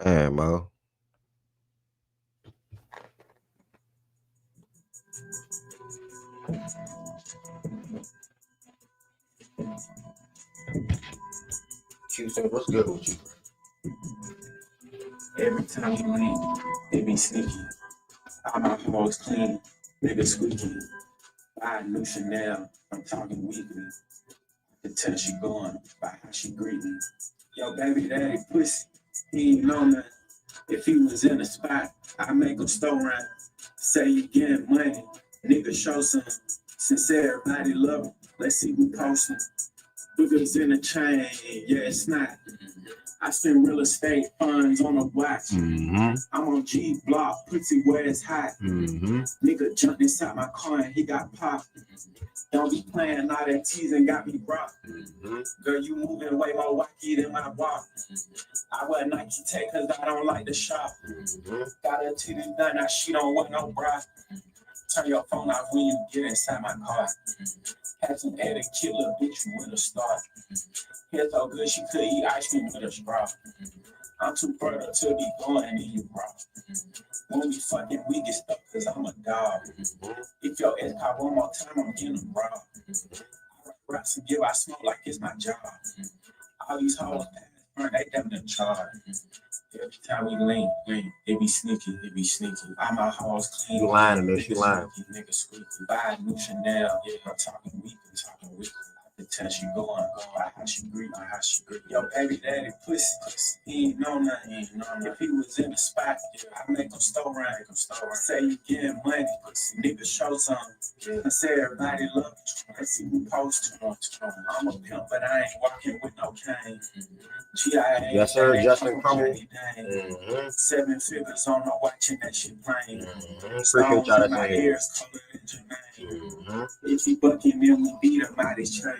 Hey, Mo. Houston, what's good with you? Every time you lean, it be sneaky. All my hoes clean, nigga squeaky. Buy a new Chanel, I'm talking weekly. I can tell she going by how she greet me. Yo, baby daddy pussy, he ain't know nothing. If he was in a spot, I make him store run. Say you getting money, nigga show some. Since everybody love him, let's see who posting. Boogers in the chain, yeah, it's not. I spend real estate funds on a watch. I'm on G Block, pussy where it's hot. Nigga jumped inside my car and he got popped. Don't be playing all that teasing, got me rocked. Girl, you moving way more wacky than my walk. I wear Nike Tech cause I don't like to shop. Got her titties done, now she don't want no bra. Turn your phone off when you get inside my car. Had some headache, killer bitch with a star. Hair so good she could eat ice cream with a straw. I'm too fertile to be going in you, bro. When we fucking, we get stuck cause I'm a dog. If your ass pop one more time, I'm getting them raw. I raps and give, I smoke like it's my job. All these hoes, burn, they them to charge. Every time we lean, it be sneaky, it be sneaky. All my hoes clean. You lying to me, she lying. Nigga squeaky. Buy a new Chanel, yeah, I'm talking weekly. I can tell she going by how she greet, by how she greet. Yo, baby daddy pussy, he ain't know nothing. If he was in the spot, I make him store run. Say you getting money, pussy, nigga show something. I say everybody love you. Let's see who post. I'm a pimp, but I ain't walking with no cane. G.I.A. Yes, sir, Justin Crumble. 7 figures on the watching that shit playing. Appreciate y'all that's in here. If he bucking them, we beat him out his chain.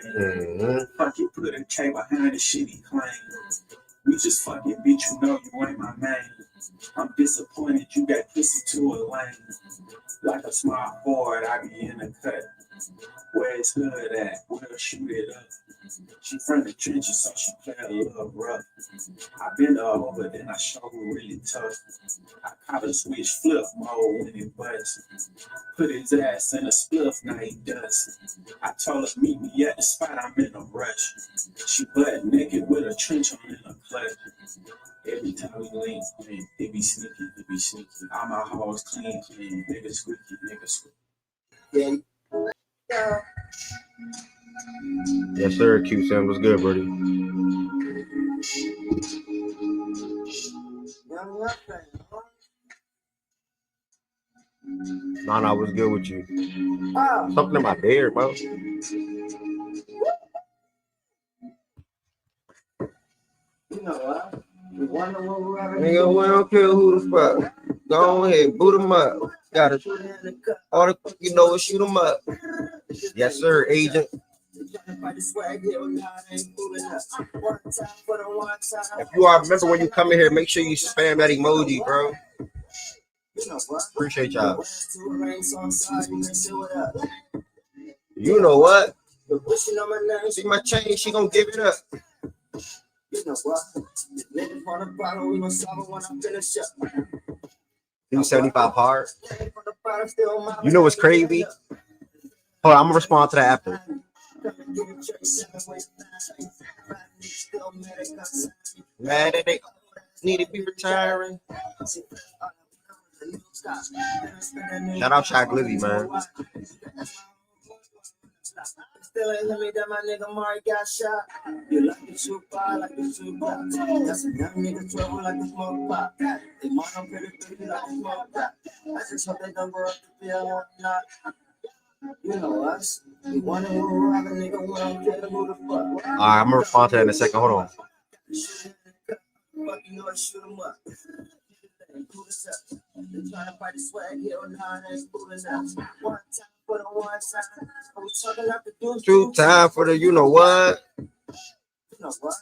Fuck it, put a K behind the shit he claim. We just fucking bitch, you know you ain't my man. I'm disappointed you got pussy to a lane. Like a smart board, I be in the cut. Where his hood at? We'll shoot it up. She from the trenches, so she play a little rough. I been all over, then I show her really tough. I caught a switch flip mode when it busts. Put his ass in a spliff, now he does. I told her meet me at the spot, I'm in a rush. She butt naked with a trench on in a clutch. Every time we lean, it be sneaky, it be sneaky. All my hoes clean, nigga squeaky, nigga squeaky. Yeah. Yes, sir, Q Sam. What's good, buddy? Nah, what's good with you? Something in my beard, bro. You know what? We wonder what we're having. Nigga, we don't care who the fuck. Go ahead, boot them up. Got it. All the you know, shoot them up. Yes, sir, agent. If you are a member when you come in here, make sure you spam that emoji, bro. Appreciate y'all. You know what? See my chain, she gonna give it up. You know what? Living for the problem, we gonna solve it when I'm finished up. 275 hard. You know what's crazy? Hold on, I'm gonna respond to that after. Mad that they need to be retiring. Shout out Shaq Lizzy, man. Still ain't let me that my nigga Mari got shot. You like the shoot bar, like the shoot pop. That's a young nigga trouble like the smoke pop. They want them pretty like the smoke pop. I just hope they don't go up the field or not. You know us. We want to rob a nigga when I'm kidding who the fuck. Alright, I'm gonna respond to that in a second. Hold on. Fuck you know I shoot him up. They trying to fight the swag here on nine and fooling us. One time. True time for the you know what? You know what?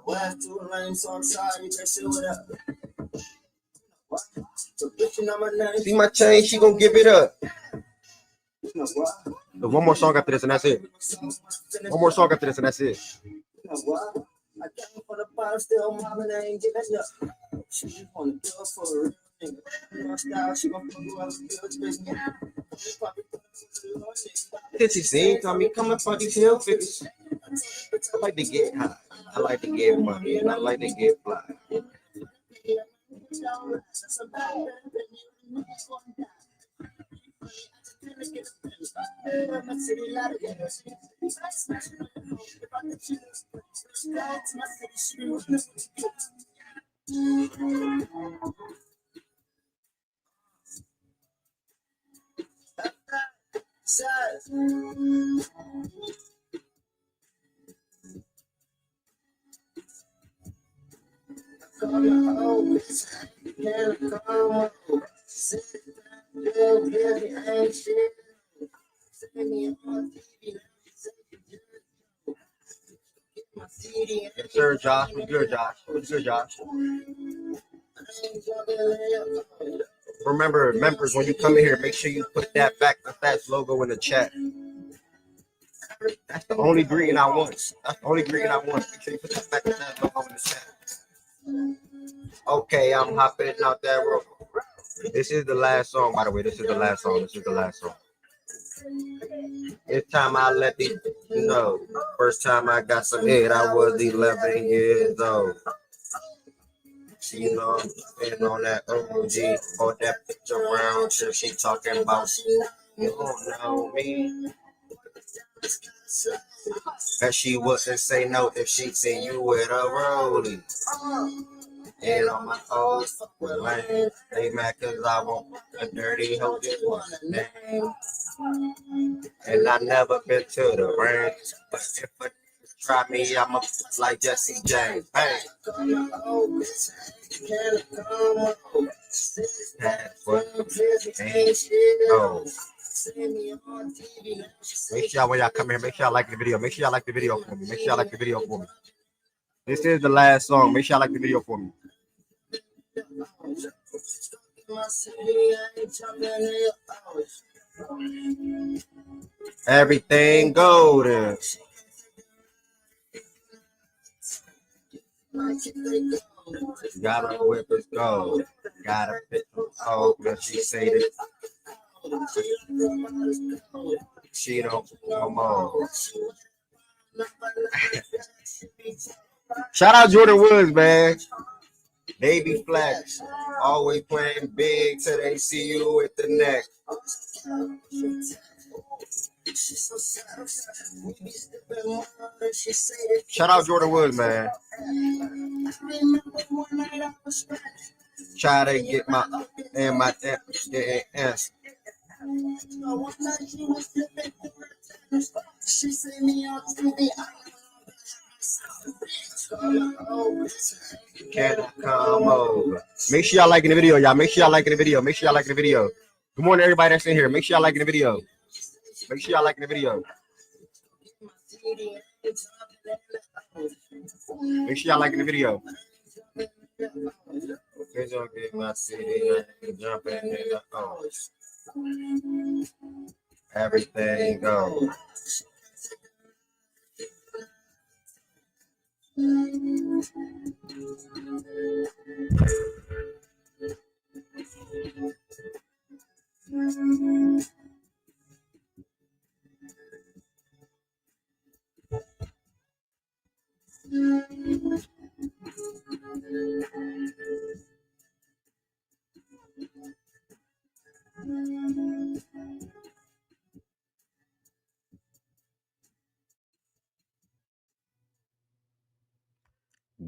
Last two lanes, so I'm sorry, you can sit with up. See my chain, she gonna give it up. You know what? There's one more song after this, and that's it. One more song after this, and that's it. You know what? I came from the bottom, still mobbing, I ain't giving up. She just wanna do it for a real nigga. Her style, she gon' fuck whoever feels business. Did you see? Tell me coming for these hill figures. I like to get high. I like to get money, and I like to get fly. Yes, sir, Josh. What's good, Josh? What's good, Josh? Remember, members, when you come in here, make sure you put that Back to Stats logo in the chat. That's the only greeting I want. That's the only greeting I want. Make sure you put that Back to Stats logo in the chat. Okay, I'm hopping out that road. This is the last song, by the way. This is the last song. This is the last song. It's time I let you know. First time I got some head, I was 11 years old. You know, and on that OG or that picture round trip, she talking about you don't know me. And she wouldn't say no if she seen you with a rollie. And on my old with lane, they mad cause I want a dirty hoe just one name. And I never been to the range, but if a try me, I'm a like Jesse James. Hey. Oh. Make sure when y'all come here, make sure y'all like the video. Make sure y'all like the video for me. Make sure y'all like the video for me. This is the last song. Make sure y'all like the video for me. Everything golden. Gotta whip his gold. Gotta fit the cold. But she say that she don't come on. Shout out Jordan Woods, man. Baby Flex. Always playing big till they see you with the neck. Shout out Jordan Woods, man. Try to get my ass. Can I come over? Make sure y'all liking the video, y'all. Make sure y'all liking the video. Make sure y'all liking the video. Good morning, everybody that's in here. Make sure y'all liking the video. Make sure y'all liking the video. Make sure y'all liking the video. Get my city and jump in the house. Everything goes.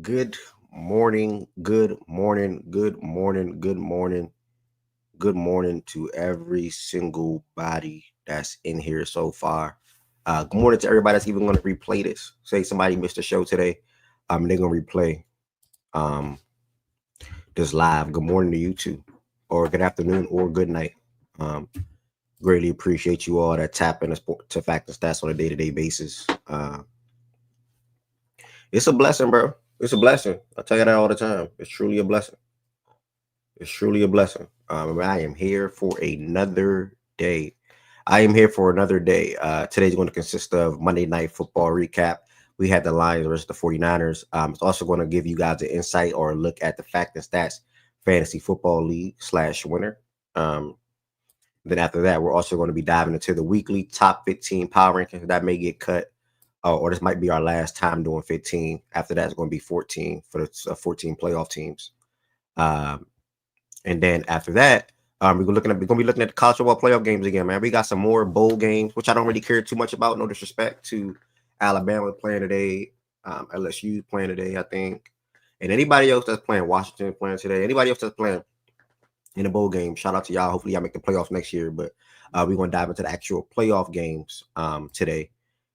Good morning, good morning, good morning, good morning, good morning to every single body that's in here so far. Good morning to everybody that's even going to replay this. Say somebody missed the show today. They're going to replay this live. Good morning to you too, or good afternoon, or good night. Greatly appreciate you all that tap in to Fact and Stats on a day-to-day basis. It's a blessing, bro. It's a blessing. I tell you that all the time. It's truly a blessing. It's truly a blessing. I am here for another day. I am here for another day. Today's going to consist of Monday Night Football recap. we had the Lions versus the 49ers. It's also going to give you guys an insight or a look at the Fact and Stats Fantasy Football League / winner. Then after that, we're also going to be diving into the weekly top 15 power rankings that may get cut, or this might be our last time doing 15. After that, it's going to be 14 for the 14 playoff teams. And then after that, we're going to be looking at the college football playoff games again, man. We got some more bowl games, which I don't really care too much about. No disrespect to Alabama playing today, LSU playing today, I think, and anybody else that's playing. Washington playing today. Anybody else that's playing in the bowl game. Shout out to y'all. Hopefully y'all make the playoffs next year. But we're going to dive into the actual playoff games today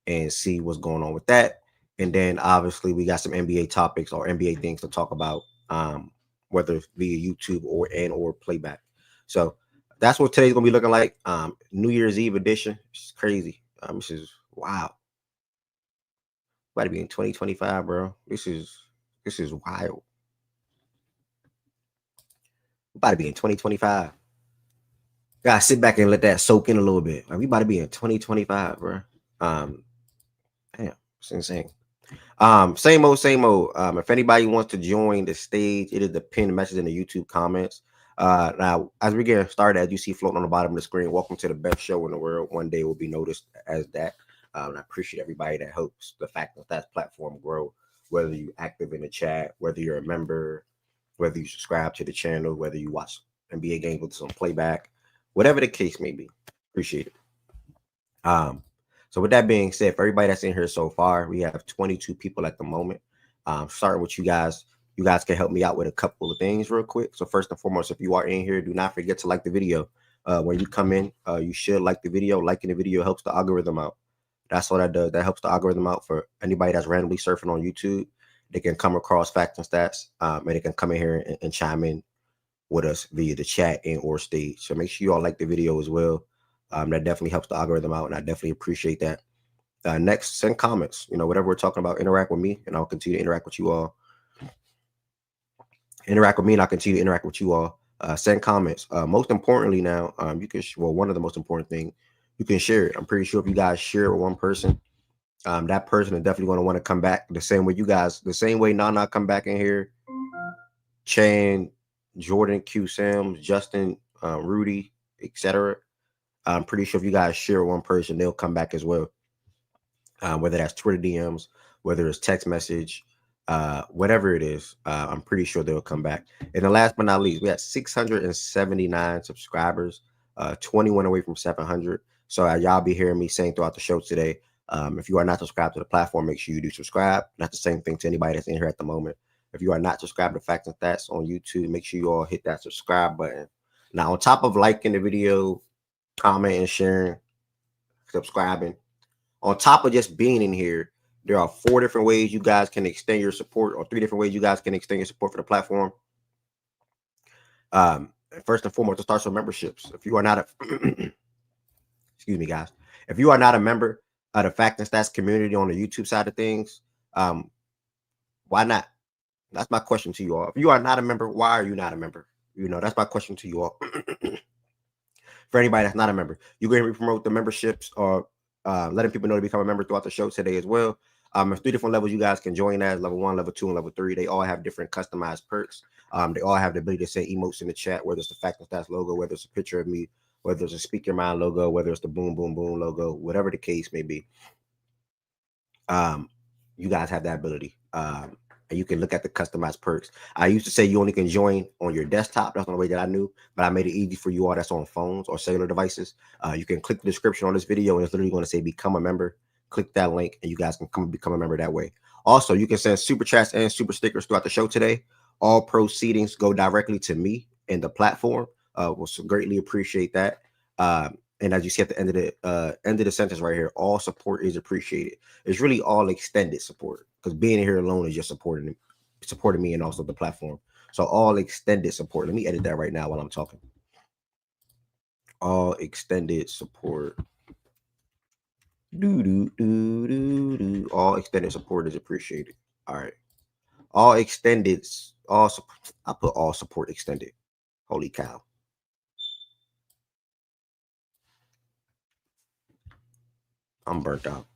and see what's going on with that. And then obviously we got some NBA topics or NBA things to talk about, whether via YouTube or playback. So that's what today's going to be looking like. New Year's Eve edition. It's crazy. This is wow. About to be in 2025, bro. This is wild. About to be in 2025. Gotta sit back and let that soak in a little bit. Like, we about to be in 2025, bro. Damn, it's insane. Same old. If anybody wants to join the stage, it is the pinned message in the YouTube comments. Now, as we get started, as you see floating on the bottom of the screen, welcome to the best show in the world. One day will be noticed as that. And I appreciate everybody that helps the Fact and Stats platform grow, whether you're active in the chat, whether you're a member, whether you subscribe to the channel, whether you watch NBA games with some playback, whatever the case may be. Appreciate it. So with that being said, for everybody that's in here so far, we have 22 people at the moment. Starting with you guys can help me out with a couple of things real quick. So first and foremost, if you are in here, do not forget to like the video. When you come in, you should like the video. Liking the video helps the algorithm out. That's what that does. That helps the algorithm out for anybody that's randomly surfing on YouTube. They can come across Facts and Stats, and they can come in here and chime in with us via the chat and or stage. So make sure you all like the video as well. That definitely helps the algorithm out, and I definitely appreciate that. Next, send comments. Whatever we're talking about, interact with me, and I'll continue to interact with you all. Interact with me, and I'll continue to interact with you all. Send comments. Most importantly now, you can, one of the most important things, you can share it. I'm pretty sure if you guys share it with one person, that person is definitely going to want to come back the same way you guys, the same way Nana come back in here, Chan, Jordan, Q, Sam, Justin, Rudy, etc. I'm pretty sure if you guys share one person, they'll come back as well. Whether that's Twitter DMs, whether it's text message, whatever it is, I'm pretty sure they'll come back. And then last but not least, we had 679 subscribers, 21 away from 700. So y'all be hearing me saying throughout the show today, if you are not subscribed to the platform, make sure you do subscribe. Not the same thing to anybody that's in here at the moment. If you are not subscribed to Facts and Stats on YouTube, make sure you all hit that subscribe button. Now, on top of liking the video, commenting, sharing, subscribing, on top of just being in here, there are 4 different ways you guys can extend your support, or 3 different ways you guys can extend your support for the platform. First and foremost, it starts with memberships. If you are not excuse me, guys. If you are not a member of the Fact and Stats community on the YouTube side of things, why not? That's my question to you all. If you are not a member, why are you not a member? That's my question to you all. For anybody that's not a member, you're going to promote the memberships or letting people know to become a member throughout the show today as well. There's 3 different levels you guys can join as: level 1, level 2, and level 3. They all have different customized perks. They all have the ability to say emotes in the chat, whether it's the Fact and Stats logo, whether it's a picture of me, whether it's a Speak Your Mind logo, whether it's the boom, boom, boom logo, whatever the case may be. You guys have that ability. And you can look at the customized perks. I used to say you only can join on your desktop. That's the way that I knew, but I made it easy for you all that's on phones or cellular devices. You can click the description on this video, and it's literally going to say become a member. Click that link, and you guys can come become a member that way. Also, you can send super chats and super stickers throughout the show today. All proceedings go directly to me and the platform. We'll greatly appreciate that. And as you see at the end of the sentence right here, all support is appreciated. It's really all extended support, because being here alone is just supporting me and also the platform. So all extended support. Let me edit that right now while I'm talking. All extended support. All extended support is appreciated. All right. I put all support extended. Holy cow. I'm burnt out.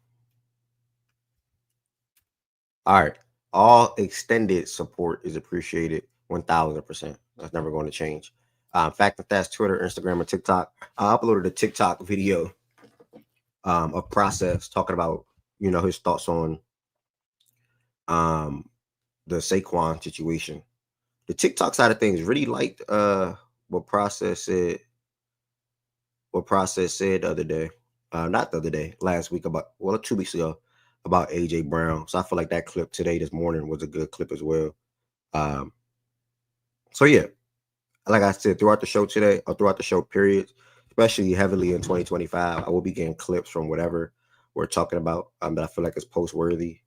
All right. All extended support is appreciated 1000%. That's never going to change. Fact that that's Twitter, Instagram, and TikTok. I uploaded a TikTok video of Process talking about, his thoughts on um the Saquon situation. The TikTok side of things really liked what Process said. What Process said the other day. Not the other day, last week, 2 weeks ago, about AJ Brown. So I feel like that clip today, this morning, was a good clip as well. Um, so yeah, like I said, throughout the show today, or throughout the show period, especially heavily in 2025, I will be getting clips from whatever we're talking about that I feel like is post worthy.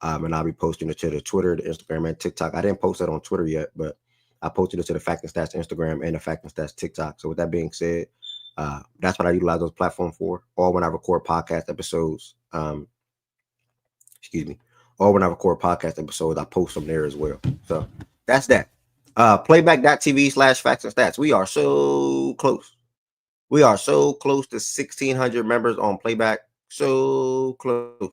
And I'll be posting it to the Twitter, the Instagram, and TikTok. I didn't post that on Twitter yet, but I posted it to the Fact and Stats Instagram and the Fact and Stats TikTok. So with that being said, that's what I utilize those platforms for. Or when I record podcast episodes, excuse me, or when I record podcast episodes, I post them there as well. So that's that. Playback.tv/facts and stats. We are so close. We are so close to 1,600 members on Playback. So close.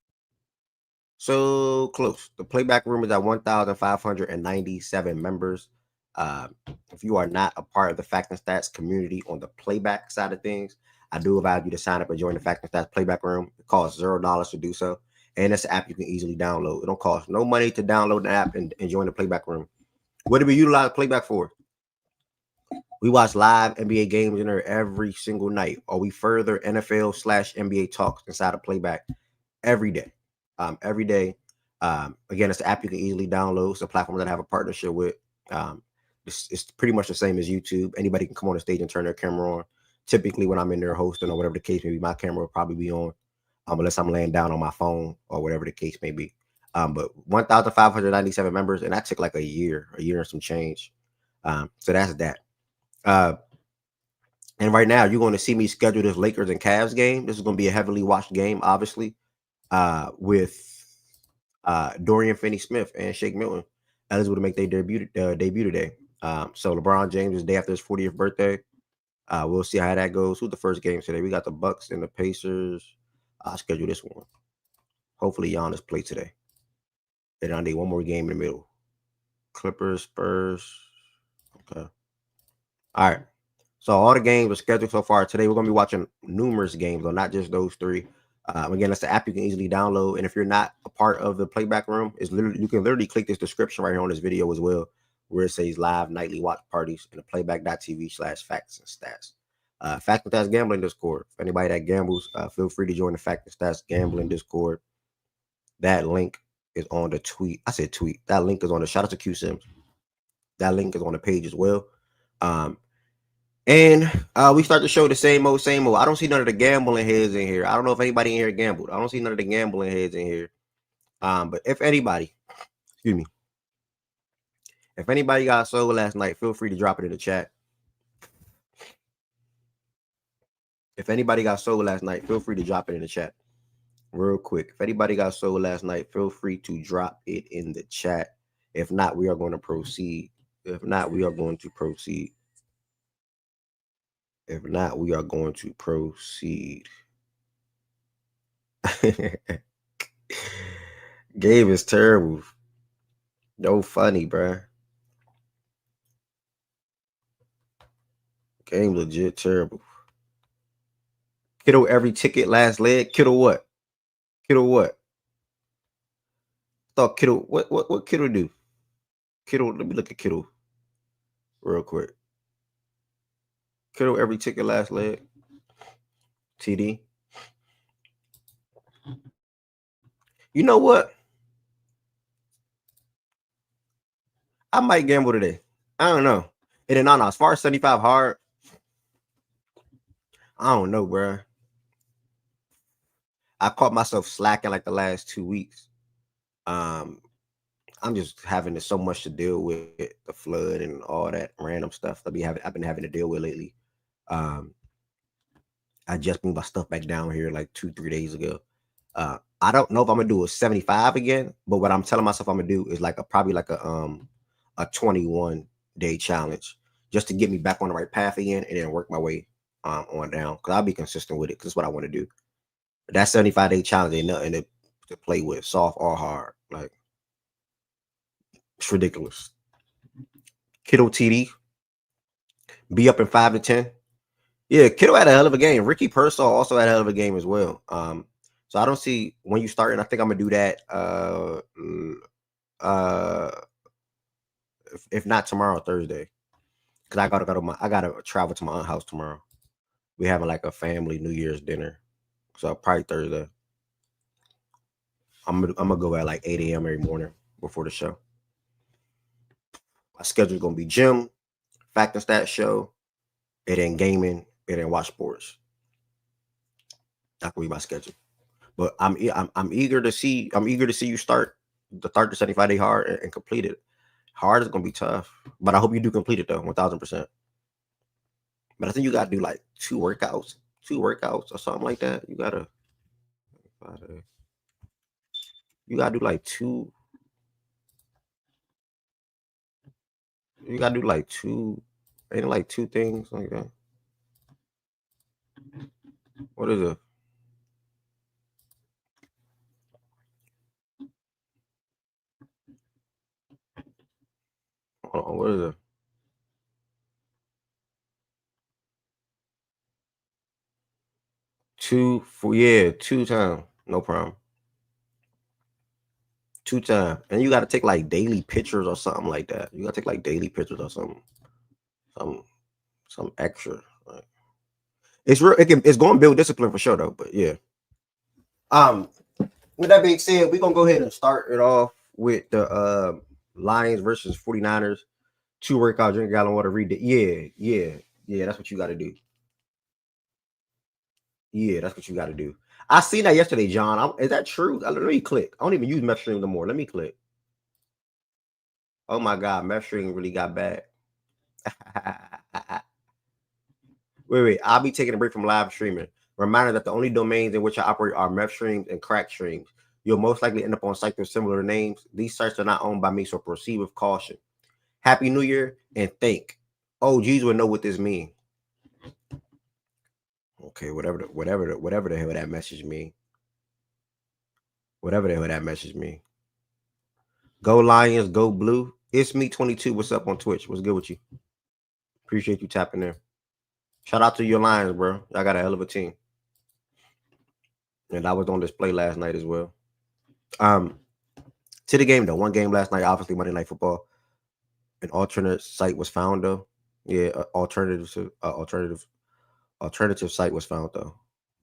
So close. The Playback room is at 1,597 members. If you are not a part of the Fact and Stats community on the Playback side of things, I do advise you to sign up and join the Fact and Stats Playback room. It costs $0 to do so. And it's an app you can easily download. It don't cost no money to download the app and join the Playback room. What do we utilize Playback for? We watch live NBA games in there every single night, or we further NFL/NBA talks inside of Playback every day. Every day. Again, it's the app you can easily download. It's a platform that I have a partnership with. It's pretty much the same as YouTube. Anybody can come on the stage and turn their camera on. Typically, when I'm in there hosting or whatever the case may be, my camera will probably be on, unless I'm laying down on my phone or whatever the case may be. But 1,597 members, and that took like a year and some change. So that's that. And right now, you're going to see me schedule this Lakers and Cavs game. This is going to be a heavily watched game, obviously, with Dorian Finney-Smith and Shake Milton eligible to make their debut today. So LeBron James is day after his 40th birthday. We'll see how that goes. Who's the first game today? We got the Bucks and the Pacers. I'll schedule this one. Hopefully Giannis play today. And I need one more game in the middle. Clippers, Spurs. Okay. All right. So all the games are scheduled so far. Today we're going to be watching numerous games, though, not just those three. Again, that's the app you can easily download. And if you're not a part of the Playback room, you can literally click this description right here on this video as well, where it says live nightly watch parties in the playback.tv/facts and stats. Fact and Stats Gambling Discord. If anybody that gambles, feel free to join the Fact and Stats Gambling Discord. That link is on the tweet. I said tweet. That link is on the shout out to Q Sims. That link is on the page as well. And we start to show the same old. I don't see none of the gambling heads in here. I don't know if anybody in here gambled. I don't see none of the gambling heads in here. But if anybody, excuse me, if anybody got sold last night, feel free to drop it in the chat. If anybody got sold last night, feel free to drop it in the chat real quick. If anybody got sold last night, feel free to drop it in the chat. If not, we are going to proceed. If not, we are going to proceed. If not, we are going to proceed. Gabe is terrible. No funny, bruh. Game legit terrible. Kittle every ticket last leg. Kittle what? Kittle what? Thought Kittle. What Kittle do? Kittle. Let me look at Kittle real quick. Kittle every ticket last leg. TD. You know what? I might gamble today. I don't know. And then, no, as far as 75 hard, I don't know, bro. I caught myself slacking like the last 2 weeks. I'm just having so much to deal with, the flood and all that random stuff I've been having to deal with lately. I just moved my stuff back down here like 2-3 days ago. I don't know if I'm gonna do a 75 again, but what I'm telling myself I'm gonna do is probably like a 21-day challenge just to get me back on the right path again, and then work my way on down, because I'll be consistent with it, because that's what I want to do. But that 75-day challenge ain't nothing to play with, soft or hard. Like, It's ridiculous. Kittle TD. Be up in 5 to 10. Yeah, Kittle had a hell of a game. Ricky Pearsall also had a hell of a game as well. So I don't see when you start, and I think I'm gonna do that. If not tomorrow, Thursday, because I gotta travel to my aunt's house tomorrow. We having like a family New Year's dinner, so probably Thursday. I'm gonna go at like 8 a.m. every morning before the show. My schedule's gonna be gym, fact and stat show, and then gaming, and then watch sports. That will be my schedule. But I'm eager to see you start the 75-day hard and complete it. Hard is gonna be tough, but I hope you do complete it though, 1,000%. But I think you gotta do like two workouts or something like that. You gotta do like two. You gotta do like two. Ain't like two things like that. What is it? Hold on, what is it? Two times. No problem. 2 times. And you gotta take like daily pictures or something like that. You gotta take like daily pictures or something. Some extra. Right? It's real. It's going to build discipline for sure, though. But yeah. With that being said, we're gonna go ahead and start it off with the Lions versus 49ers. 2 workout, drink a gallon of water, read it. Yeah. That's what you got to do. Yeah, that's what you got to do. I seen that yesterday, John. Is that true? Let me click. I don't even use MeshStream no more. Let me click. Oh my God, MeshStream really got bad. Wait. I'll be taking a break from live streaming. Reminder that the only domains in which I operate are meth streams and crack streams. You'll most likely end up on sites with similar names. These sites are not owned by me, so proceed with caution. Happy New Year and think. OGs would know what this means. Okay, whatever the hell that message mean. Whatever the hell that message mean. Go Lions, go blue. It's me 22. What's up on Twitch? What's good with you? Appreciate you tapping in. Shout out to your Lions, bro. Y'all got a hell of a team. And I was on display last night as well. To the game, though. One game last night, obviously Monday Night Football. An alternate site was found, though. Yeah, alternative site was found, though.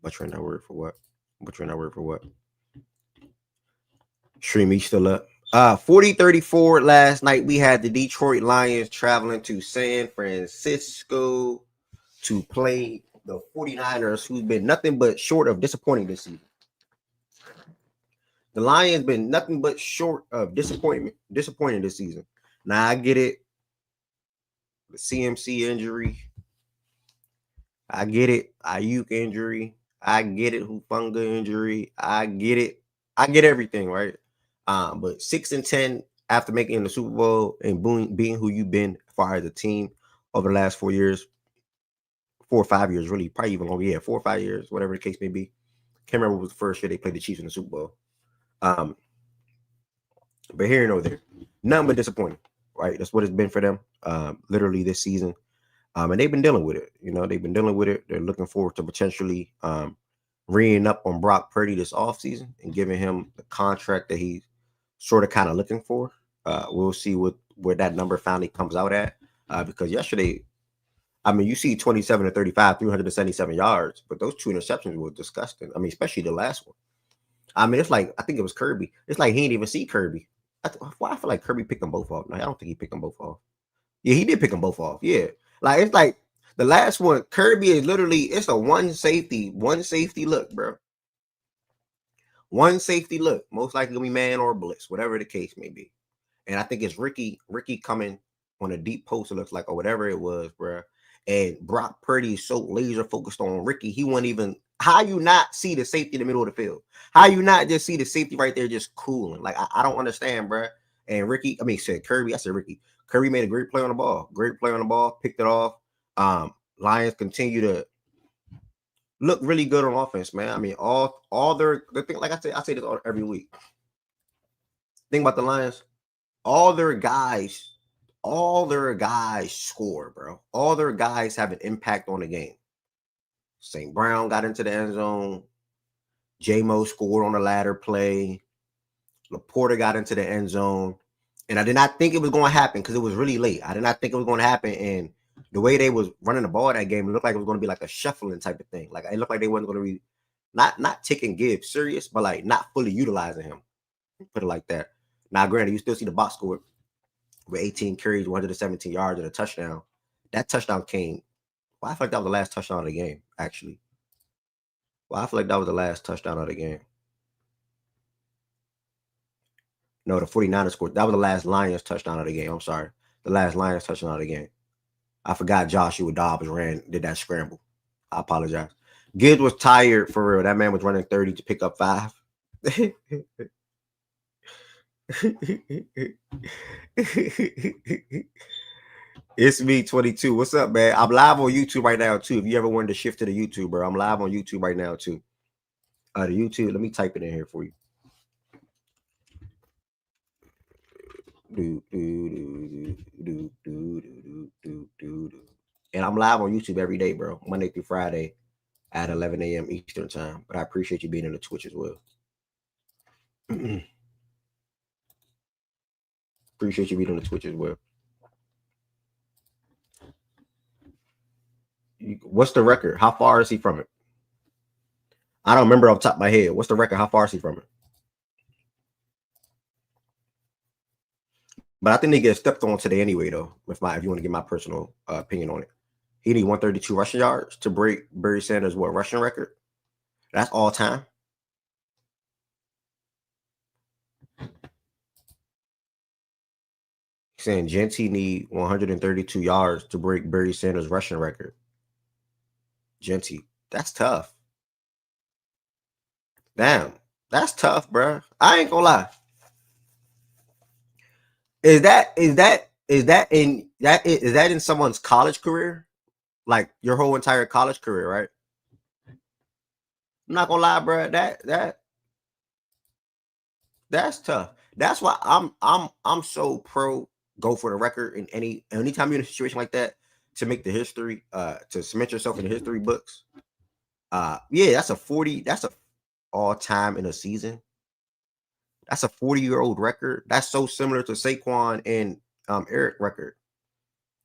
Butchering that word for what? Stream each still up. 40-34 last night. We had the Detroit Lions traveling to San Francisco to play the 49ers, who've been nothing but short of disappointing this season. The Lions been nothing but short of disappointing this season. Now I get it. The CMC injury. I get it. Ayuk injury. I get it. Hufunga injury. I get it. I get everything, right? But 6-10 after making the Super Bowl and being who you've been as far as a team over the last 4 years, 4 or 5 years, really, probably even longer. Yeah, 4 or 5 years, whatever the case may be. Can't remember what was the first year they played the Chiefs in the Super Bowl. But here and over there, nothing but disappointing, right? That's what it's been for them, literally this season. And they've been dealing with it. They've been dealing with it. They're looking forward to potentially reeing up on Brock Purdy this offseason and giving him the contract that he's sort of kind of looking for. We'll see where that number finally comes out at. Because yesterday, you see 27 to 35, 377 yards, but those 2 interceptions were disgusting. Especially the last one. It's like, I think it was Kirby. It's like he didn't even see Kirby. I feel like Kirby picked them both off. No, I don't think he picked them both off. Yeah, he did pick them both off. Yeah. It's like the last one, Kirby is literally, it's a one safety look, bro. One safety look. Most likely gonna be man or blitz, whatever the case may be. And I think it's Ricky coming on a deep post, it looks like, or whatever it was, bro. And Brock Purdy is so laser focused on Ricky, he wouldn't even. How you not see the safety in the middle of the field? How you not just see the safety right there just cooling? Like, I don't understand, bro. And Kirby. I said Ricky. Kirby made a great play on the ball. Picked it off. Lions continue to look really good on offense, man. All their thing, like I say this every week. Thing about the Lions, all their guys score, bro. All their guys have an impact on the game. St. Brown got into the end zone. J-Mo scored on the ladder play. Laporta got into the end zone. And I did not think it was going to happen because it was really late. I did not think it was going to happen. And the way they was running the ball that game, it looked like it was going to be like a shuffling type of thing. Like it looked like they wasn't going to be not taking Gibbs serious, but like not fully utilizing him. Put it like that. Now, granted, you still see the box score with 18 carries, 117 yards, and a touchdown. That touchdown came. Well, I feel like that was the last touchdown of the game, actually. Well, I feel like that was the last touchdown of the game. No, the 49ers scored. That was the last Lions touchdown of the game. I'm sorry. The last Lions touchdown of the game. I forgot Joshua Dobbs did that scramble. I apologize. Gibbs was tired for real. That man was running 30 to pick up 5. It's me 22. What's up, man? I'm live on YouTube right now, too. If you ever wanted to shift to the YouTube, bro, I'm live on YouTube right now, too. The YouTube, let me type it in here for you. And I'm live on YouTube every day, bro. Monday through Friday at 11 a.m. Eastern time. But I appreciate you being in the Twitch as well. Appreciate you being on the Twitch as well. What's the record? How far is he from it? I don't remember off the top of my head. What's the record? How far is he from it? But I think they get stepped on today anyway, though. If you want to get my personal opinion on it, he need 132 rushing yards to break Barry Sanders' rushing record? That's all time. He's saying Genty need 132 yards to break Barry Sanders' rushing record. Genty, that's tough. Damn, that's tough, bro. I ain't gonna lie. Is that in someone's college career? Like your whole entire college career, right? I'm not gonna lie, bro. That's tough. That's why I'm so pro go for the record in anytime you're in a situation like that to make the history, to cement yourself in the history books. Yeah, that's a 40. That's a all time in a season. That's a 40-year-old record. That's so similar to Saquon and Eric record.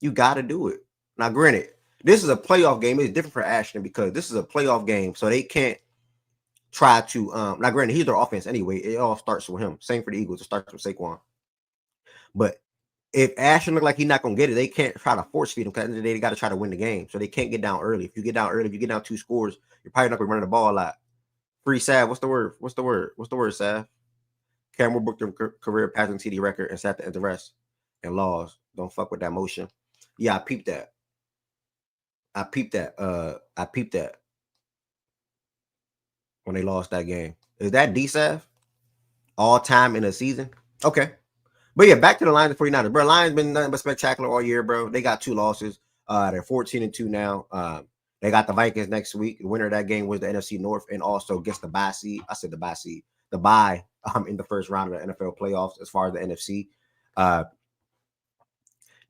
You got to do it. Now, granted, this is a playoff game. It's different for Ashton because this is a playoff game, so they can't try to now granted, he's their offense anyway. It all starts with him. Same for the Eagles. It starts with Saquon. But if Ashton look like he's not gonna get it, they can't try to force feed him because at the end of the day, they got to try to win the game. So they can't get down early. If you get down early, if you get down 2 scores, you're probably not gonna run the ball a lot. Free Sav. What's the word, Sav? Cameron booked their career passing TD record and sat the rest and laws. Don't fuck with that motion. Yeah, I peeped that. I peeped that when they lost that game. Is that DSAF? All time in a season? Okay. But yeah, back to the Lions and 49ers. Bro, Lions been nothing but spectacular all year, bro. They got 2 losses. They're 14-2 now. They got the Vikings next week. The winner of that game was the NFC North and also gets the bye seed. I said the bye seed. The bye in the first round of the NFL playoffs as far as the NFC.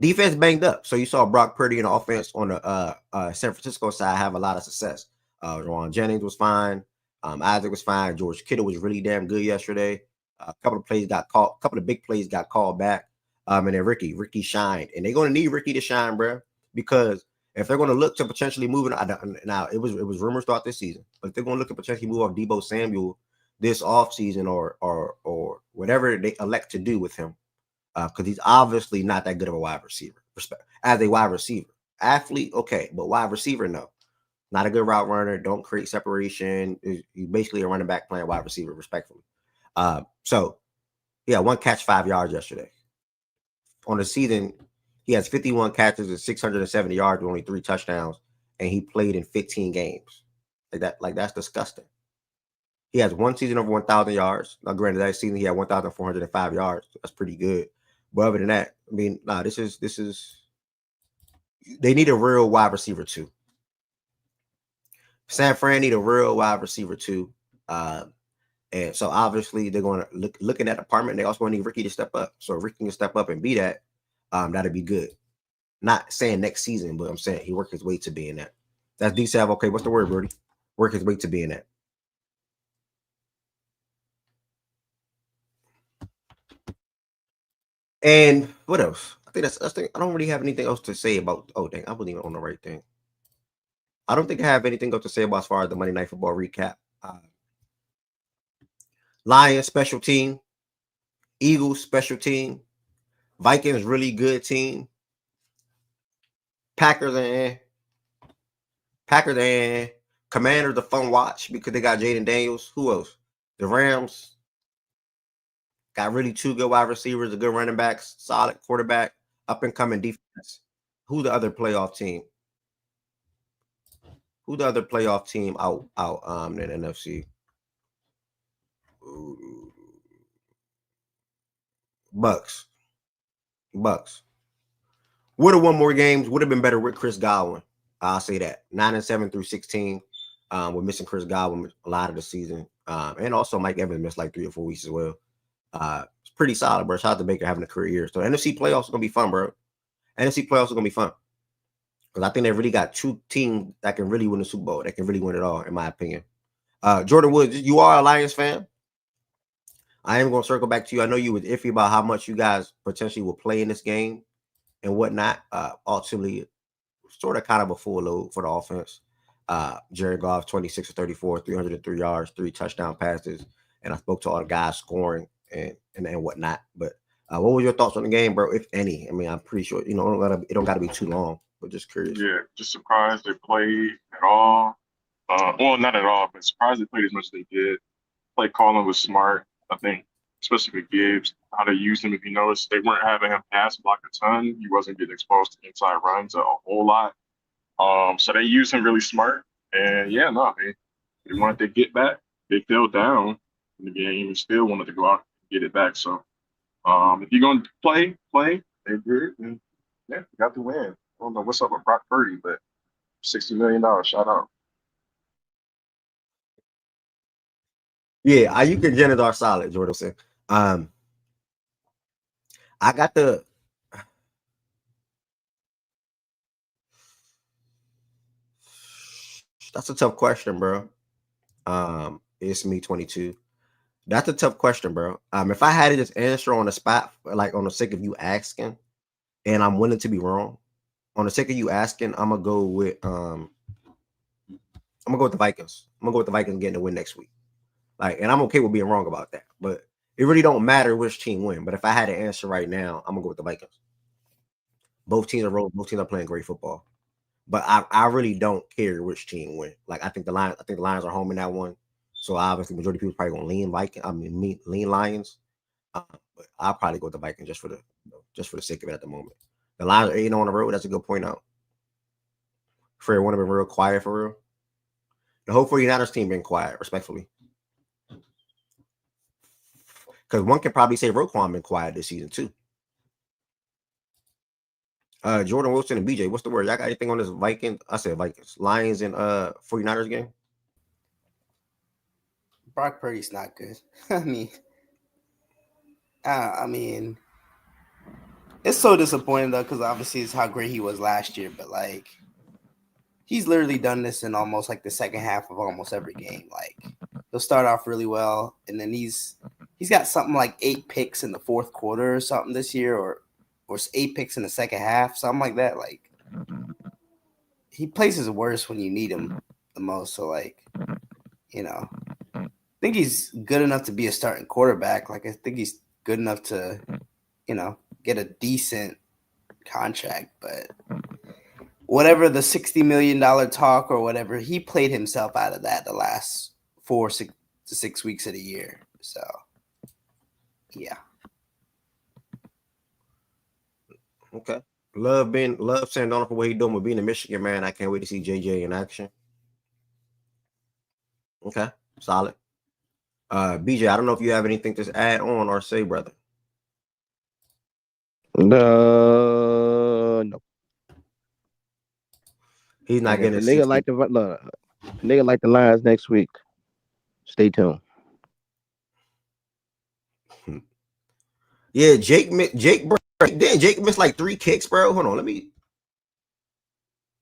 Defense banged up. So you saw Brock Purdy in the offense on the San Francisco side have a lot of success. Ron Jennings was fine. Isaac was fine. George Kittle was really damn good yesterday. A couple of plays got called. A couple of big plays got called back. And then Ricky shined. And they're going to need Ricky to shine, bro, because if they're going to look to potentially move it, now it was rumors throughout this season, but if they're going to look to potentially move off Deebo Samuel this offseason or whatever they elect to do with him, because he's obviously not that good of a wide receiver. As a wide receiver, athlete, okay, but wide receiver, no, not a good route runner. Don't create separation. He's basically a running back playing wide receiver, respectfully. So yeah, 1 catch, 5 yards yesterday. On the season, he has 51 catches and 670 yards with only 3 touchdowns, and he played in 15 games. Like that's disgusting. He has 1 season over 1,000 yards. Now, granted, that season he had 1,405 yards. That's pretty good. But other than that, I mean, this is they need a real wide receiver too. San Fran need a real wide receiver too. And so obviously they're going to look at that department. They also going to need Ricky to step up. So if Ricky can step up and be that, that'd be good. Not saying next season, but I'm saying he worked his way to being that. That's D-Sav. Okay, what's the word, Brody? Work his way to being that. And what else? I think that's I don't really have anything else to say about. Oh dang, I wasn't even on the right thing. I don't think I have anything else to say about as far as the Monday Night Football recap. Lions special team, Eagles special team, Vikings really good team, Packers and Commanders the fun watch because they got Jaden Daniels. Who else? The Rams got really two good wide receivers, a good running backs, solid quarterback, up and coming defense. Who's the other playoff team? Who's the other playoff team out in the NFC? Bucks. Would have won more games. Would have been better with Chris Godwin. I'll say that. 9-7 through 16. We're missing Chris Godwin a lot of the season. And also Mike Evans missed like 3 or 4 weeks as well. It's pretty solid, bro. Shout out to Baker having a career year. So NFC playoffs are gonna be fun, bro. NFC playoffs are gonna be fun. Because I think they really got two teams that can really win the Super Bowl. That can really win it all, in my opinion. Jordan Woods, you are a Lions fan. I am gonna circle back to you. I know you was iffy about how much you guys potentially will play in this game and whatnot. Ultimately, sort of kind of a full load for the offense. Jared Goff, 26 of 34, 303 yards, 3 touchdown passes. And I spoke to all the guys scoring and whatnot. But what was your thoughts on the game, bro? If any? I mean, I'm pretty sure, it don't gotta be too long, but just curious. Yeah, just surprised they played at all. Well, not at all, but surprised they played as much as they did. Play calling was smart. I think, especially with Gibbs, how they used him. If you noticed, they weren't having him pass block a ton. He wasn't getting exposed to inside runs a whole lot. So they used him really smart. And yeah, no, they wanted to get back. They fell down in the game and still wanted to go out and get it back. So if you're gonna play, they did, and yeah, got the win. I don't know what's up with Brock Purdy, but $60 million, shout out. Yeah, you can Jennings are solid, Jordan said. I got the that's a tough question, bro. It's me 22. That's a tough question, bro. If I had to just answer on the spot, like on the sake of you asking, and I'm willing to be wrong, on the sake of you asking, I'm gonna go with the Vikings. I'm gonna go with the Vikings getting the win next week. Like, and I'm okay with being wrong about that, but it really don't matter which team win. But if I had to answer right now, I'm gonna go with the Vikings. Both teams are playing great football. But I really don't care which team win. Like I think the Lions are home in that one. So obviously majority of people probably gonna lean Lions. But I'll probably go with the Vikings just for the sake of it at the moment. The Lions are 8 on the road. That's a good point out. Fred want to be real quiet for real. The whole 49ers team been quiet, respectfully. Because one can probably say Roquan been quiet this season too. Jordan Wilson and BJ, what's the word? Y'all got anything on this Vikings? I said Vikings, Lions and 49ers game? Brock Purdy's not good. I mean, it's so disappointing though, because obviously it's how great he was last year, but like he's literally done this in almost like the second half of almost every game. Like he'll start off really well, and then he's got something like 8 picks in the fourth quarter or something this year, or 8 picks in the second half, something like that. Like he plays his worst when you need him the most. So like, I think he's good enough to be a starting quarterback. Like I think he's good enough to, get a decent contract. But whatever the $60 million talk or whatever, he played himself out of that the last 4 to 6 weeks of the year. So yeah. Okay. Love Sam Darnold for what he's doing with being a Michigan man. I can't wait to see JJ in action. Okay, solid. BJ, I don't know if you have anything to add on or say, brother. No. He's not getting nigga like the Lions next week. Stay tuned. Yeah, bro. Then Jake missed like 3 kicks, bro. Hold on, let me.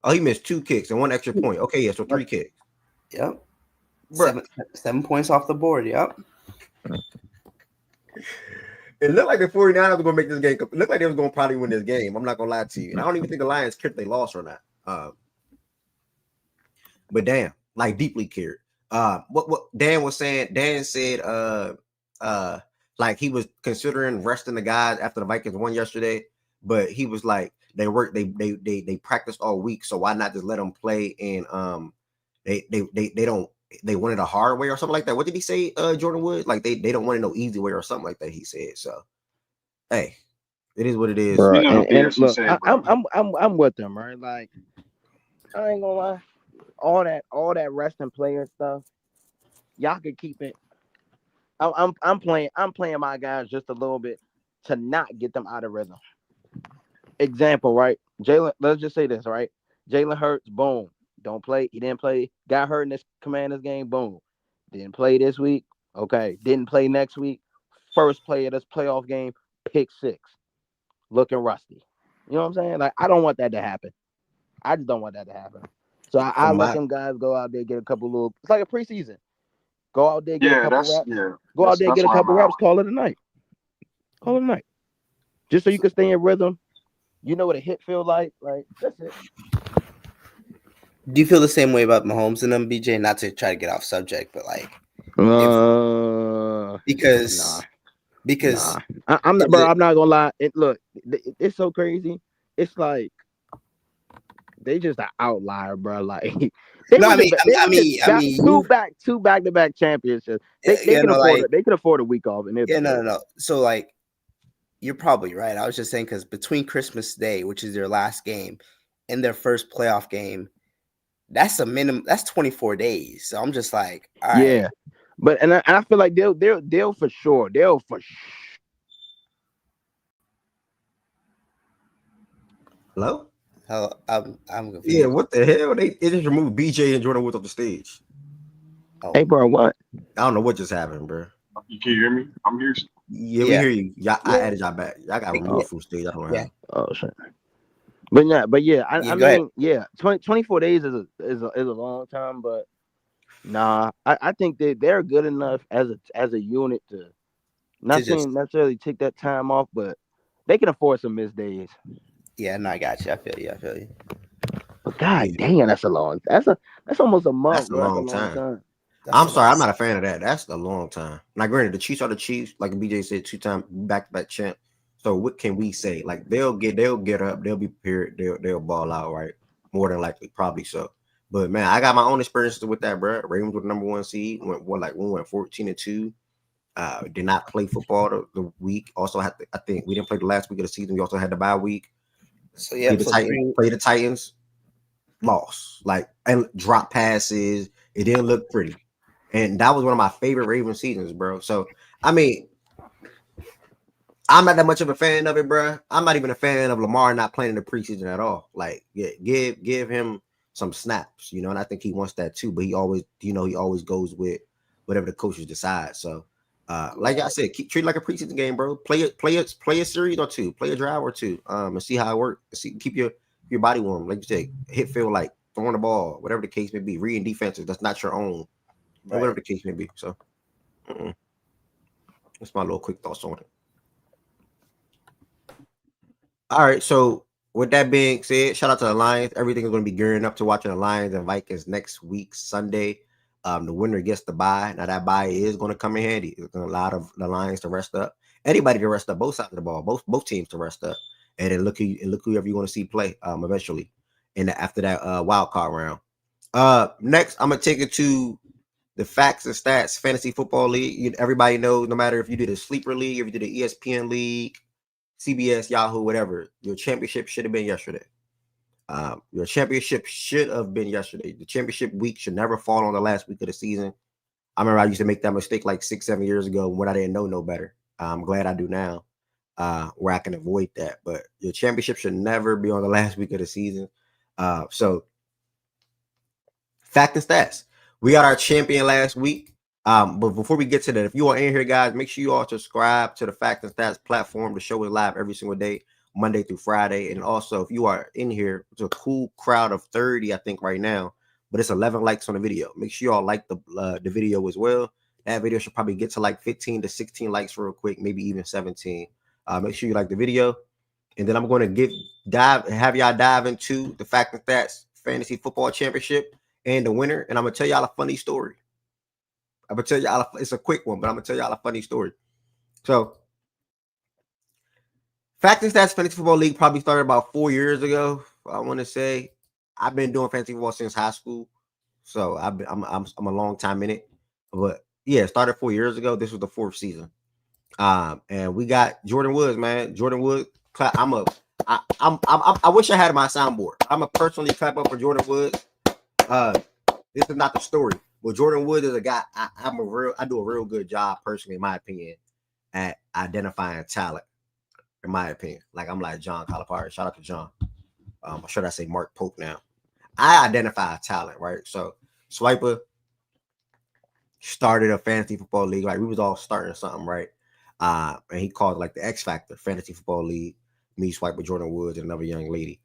Oh, he missed 2 kicks and 1 extra point. Okay, yeah, so 3 kicks. Yep. Bro, 7 points off the board. Yep. it looked like the 49ers were gonna make this game. It looked like they was gonna probably win this game. I'm not gonna lie to you. And I don't even think the Lions cared if they lost or not. But damn, like deeply cared. What Dan was saying, Dan said like he was considering resting the guys after the Vikings won yesterday, but he was like they practiced all week, so why not just let them play and they wanted a hard way or something like that. What did he say, Jordan Wood? Like they don't want it no easy way or something like that, he said. So hey, it is what it is. Bro, You know the and BS he look, said, bro. I'm with them, right? Like I ain't gonna lie, all that resting player stuff, y'all can keep it. I'm playing my guys just a little bit to not get them out of rhythm. Example, right? Jalen, let's just say this, right? Jalen Hurts, boom, don't play. He didn't play. Got hurt in this Commanders game, boom. Didn't play this week. Okay, didn't play next week. First play of this playoff game, pick 6, looking rusty. You know what I'm saying? Like I don't want that to happen. I just don't want that to happen. So I From let my them guys go out there, get a couple little. It's like a preseason. Go out there, get a Yeah, couple reps. Go out there, that's get a where I'm couple at. reps. Call it a night. Call it a night. Just so you can stay in rhythm. You know what a hit feel like. Like that's it. Do you feel the same way about Mahomes and them, BJ? Not to try to get off subject, but like because Nah. I'm not, bro. I'm not gonna lie. It's so crazy. It's like they just an outlier, bro. Like they no, were I mean, two back to back championships. They you can know, afford like it. They can afford a week off, and no. So like, you're probably right. I was just saying because between Christmas Day, which is their last game, and their first playoff game, that's a minimum. That's 24 days. So I'm just like, all right. Yeah, but and I feel like they'll for sure. hello? I'm confused. Yeah, what the hell? They just removed BJ and Jordan Woods off the stage. Oh, Hey, bro, what? I don't know what just happened, bro. You can hear me? I'm here. Yeah, we Yeah. hear you. I Yeah. added y'all back. Y'all got removed from stage. I don't know Yeah. how. Oh shit. But yeah, I go ahead. mean, yeah, 24 days is a long time, but nah, I think they're good enough as a unit to not To just saying necessarily take that time off, but they can afford some missed days. yeah, no, I got you. I feel you. But god Yeah, damn, that's almost a month, that's a bro. That's a long long time. time. I'm sorry, I'm not a fan of that. That's a long time. Now, granted, the Chiefs are the Chiefs, like BJ said, 2-time back-to-back champ. So what can we say? Like they'll get up, they'll be prepared, they'll ball out, right? More than likely, probably so. But man, I got my own experiences with that, bro. Ravens were the number 1 seed, went 14-2. Did not play football the week. Also had I think we didn't play the last week of the season. We also had the bye week. So yeah, Play the Titans, lost, like and drop passes. It didn't look pretty. And that was one of my favorite Ravens seasons, bro. So, I mean, I'm not that much of a fan of it, bro. I'm not even a fan of Lamar not playing in the preseason at all. Like, yeah, give him some snaps, you know, and I think he wants that too. But he always goes with whatever the coaches decide. So, like I said, treat it like a preseason game, bro. Play a series or two, play a drive or two, and see how it works. Keep your body warm. Like you said, hit feel like throwing the ball, whatever the case may be. Reading defenses, that's not your own. Right. Whatever the case may be. So that's my little quick thoughts on it. All right. So with that being said, shout out to the Lions. Everything is going to be gearing up to watching the Lions and Vikings next week, Sunday. The winner gets the bye. Now that bye is going to come in handy. It's going to allow the Lions to rest up. Anybody to rest up, both sides of the ball, both teams to rest up. And then look whoever you want to see play eventually. And after that wild card round. Next, I'm gonna take it to the Facts and Stats Fantasy Football League. Everybody knows, no matter if you did a sleeper league, if you did an ESPN league, CBS, Yahoo, whatever, your championship should have been yesterday. Your championship should have been yesterday. The championship week should never fall on the last week of the season. I remember I used to make that mistake like 6-7 years ago when I didn't know no better. I'm glad I do now, where I can avoid that. But your championship should never be on the last week of the season. So, Fact and Stats. We got our champion last week. But before we get to that, if you are in here, guys, make sure you all subscribe to the Facts and Stats platform. The show is live every single day, Monday through Friday. And also, if you are in here, it's a cool crowd of 30, I think, right now. But it's 11 likes on the video. Make sure you all like the video as well. That video should probably get to like 15 to 16 likes real quick, maybe even 17. Make sure you like the video. And then I'm going to have y'all dive into the Facts and Stats Fantasy Football Championship and the winner. And I'm going to tell y'all a funny story. I'm gonna tell y'all it's a quick one, but I'm gonna tell y'all a funny story. So, Fact and Stats Fantasy Football League probably started about 4 years ago. I want to say I've been doing fantasy football since high school, so I'm a long time in it. But yeah, it started 4 years ago. This was the 4th season, and we got Jordan Woods, man. Jordan Woods. I wish I had my soundboard. I'm a personally clap up for Jordan Woods. This is not the story. Well, Jordan Woods is a guy. I do a real good job, personally, in my opinion, at identifying talent. In my opinion, like I'm like John Calipari. Shout out to John. Or should I say Mark Pope now? I identify talent, right? So Swiper started a fantasy football league. Like we was all starting something, right? And he called it like the X Factor Fantasy Football League. Me, Swiper, Jordan Woods, and another young lady.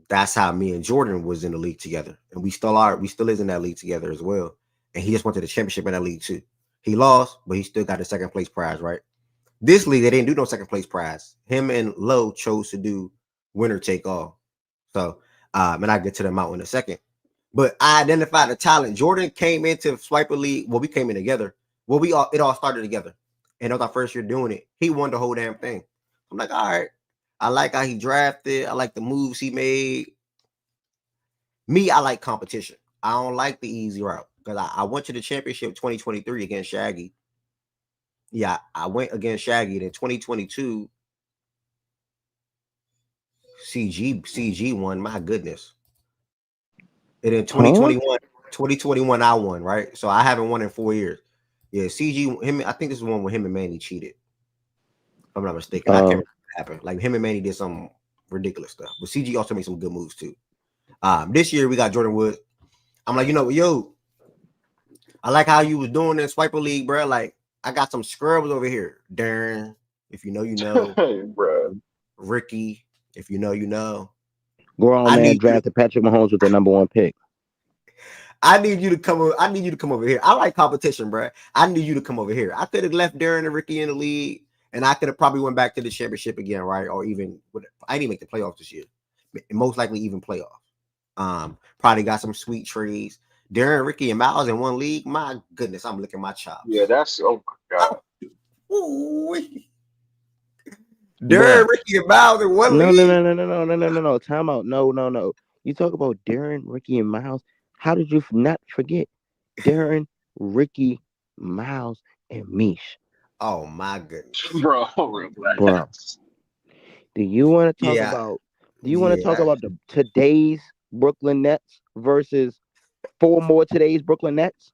That's how me and Jordan was in the league together. And we still are. We still is in that league together as well. And he just went to the championship in that league too. He lost, but he still got the second place prize, right? This league, they didn't do no second place prize. Him and Lowe chose to do winner take all. So, and I'll get to them out in a second. But I identified the talent. Jordan came into Swiper League. Well, we came in together. Well, it all started together. And it was our first year doing it. He won the whole damn thing. I'm like, all right. I like how he drafted. I like the moves he made. Me, I like competition. I don't like the easy route because I went to the championship 2023 against Shaggy. Yeah, I went against Shaggy. Then 2022, CG won. My goodness. And then 2021, I won, right? So I haven't won in 4 years. Yeah, I think this is one where him and Manny cheated. If I'm not mistaken. I can't remember what happened. Like him and Manny did some ridiculous stuff. But CG also made some good moves too. This year we got Jordan Woods. I'm like, yo, I like how you was doing in Swiper League, bro. Like, I got some scrubs over here. Darren, if you know, you know. Bro. Ricky, if you know, you know. Grown man drafted Patrick Mahomes with the #1 pick. I need you to come over here. I like competition, bro. I need you to come over here. I could have left Darren and Ricky in the league, and I could have probably went back to the championship again, right? Or even I didn't make the playoffs this year. Most likely even playoffs. Probably got some sweet trades. Darren, Ricky, and Miles in one league. My goodness, I'm licking my chops. Yeah, that's oh my god. Darren, Ricky, and Miles in one league. No. Time out. No. You talk about Darren, Ricky, and Miles. How did you not forget Darren, Ricky, Miles, and Mish? Oh my goodness, bro. Do you want to talk about? Do you want to talk about today's Brooklyn Nets versus 4 more today's Brooklyn Nets?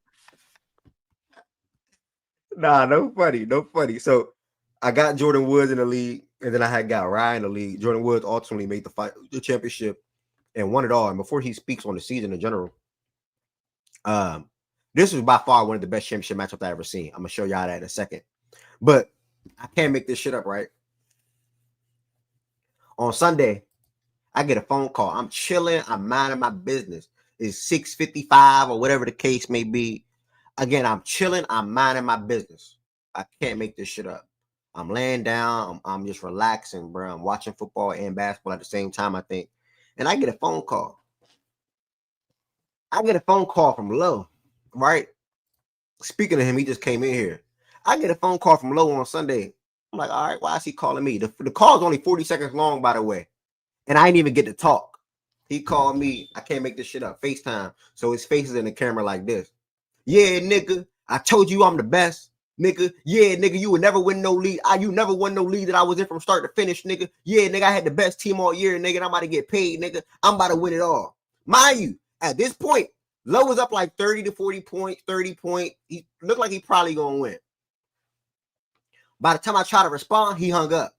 Nah, no funny. So I got Jordan Woods in the league, and then I got Ryan in the league. Jordan Woods ultimately made the championship and won it all. And before he speaks on the season in general, this was by far one of the best championship matchups I ever seen. I'm gonna show y'all that in a second. But I can't make this shit up, right? On Sunday, I get a phone call. I'm chilling. I'm minding my business. It's 6:55 or whatever the case may be. Again, I'm chilling. I'm minding my business. I can't make this shit up. I'm laying down. I'm just relaxing, bro. I'm watching football and basketball at the same time, I think. And I get a phone call. I get a phone call from Lowe, right? Speaking of him, he just came in here. I get a phone call from Lowe on Sunday. I'm like, all right, why is he calling me? The call is only 40 seconds long, by the way. And I didn't even get to talk. He called me. I can't make this shit up. FaceTime. So his face is in the camera like this. Yeah, nigga. I told you I'm the best. Nigga. Yeah, nigga. You would never win no league. You never won no league that I was in from start to finish, nigga. Yeah, nigga. I had the best team all year, nigga. And I'm about to get paid, nigga. I'm about to win it all. Mind you, at this point, Lowe was up like 30 to 40 points, 30 points. He looked like he probably going to win. By the time I try to respond, he hung up.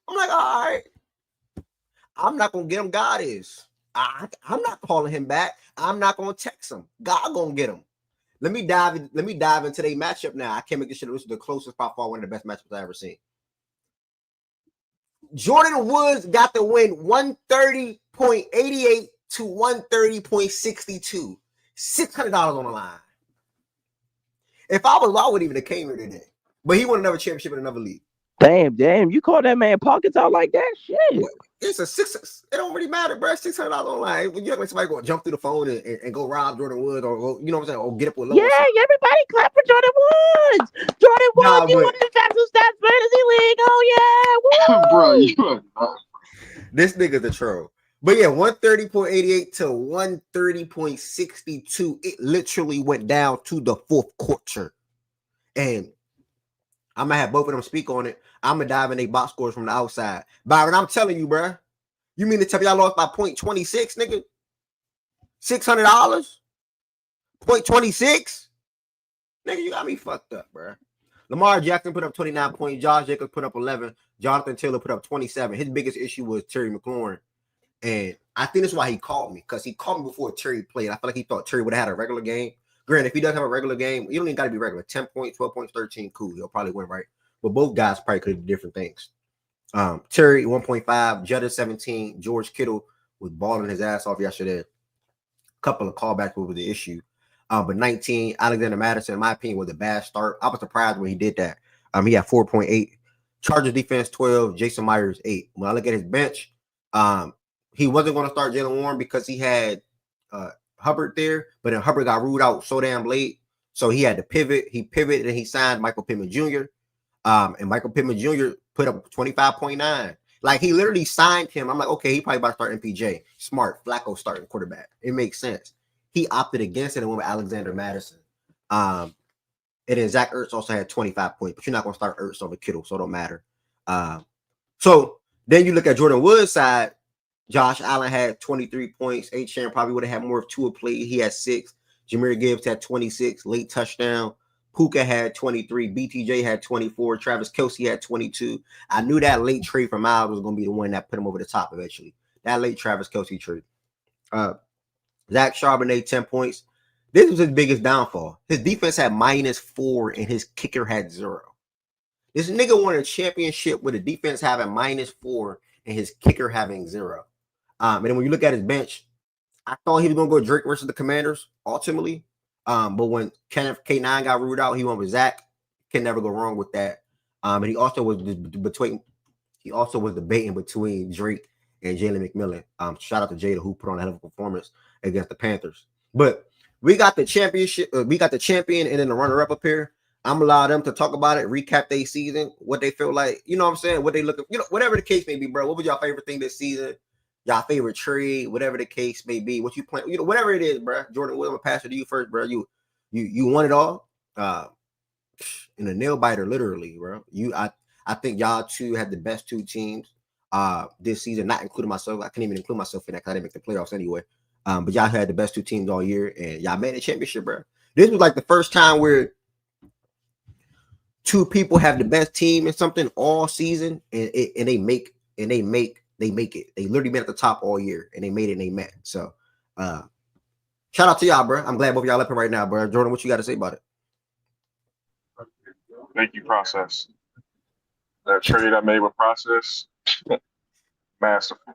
I'm like, all right. I'm not going to get him. God is. I'm not calling him back. I'm not going to text him. God going to get him. Let me dive into their matchup now. I can't make this shit. This is the closest by far, one of the best matchups I've ever seen. Jordan Woods got the win 130.88 to 130.62. $600 on the line. If I was, I wouldn't even have came here today. But he won another championship in another league. Damn, you call that man pockets out like that? Shit. It's a six. It don't really matter, bro. $600 online. When you like somebody going to jump through the phone and go rob Jordan Woods or go, you know what I'm saying, or get up with low. Yeah, everybody clap for Jordan Woods. Jordan Woods, he won the Fastest Stats Fantasy League. Oh yeah, bro, you this nigga's a troll. But yeah, 130.88 to 130.62. It literally went down to the fourth quarter. And I'm gonna have both of them speak on it. I'm gonna dive in a box scores from the outside. Byron, I'm telling you, bro. You mean to tell me y'all lost by 0.26, nigga? $600? 0.26? Nigga, you got me fucked up, bro. Lamar Jackson put up 29 points. Josh Jacobs put up 11. Jonathan Taylor put up 27. His biggest issue was Terry McLaurin. And I think that's why he called me, because he called me before Terry played. I feel like he thought Terry would have had a regular game. Granted, if he does have a regular game, you don't even got to be regular. 10 points, 12 points, 13, cool. He'll probably win, right? But both guys probably could have done different things. Terry, 1.5. Judda, 17. George Kittle was balling his ass off yesterday. A couple of callbacks over the issue. But 19, Alexander Madison, in my opinion, was a bad start. I was surprised when he did that. He had 4.8. Chargers defense, 12. Jason Myers, 8. When I look at his bench, he wasn't going to start Jalen Warren because he had Hubbard there, but then Hubbard got ruled out so damn late. So he had to pivot. He pivoted and he signed Michael Pittman Jr. And Michael Pittman Jr. put up 25.9. Like, he literally signed him. I'm like, okay, he probably about to start MPJ. Smart. Flacco starting quarterback. It makes sense. He opted against it and went with Alexander Madison. And then Zach Ertz also had 25 points, but you're not going to start Ertz over Kittle, so it don't matter. So then you look at Jordan Woods' side. Josh Allen had 23 points. H. probably would have had more of two play. He had 6. Jahmyr Gibbs had 26. Late touchdown. Puka had 23. BTJ had 24. Travis Kelce had 22. I knew that late trade for Miles was going to be the one that put him over the top eventually. That late Travis Kelce trade. Zach Charbonnet, 10 points. This was his biggest downfall. His defense had -4 and his kicker had 0. This nigga won a championship with a defense having -4 and his kicker having 0. And then when you look at his bench, I thought he was going to go Drake versus the Commanders ultimately. But when Kenneth K9 got ruled out, he went with Zach. Can never go wrong with that. And he also was debating between Drake and Jalen McMillan. Shout out to Jada, who put on a hell of a performance against the Panthers. But we got the championship, we got the champion and then the runner-up up here. I'm allowing them to talk about it, recap their season, what they feel like, you know what I'm saying, what they look, whatever the case may be, bro. What was your favorite thing this season? Y'all favorite trade, whatever the case may be, what you plan, whatever it is, bro. Jordan, I'm gonna pass it to you first, bro. You won it all. In a nail biter, literally, bro. I think y'all two had the best two teams this season, not including myself. I can't even include myself in that because I didn't make the playoffs anyway. But y'all had the best two teams all year, and y'all made a championship, bro. This was like the first time where two people have the best team in something all season, and they make it. They literally been at the top all year, and they made it and they met. So shout out to y'all, bro. I'm glad both of y'all up here right now, bro. Jordan, what you got to say about it? Thank you, Process. That trade I made with Process, masterful.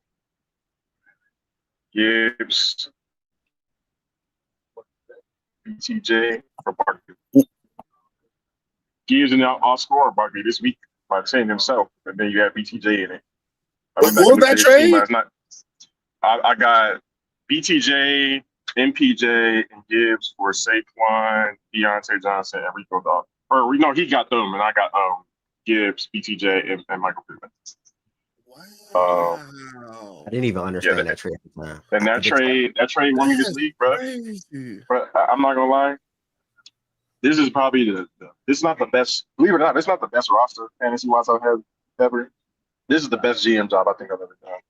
Gibbs, BTJ for Barkley. Gibbs and all scorer Barkley this week by saying himself, and then you have BTJ in it. What was that trade? Last night. I got BTJ, MPJ, and Gibbs for Saquon, Deontay Johnson, and Rico Dog. Or no, he got them, and I got Gibbs, BTJ, and Michael Pittman. Wow. I didn't even understand that trade at the time. And that trade won me this league, bro. But I'm not gonna lie. This is probably this is not the best. Believe it or not, it's not the best roster fantasy wise I've had ever. This is the best GM job I think I've ever done.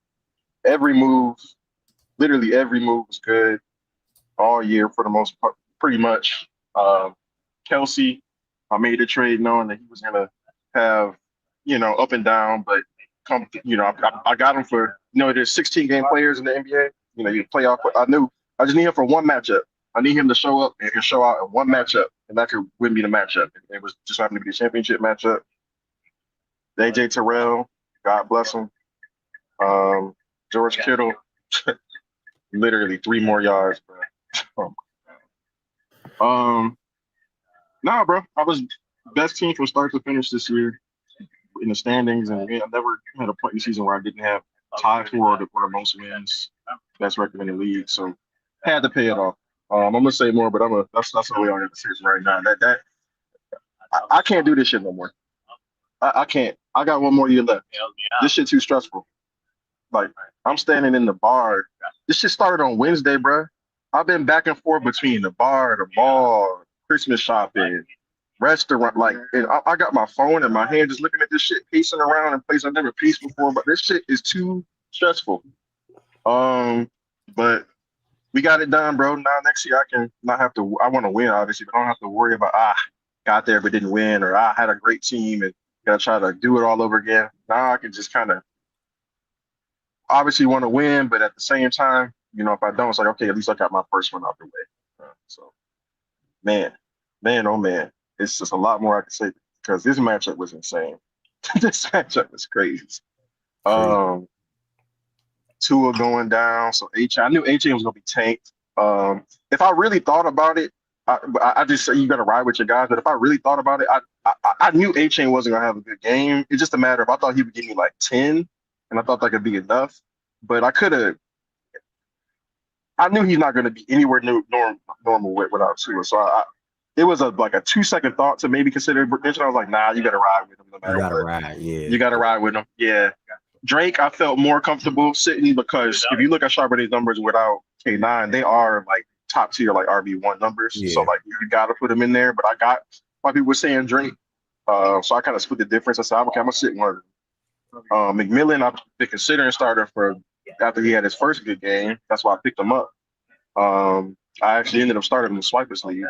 Every move, literally every move was good all year for the most part, pretty much. Kelce, I made a trade knowing that he was gonna have, up and down, but I got him for, there's 16 game players in the NBA. You playoff. I knew I just need him for one matchup. I need him to show up and show out in one matchup, and that could win me the matchup. It was just happened to be the championship matchup. AJ Terrell, God bless him. George Kittle, literally 3 more yards, bro. Nah, bro, I was best team from start to finish this year in the standings, and I never had a point in the season where I didn't have tied for the most wins, best record in the league. So had to pay it off. I'm gonna say more, but that's the way I have to say it right now. I can't do this shit no more. I can't. I got 1 more year left. This shit too stressful. Like, I'm standing in the bar. This shit started on Wednesday, bro. I've been back and forth between the bar, the mall, Christmas shopping, restaurant. Like, and I got my phone in my hand just looking at this shit, pacing around in places I've never paced before. But this shit is too stressful. But we got it done, bro. Now next year I can not have to. I want to win, obviously, but I don't have to worry about got there but didn't win, or I had a great team and gotta try to do it all over again. Now I can just kind of obviously want to win, but at the same time, you know, if I don't, it's like, okay, at least I got my first one out the way. So, man, oh man, it's just a lot more I can say because this matchup was insane. This matchup was crazy. Tua going down, so I knew HA was gonna be tanked. If I really thought about it, I just say you gotta ride with your guys. But if I really thought about it, I knew HA wasn't gonna have a good game. It's just a matter of I thought he would give me like 10, and I thought that could be enough. But I knew he's not gonna be anywhere normal without Tua. So it was like a 2-second thought to maybe consider benching. I was like, nah, you gotta ride with him no matter what. You gotta ride with him. Yeah. Drake, I felt more comfortable sitting because if you look at Charbonnet's numbers without K9, they are like top tier, like RB1 numbers. Yeah. So like you got to put them in there. But I got why people were saying Drake, so I kind of split the difference. I said, okay, I'm gonna sit one. McMillan, I've been considering starter for after he had his first good game. That's why I picked him up. I actually ended up starting in the Swipers League,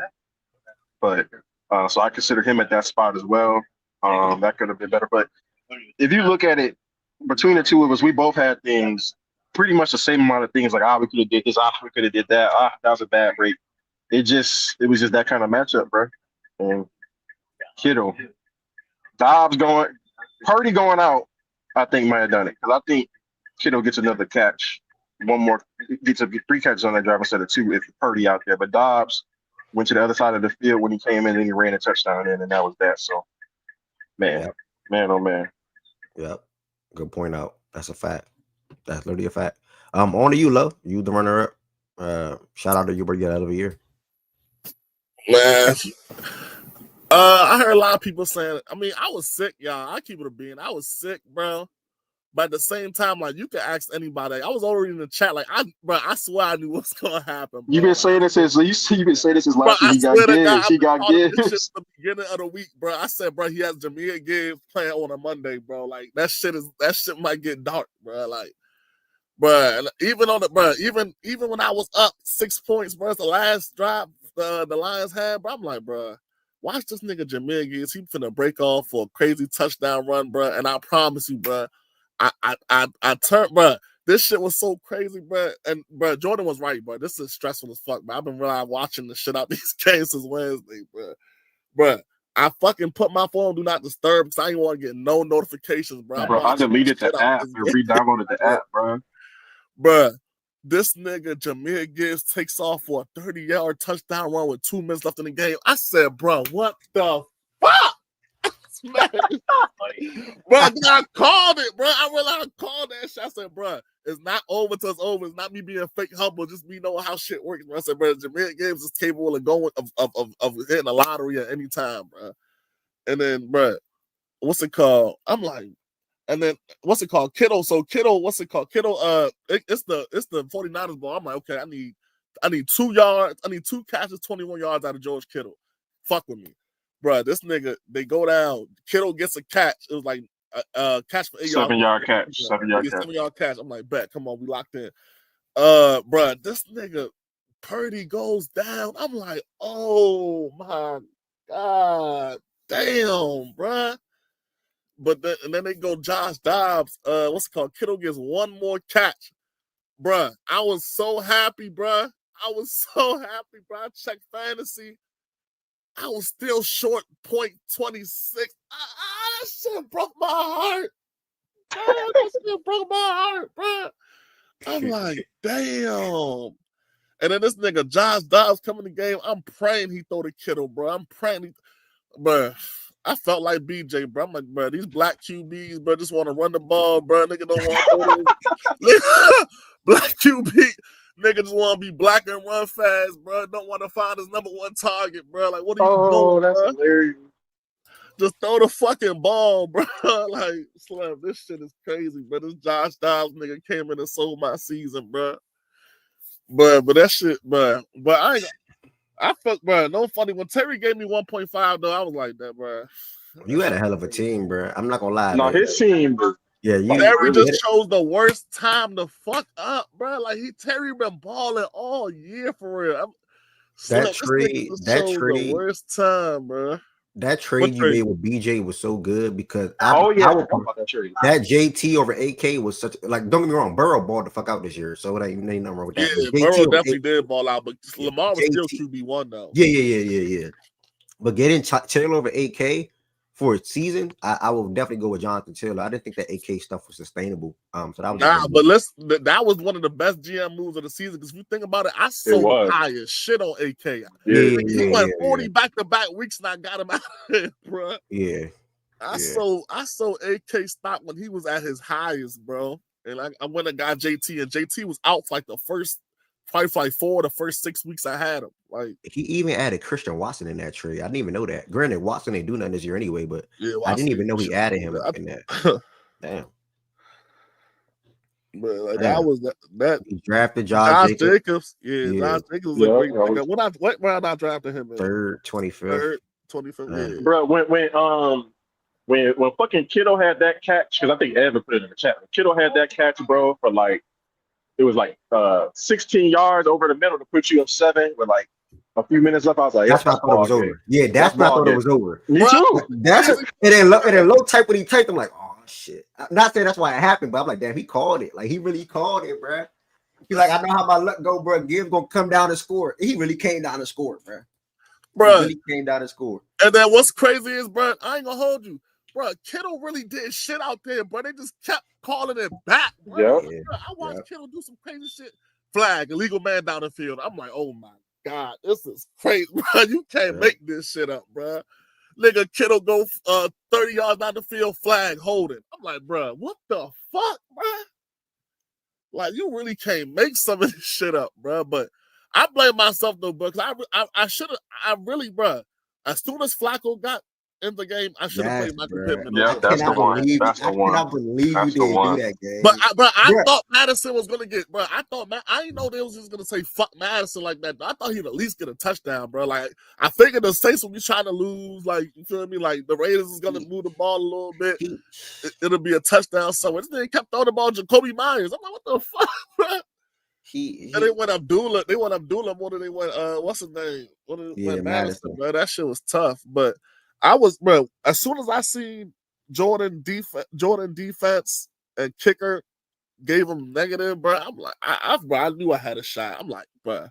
but so I considered him at that spot as well. That could have been better, but if you look at it. Between the two of us, we both had things, pretty much the same amount of things. Like, we could have did this, we could have did that. That was a bad break. It was just that kind of matchup, bro. And Kittle, Dobbs Purdy going out, I think might have done it because I think Kittle gets another catch, one more, gets 3 catches on that drive instead of 2 if Purdy out there. But Dobbs went to the other side of the field when he came in and he ran a touchdown in, and that was that. So, man, oh man. Yep. Good point out. That's a fact. That's literally a fact. On to you, Lo. You the runner up. Shout out to you, bro. You got out of a year. Man. I heard a lot of people saying, I mean, I was sick, y'all. I keep it a bean. I was sick, bro. But at the same time, like, you can ask anybody. I was already in the chat, like, I swear I knew what's gonna happen. Bro. You've been saying this since you've been saying this since last year. He got Gibbs. The beginning of the week, bro. I said, bro, he has Jameer Gibbs playing on a Monday, bro. Like that shit might get dark, bro. Like, bro, even when I was up 6 points, bro, the last drive the Lions had, bro, I'm like, bro, watch this nigga Jameer Gibbs. He finna break off for a crazy touchdown run, bro. And I promise you, bro. I turned, bro. This shit was so crazy, bro. And bro, Jordan was right, bro. This is stressful as fuck, bro. I've been really watching the shit out these games since Wednesday, bro. Bro, I fucking put my phone do not disturb because I didn't want to get no notifications, bro. Bro, I deleted the app and re-downloaded the app, bro. Bro, this nigga Jameer Gibbs takes off for a 30-yard touchdown run with 2 minutes left in the game. I said, bro, what the fuck? Bro, I called it, bro. I realized I called that shit. I said, bro, it's not over till it's over. It's not me being fake humble, just me knowing how shit works, bro. I said, bro, Jameer Gibbs is capable of going of hitting a lottery at any time, bro. And then, bro, what's it called? I'm like, and then what's it called? Kittle. So Kittle, what's it called? Kittle, it's the 49ers ball. I'm like, okay, I need 2 yards. I need 2 catches, 21 yards out of George Kittle. Fuck with me. Bro, this nigga, they go down. Kittle gets a catch. It was like a catch for 8 yards. 7-yard catch. 7-yard catch. I'm like, bet, come on, we locked in. Bro, this nigga Purdy goes down. I'm like, oh my God, damn, bro. But then they go Josh Dobbs. What's it called? Kittle gets 1 more catch. Bruh, I was so happy, bruh. I was so happy, bro. I checked fantasy. I was still short 0.26. That shit broke my heart. Bro, that shit broke my heart, bro. I'm like, damn. And then this nigga Josh Dobbs coming in the game. I'm praying he throw the Kittle, bro. I'm praying bro. I felt like BJ, bro. I'm like, bro, these black QBs, bro, just want to run the ball, bro. Nigga don't want to black QB. Nigga just want to be black and run fast, bro. Don't want to find his number one target, bro. Like, what are you doing, that's bro? hilarious. Just throw the fucking ball, bro. Like, Slim, this shit is crazy, bro. This Josh Dobbs nigga came in and sold my season, bro. But that shit, bro. But I felt, bro, no funny. When Terry gave me 1.5, though, I was like that, bro. You had a hell of a team, bro. I'm not gonna lie. No, his team. Yeah, you Terry really just chose the worst time to fuck up, bro. Like Terry been balling all year for real. That trade, the worst time, bro. That trade you made with BJ was so good because I would about that trade. That JT over AK was such like, don't get me wrong, Burrow balled the fuck out this year, so it ain't nothing wrong with that. Yeah, Burrow definitely did ball out, but Lamar was still QB1 though. Yeah. But getting Taylor over AK for a season, I will definitely go with Jonathan Taylor. I didn't think that AK stuff was sustainable. So that was that was one of the best GM moves of the season. Because if you think about it, I sold high as shit on AK. He went 40 back-to-back weeks, and I got him out of there, bro. Yeah. I sold AK stock when he was at his highest, bro. And I went and got JT, and JT was out for like the first 6 weeks I had him. Like he even added Christian Watson in that trade. I didn't even know that. Granted, Watson ain't do nothing this year anyway, but I didn't even know he added him in that. Damn. But like that was that he drafted Josh Jacobs. Yeah, Josh Jacobs was a great nigga. What round I drafted him in? Third, 25th. 25th. Yeah. Bro, when fucking Kittle had that catch, because I think Evan put it in the chat. Kittle had that catch, bro, for like it was like 16 yards over the middle to put you up 7 with like a few minutes left. I was like, that's why I thought it was over. Yeah, that's why I thought it was over. Me too. And then low type when he typed, I'm like, oh shit. I'm not saying that's why it happened, but I'm like, damn, he called it. Like he really called it, bro. He's like, I know how my luck go, bro. Gibbs gonna come down and score. He really came down and scored, bro. Bro, he came down and scored. And then what's crazy is, bro, I ain't gonna hold you. Bro, Kittle really did shit out there, bro. They just kept calling it back. Bro. Yeah. Bro, I watched Kittle do some crazy shit. Flag, illegal man down the field. I'm like, oh my God, this is crazy, bro. You can't make this shit up, bro. Nigga, Kittle go 30 yards down the field, flag, holding. I'm like, bro, what the fuck, bro? Like, you really can't make some of this shit up, bro. But I blame myself, though, bro, because I should have, bro, as soon as Flacco got in the game, I should have played Michael Pittman. Yeah, that's the one. That's the one. I cannot believe you didn't do that game. But I thought Madison was gonna get, bro. I didn't know they was just gonna say fuck Madison like that. I thought he'd at least get a touchdown, bro. Like I figured the Saints would be trying to lose. Like you feel me? Like the Raiders is gonna move the ball a little bit. It'll be a touchdown somewhere. This nigga kept throwing the ball to Jacoby Myers. I'm like, what the fuck, bro? And they went Abdullah. They went Abdullah more than they went. What's his name? Madison, bro. That shit was tough, but. I was, bro, as soon as I seen Jordan defense and kicker gave him negative, bro, I'm like, I knew I had a shot. I'm like, bro,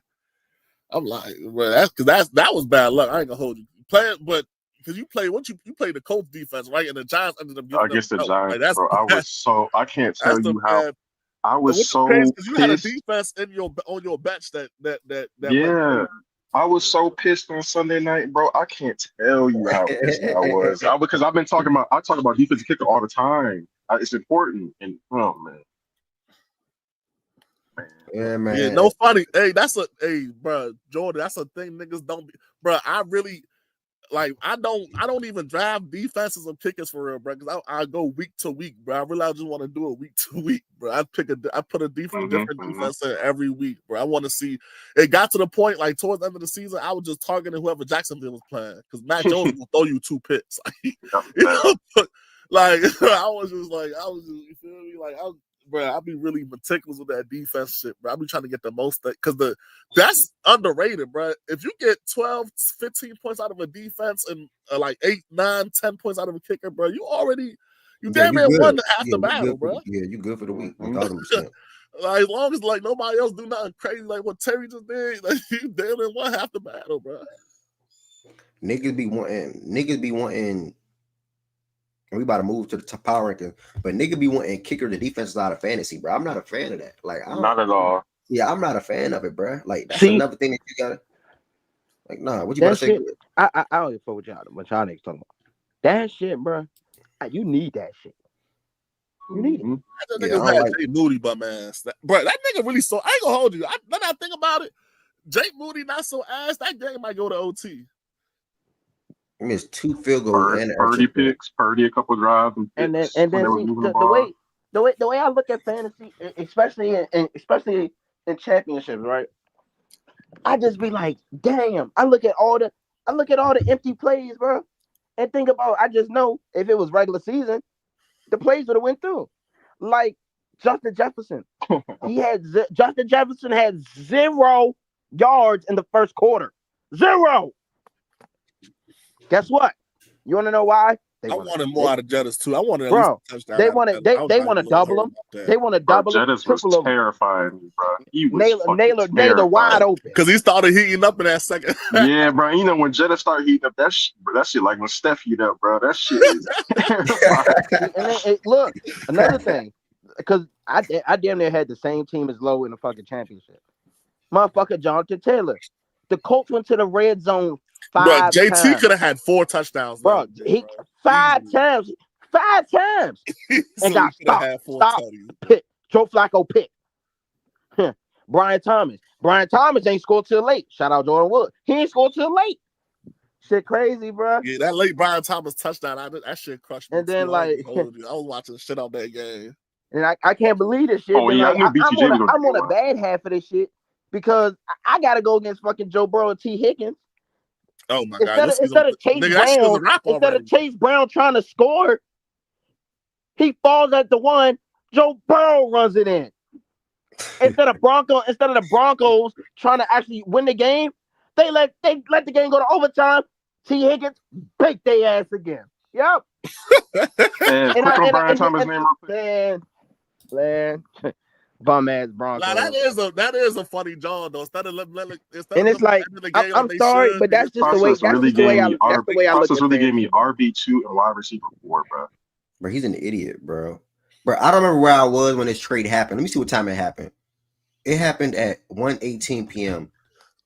that was bad luck. I ain't gonna hold you. But because you played the Colts defense, right? And the Giants ended up against the Giants, like, bro. I can't tell you how I was so because you had a defense on your bench that yeah. I was so pissed on Sunday night, bro. I can't tell you how pissed I was. Because I've been talk about defensive kicker all the time. It's important. And oh man. Yeah, man. Yeah, no funny. Hey, bro, Jordan. That's a thing niggas don't be, bro. I really like. I don't even draft defenses of kickers for real, bro. Because I go week to week, bro. I really just want to do it week to week, bro. I put a different defense in every week, bro. I want to see. It got to the point like towards the end of the season, I was just targeting whoever Jacksonville was playing because Matt Jones will throw you 2 picks. Like, you know, like I was just you feel me? Like bro, I'll be really meticulous with that defense shit, bro. I'll be trying to get the most because that's underrated, bro. If you get 12, 15 points out of a defense and like 8, 9, 10 points out of a kicker, bro, you damn near won half the battle, bro. You good for the week. 1,000%. Like, as long as like nobody else do nothing crazy like what Terry just did, like you damn near won half the battle, bro. Niggas be wanting. And we about to move to the top power ranking, but nigga be wanting kicker the defense out of fantasy, bro. I'm not a fan of that. Like, I don't. Not at all. Yeah, I'm not a fan of it, bro. Like, that's See, another thing that you gotta. Like, nah, what you about that to say? shit. I don't even fuck with y'all. What y'all niggas talking about? That shit, bro. You need that shit. You need it. Mhm. That Yeah, nigga I don't had like- Jay Moody, but man, bro, that nigga really so. I ain't gonna hold you. Now that I think about it, Jake Moody not so ass. That game might go to OT. He missed 2 field goals and an Purdy extra point. picks, Purdy a couple drives And then when they was see moving the the ball. way I look at fantasy, especially in championships, right? I just be like, damn. I look at all the empty plays, bro, and think about. I just know if it was regular season, the plays would have went through. Like Justin Jefferson, Justin Jefferson had 0 yards in the first quarter. 0. Guess what? You want to know why? I wanted more out of Jettis too. I wanted at Bro, least a touchdown. they want to double him. They want to Bro, double him, Jettis was triple him. terrifying, bro. He was fucking Naylor wide terrifying. open. Because he started heating up in that second. Yeah, bro. You know when Jettis started heating up, that shit like when Steph heat up, bro. That shit is terrifying. And then, look, another thing, because I damn near had the same team as Lowe in the fucking championship. Motherfucker, Jonathan Taylor. The Colts went to the red zone 5 Bro, JT times. could have had 4 touchdowns. Bro, he 5 times. 5 times. And got stopped. Pick. Joe Flacco pick. Brian Thomas. Brian Thomas ain't scored till late. Shout out Jordan Wood. He ain't scored till late. Shit crazy, bro. Yeah, that late Brian Thomas touchdown, that shit crushed me. And then, like, I was watching the shit out that game. And I can't believe this shit. Oh, yeah, like, I knew BTJ was gonna I'm get on a one. bad half of this shit because I gotta go against fucking Joe Burrow and T. Higgins. Oh my god! Instead of Chase Brown trying to score, he falls at the one. Joe Burrow runs it in. Instead of the Broncos trying to actually win the game, they let the game go to overtime. T. Higgins baked their ass again. Yep. And quick on Brian Thomas' name real quick. Man. Bum ass Broncos. Now that is a funny John though. Instead of it's like I'm sorry, but that's just the way. That's the way I look at it. Really gave me RB2 and wide receiver 4, bro. Bro, he's an idiot, bro. Bro, I don't remember where I was when this trade happened. Let me see what time it happened. It happened at 1:18 p.m.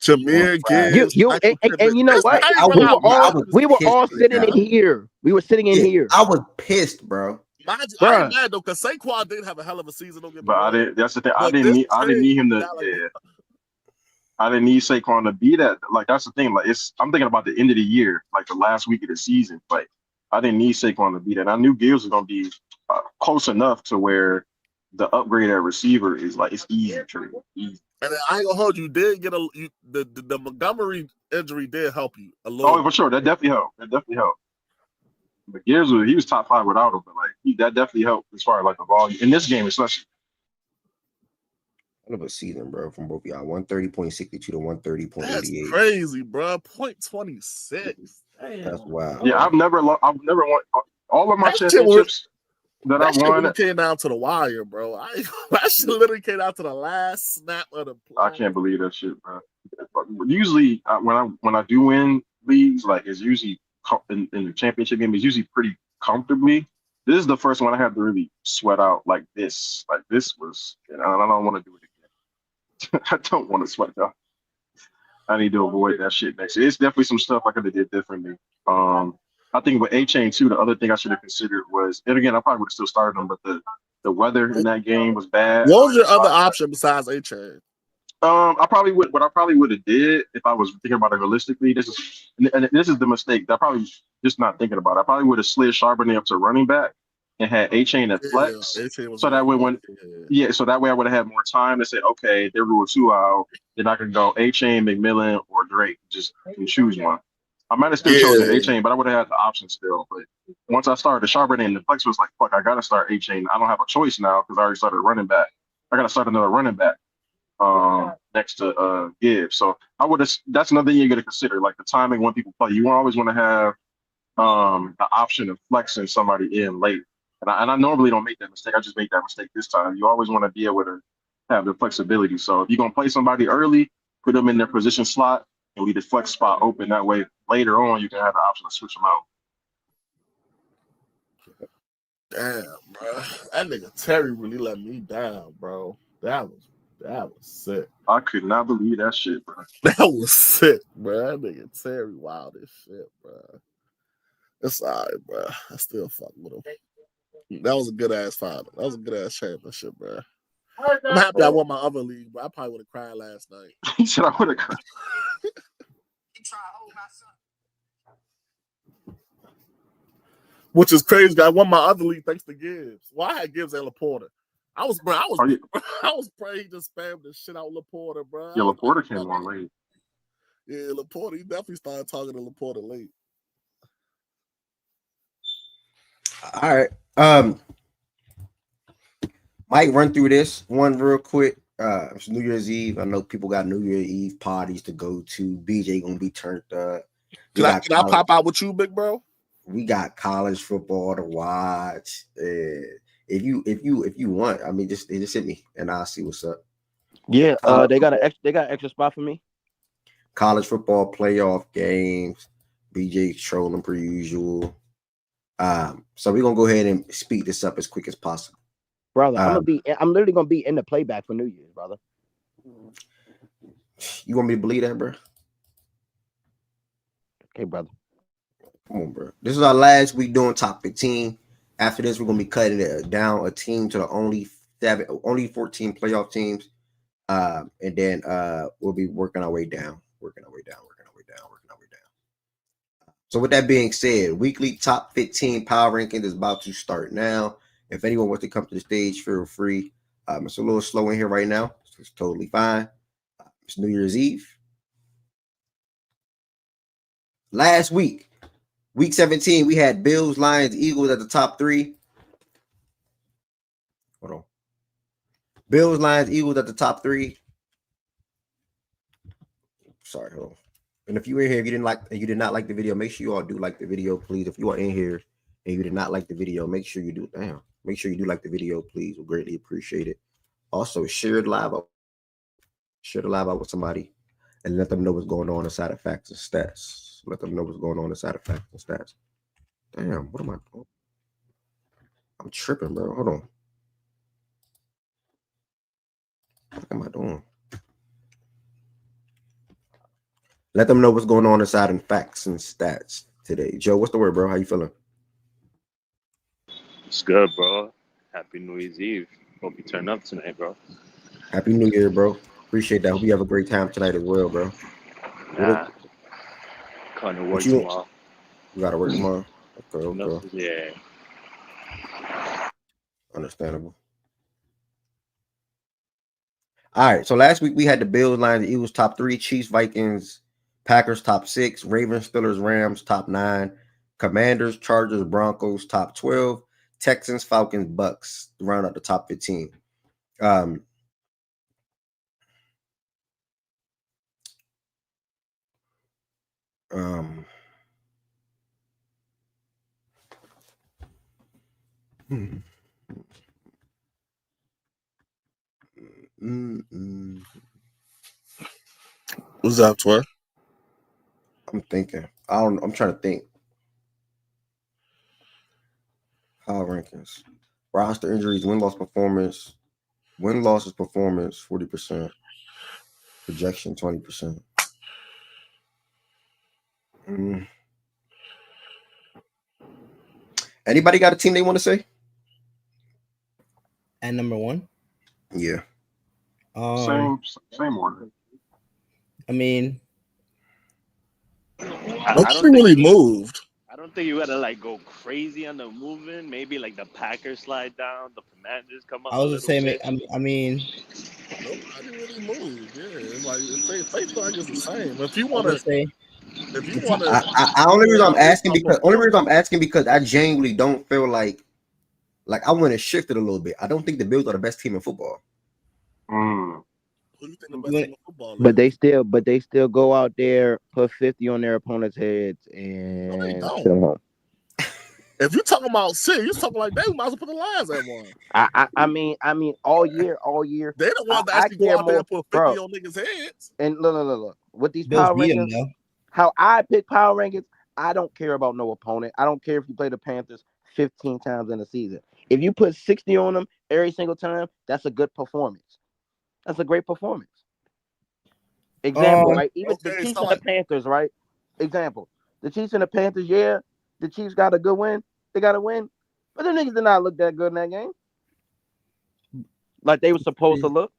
Jameer Gibbs. And you know what? We were all sitting in here. We were sitting in here. I was pissed, bro. I ain't mad though, because Saquon did have a hell of a season. That's the thing. I didn't need him to. I didn't need Saquon to be that. Like that's the thing. Like I'm thinking about the end of the year, like the last week of the season. Like I didn't need Saquon to be that. I knew Gibbs was gonna be close enough to where the upgrade at receiver is like it's easy. Easy. And I ain't gonna hold you. Did get the Montgomery injury did help you a little. Oh, for sure. That definitely helped. But Gibbs he was top 5 without him, but like that definitely helped as far as like the volume in this game, especially. What of a season, bro, from both y'all. 130.62 to 130.88. That's crazy, bro. 0.26. That's wild. Yeah, I've never won all of my championships that I won. Really came down to the wire, bro. That shit literally came down to the last snap of the play. I can't believe that shit, bro. Usually, when I do win leagues, like it's usually in the championship game, it's usually pretty comfortably. This is the first one I had to really sweat out like this. Like this was, I don't want to do it again. I don't want to sweat out. I need to avoid that shit next year. It's definitely some stuff I could have did differently. I think with A-Chain too, the other thing I should have considered was, and again, I probably would have still started him, but the weather in that game was bad. What was your other option besides A-Chain? I probably would have did if I was thinking about it realistically. This is the mistake that I probably just not thinking about. I probably would have slid Charbonnet up to running back and had A-Chain at flex. So that way so that way I would have had more time to say, okay, they rule 2 out, then I can go A-Chain, McMillan, or Drake. Just can choose one. I might have still chosen A-Chain, but I would have had the option still. But once I started Charbonnet and the flex was like, fuck, I gotta start A-Chain. I don't have a choice now because I already started running back. I gotta start another running back. Next to Gibbs. So that's another thing you got to consider, like the timing when people play. You always want to have the option of flexing somebody in late. And I normally don't make that mistake. I just made that mistake this time. You always want to be able to have the flexibility. So if you're gonna play somebody early, put them in their position slot and leave the flex spot open. That way, later on, you can have the option to switch them out. Damn, bro. That nigga Terry really let me down, bro. That was sick. I could not believe that shit, bro. That was sick, bro. That nigga Terry wild as shit, bro. It's all right, bro. I still fuck with him. That was a good ass final. That was a good ass championship, bro. I'm happy I won my other league, but I probably would have cried last night. He said I would have cried. Which is crazy. I won my other league thanks to Gibbs. Well, I had Gibbs and Laporta. I was praying he just spammed the shit out of Laporta, bro. Yeah, Laporta came on late. Yeah, Laporta. He definitely started talking to Laporta late. All right. Might run through this one real quick. It's New Year's Eve. I know people got New Year's Eve parties to go to. BJ gonna be turned up. Can I pop out with you, big bro? We got college football to watch. If you want, I mean, just hit me and I'll see what's up. Yeah, they got an extra spot for me. College football playoff games. BJ trolling per usual. So we're gonna go ahead and speed this up as quick as possible. Brother, I'm literally gonna be in the playback for New Year's, brother. You want me to believe that, bro? Okay, brother. Come on, bro. This is our last week doing top 15. After this, we're gonna be cutting it down a team to the only 14 playoff teams. And then we'll be working our way down. So with that being said, weekly top 15 power ranking is about to start now. If anyone wants to come to the stage, feel free. It's a little slow in here right now. So it's totally fine. It's New Year's Eve. Last week, week 17, we had Bills, Lions, Eagles at the top 3. Hold on. Bills, Lions, Eagles at the top 3. Sorry, hold on. And if you were here, if you did not like the video, make sure you all do like the video, please. If you are in here and you did not like the video, make sure you do. Make sure you do like the video, please. We'll greatly appreciate it. Also, share it live out. Share the live out with somebody and let them know what's going on inside of facts and stats. Let them know what's going on inside of facts and stats. Damn, what am I doing? I'm tripping, bro. Hold on. What am I doing? Let them know what's going on inside in facts and stats today. Joe, what's the word, bro? How you feeling? It's good, bro. Happy New Year's Eve. Hope you turn up tonight, bro. Happy New Year, bro. Appreciate that. Hope you have a great time tonight as well, bro. Nah, going to work tomorrow. You got to work tomorrow? Okay. No, yeah. Understandable. All right, so last week we had the Bills, Lions, Eagles top 3, Chiefs, Vikings, Packers top 6, Ravens, Steelers, Rams top 9, Commanders, Chargers, Broncos top 12, Texans, Falcons, Bucks round out the top 15. What's up, Twer? I'm thinking. I'm trying to think. Power rankings. Roster injuries, win-loss performance. Win-losses performance, 40%. Projection, 20%. Anybody got a team they want to say? And number 1? Yeah. Same order. I mean, nobody really moved. I don't think you gotta like go crazy on the movement. Maybe like the Packers slide down, the Commanders come up. I was just saying. I mean, nobody really moved. Yeah, it's like it's like it's the same. If you want to say, only reason I'm asking because I genuinely don't feel like I want to shift it a little bit. I don't think the Bills are the best team in football. Who do you think the best team in football is? But they still go out there, put 50 on their opponent's heads, and send them home. If you're talking about shit, you're talking like they might as well put the Lions at one. I mean, all year, They the ones that I actually go care out there more, and put 50 bro. on niggas' heads. And look, with these Bills power beat him rankings, though. how I pick power rankings, I don't care about no opponent. I don't care if you play the Panthers 15 times in a season. If you put 60 on them every single time, that's a good performance. That's a great performance. Example, right? Even the Okay, Chiefs so and the Panthers, right? Example, the Chiefs and the Panthers, yeah, the Chiefs got a good win. They got a win, but the niggas did not look that good in that game, like they were supposed to look.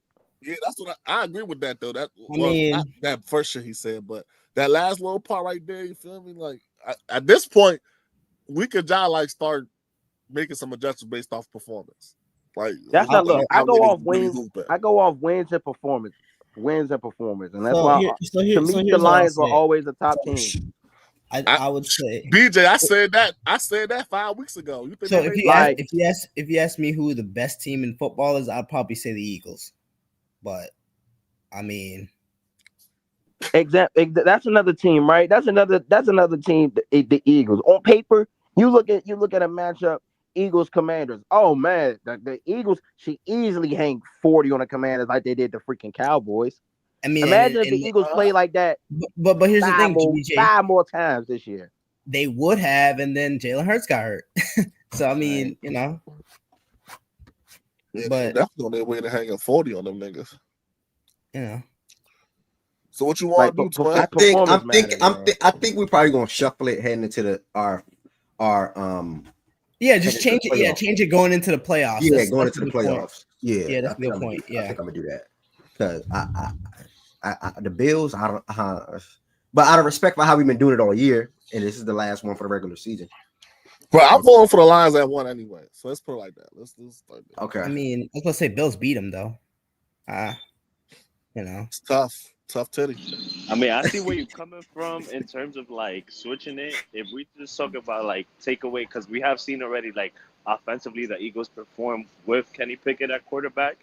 yeah, that's what I agree with that though. That I mean, not that first shit he said, but that last little part right there, you feel me? Like at this point, we could like start making some adjustments based off performance. Like That's not look. I how go niggas off really wins. hooping. I go off wins and performance. Wins and performance, and that's so why here, to me the here's what I'll Lions were say. always a top team. I would say, BJ, I said that 5 weeks ago. You think so they if made you Like- if you ask me who the best team in football is, I'd probably say the Eagles. But I mean, That's another team, right? That's another team. The Eagles. On paper, you look at a matchup. Eagles Commanders. Oh man, the Eagles should easily hang 40 on the Commanders like they did the freaking Cowboys. I mean, Imagine if the Eagles play like that. But here's the thing, BJ. 5 more times this year. They would have, and then Jalen Hurts got hurt. So I mean, you know. Yeah, But that's on their way to hanging 40 on them niggas. You know. So what you want to do, Twin? I think we're probably gonna shuffle it heading into our just change it. Yeah, change it going into the playoffs. Yeah, going into the playoffs. Yeah, that's a good point. I think I'm gonna do that because I the Bills. But out of respect for how we've been doing it all year, and this is the last one for the regular season. But I'm going for the Lions at one anyway. So let's put it like that. Let's start there. Okay. I mean, I was gonna say Bills beat them though. You know, it's tough titty. I mean, I see where you're coming from in terms of like switching it. If we just talk about like takeaway, because we have seen already like offensively the Eagles perform with Kenny Pickett at quarterback.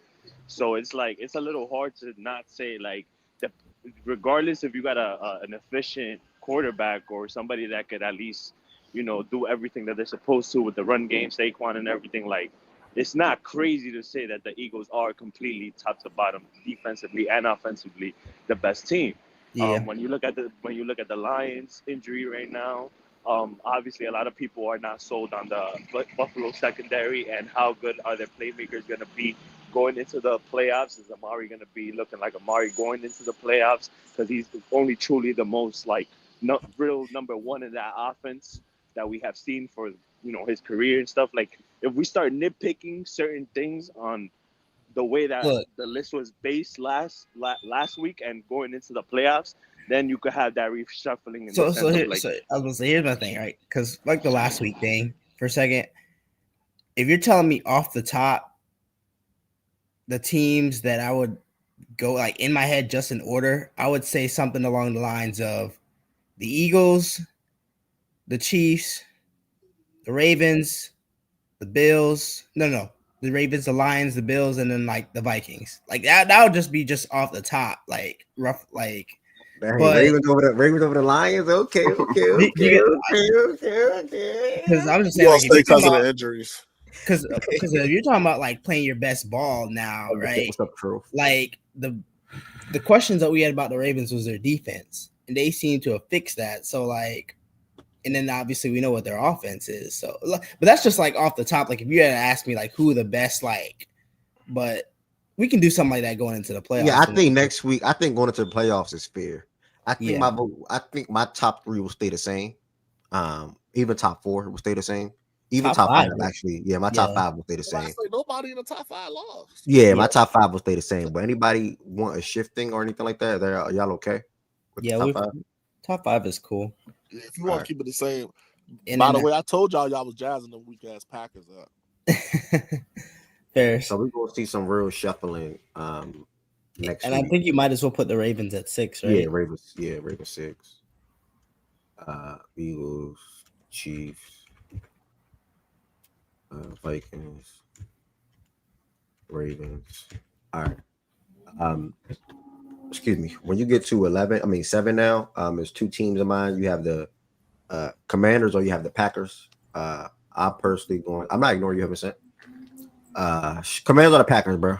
So it's like it's a little hard to not say like regardless if you got an efficient quarterback or somebody that could at least do everything that they're supposed to with the run game, Saquon and everything. Like it's not crazy to say that the Eagles are completely top to bottom, defensively and offensively, the best team. Yeah. When you look at the Lions injury right now, obviously a lot of people are not sold on the Buffalo secondary and how good are their playmakers going to be going into the playoffs. Is Amari going to be looking like Amari going into the playoffs because he's only truly the most real number one in that offense that we have seen for his career and stuff. Like if we start nitpicking certain things on the way that the list was based last week and going into the playoffs, then you could have that reshuffling. So I was gonna say, here's my thing, right? Because like the last week thing, for a second, if you're telling me off the top, the teams that I would go like in my head just in order, I would say something along the lines of the Eagles, the Chiefs, the Ravens, the Bills. No. The Ravens, the Lions, the Bills, and then like the Vikings. Like that would just be just off the top, like rough, like. Dang, Ravens over the Lions. Okay. Because I was just saying, like, because of the injuries. Because if you're talking about like playing your best ball now, right? What's up, True? Like the questions that we had about the Ravens was their defense, and they seem to have fixed that. So like. And then obviously we know what their offense is. So, but that's just like off the top. Like if you had to ask me like who the best, like, but we can do something like that going into the playoffs. Yeah, I think next week. I think going into the playoffs is fair. I think my top 3 will stay the same. Even top 4 will stay the same. Even top 5 actually. Yeah, my top 5 will stay the same. Nobody in the top 5 lost. Yeah, my top 5 will stay the same. But anybody want a shifting or anything like that? Are y'all okay? With top 5 is cool. Yeah, if you want to keep it the same. By the way, I told y'all was jazzing the weak ass Packers up. Fair. So we're gonna see some real shuffling next week. I think you might as well put the Ravens at 6, right? Yeah, Ravens 6. Eagles, Chiefs, Vikings, Ravens. All right. Excuse me. When you get to 7 now, there's 2 teams of mine. You have the Commanders or you have the Packers. I personally going. I'm not ignoring you 100%. Commanders are the Packers, bro.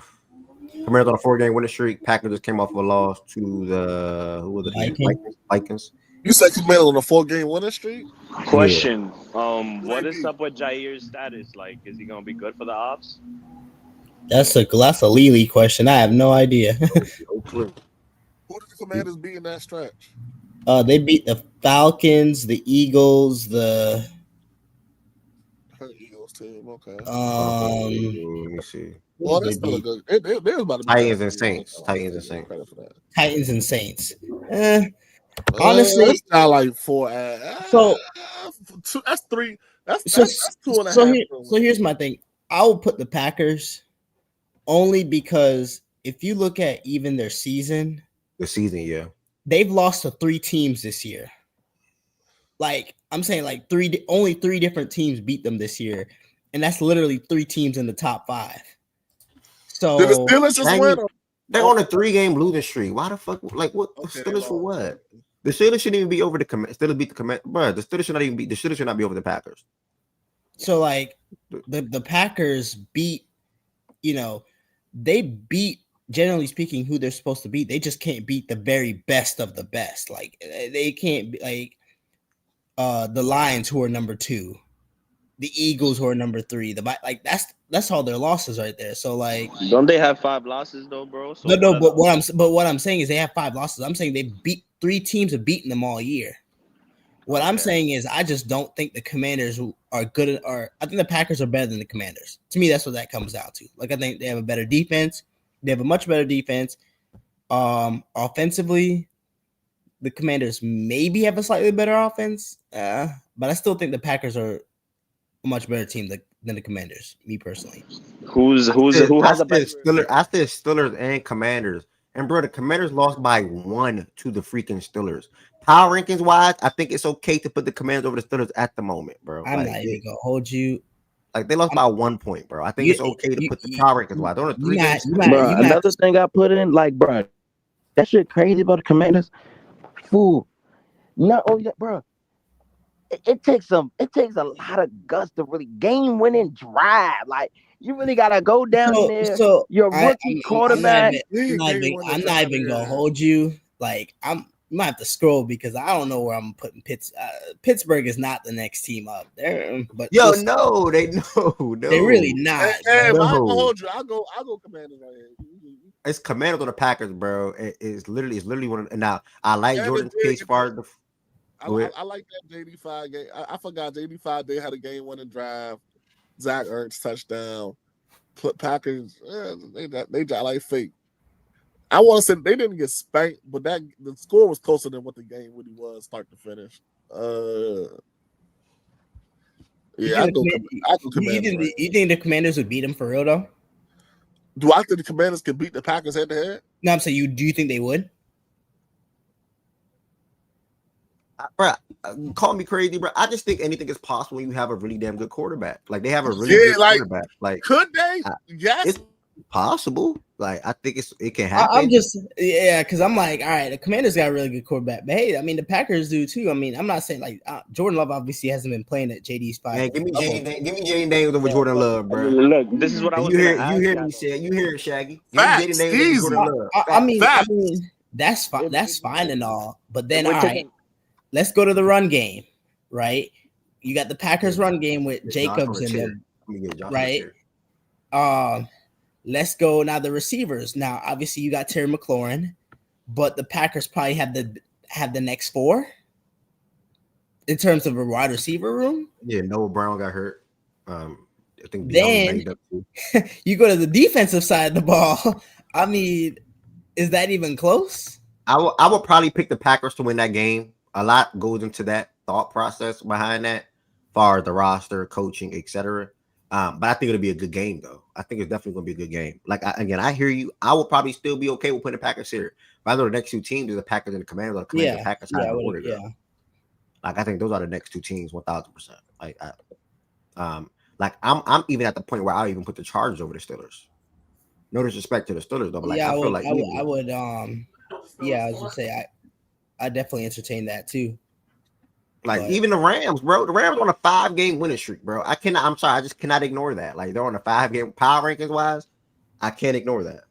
Commanders on a 4-game winning streak. Packers just came off of a loss to the who was it again? Vikings. You said Commanders on a 4-game winning streak? Question: what Might is be. up with Jair's status? Like, is he gonna be good for the ops? That's a Lily question. I have no idea. No clue. Who did the Commanders beat in that stretch? They beat the Falcons, the Eagles, the Her Eagles team. Okay. Let me see. Well, that's still a good. They was about to be Titans better. and Saints. Titans and Give Saints. credit for that. Titans and Saints. Honestly, that's not like 4. So- That's 3. That's so 2.5. so here's my thing. I will put the Packers only because if you look at even their season, Yeah. they've lost to 3 teams this year. Like I'm saying, like only 3 different teams beat them this year, and that's literally 3 teams in the top 5. So Did the Steelers just win? They're on a 3-game losing streak. Why the fuck? Like what? Okay, Steelers for what? The Steelers shouldn't even be over the Steelers beat the command. Bro, the Steelers should not even be. The Steelers should not be over the Packers. So like the Packers beat, they beat, generally speaking, who they're supposed to beat. They just can't beat the very best of the best. Like they can't be like the Lions, who are number 2, the Eagles, who are number 3. That's all their losses right there. So like, Don't they have 5 losses though, bro? So no. But what I'm saying is they have 5 losses. I'm saying they beat 3 teams have beaten them all year. What I'm saying is I just don't think the Commanders are good. Or I think the Packers are better than the Commanders. To me, that's what that comes down to. Like I think they have a better defense. They have a much better defense. Offensively, the Commanders maybe have a slightly better offense, but I still think the Packers are a much better team than the Commanders. Me personally. Who has a better Steelers? I said Steelers and Commanders. And bro, the Commanders lost by 1 to the freaking Steelers. Power rankings wise, I think it's okay to put the Commanders over the Steelers at the moment, bro. I'm not even gonna hold you. Like they lost by 1 point, bro. I think it's okay to put the power rankings wise. They're on a 3 games. Bro, another thing I put in, like, bro, that shit crazy about the Commanders. Fool. Not only that, bro. It takes a lot of guts to really game winning drive. Like you really gotta go down there. So your rookie quarterback. I'm not even gonna hold you. Like you might have to scroll because I don't know where I'm putting Pittsburgh is not the next team up there. But no, they're really not. Hey, I'm gonna hold you. I'll go Commanders right here. It's Commanders or the Packers, bro. It's literally one of now. I like Jordan Case far. I like that JD5 game. I forgot JD5 they had a game winning drive. Zach Ertz touchdown. Packers, they got like fake. I want to say they didn't get spanked, but the score was closer than what the game really was, start to finish. Yeah, I go Commanders. You think the Commanders would beat them for real though? Do I think the Commanders can beat the Packers head to head? No, I'm saying do you think they would? Bro, call me crazy, bro. I just think anything is possible when you have a really damn good quarterback. Like they have a really good quarterback. Like could they? Yes, it's possible. Like I think it can happen. I'm just because I'm like, all right, the Commanders got a really good quarterback, but hey, I mean the Packers do too. I mean, I'm not saying like Jordan Love obviously hasn't been playing at JD's 5. Man, give me Jaden Daniels over Jordan Love, bro. Look, this is what I was. You hear me, Shaggy? You hear it, Shaggy? Facts, easy. I mean, that's fine. That's fine and all, but then all right. Let's go to the run game, right? You got the Packers run game with Jacobs in them, right? Let's go now the receivers. Now, obviously, you got Terry McLaurin, but the Packers probably have the next 4 in terms of a wide receiver room. Yeah, Noah Brown got hurt. I think then you go to the defensive side of the ball. I mean, is that even close? I would probably pick the Packers to win that game. A lot goes into that thought process behind that, as far as the roster, coaching, etc. But I think it'll be a good game, though. I think it's definitely going to be a good game. Like, I hear you. I would probably still be okay with putting the Packers here. But I know the next 2 teams are the Packers and the Commanders. The Commanders, the Packers have the order. Yeah. Like, I think those are the next 2 teams, 1,000%. Like, I'm even at the point where I'll even put the Chargers over the Steelers. No disrespect to the Steelers, though. But like, I feel like I would. I was gonna say I definitely entertain that too. Like But even the Rams, bro. The Rams on a 5-game winning streak, bro. I cannot. I'm sorry. I just cannot ignore that. Like they're on a 5-game power rankings wise. I can't ignore that.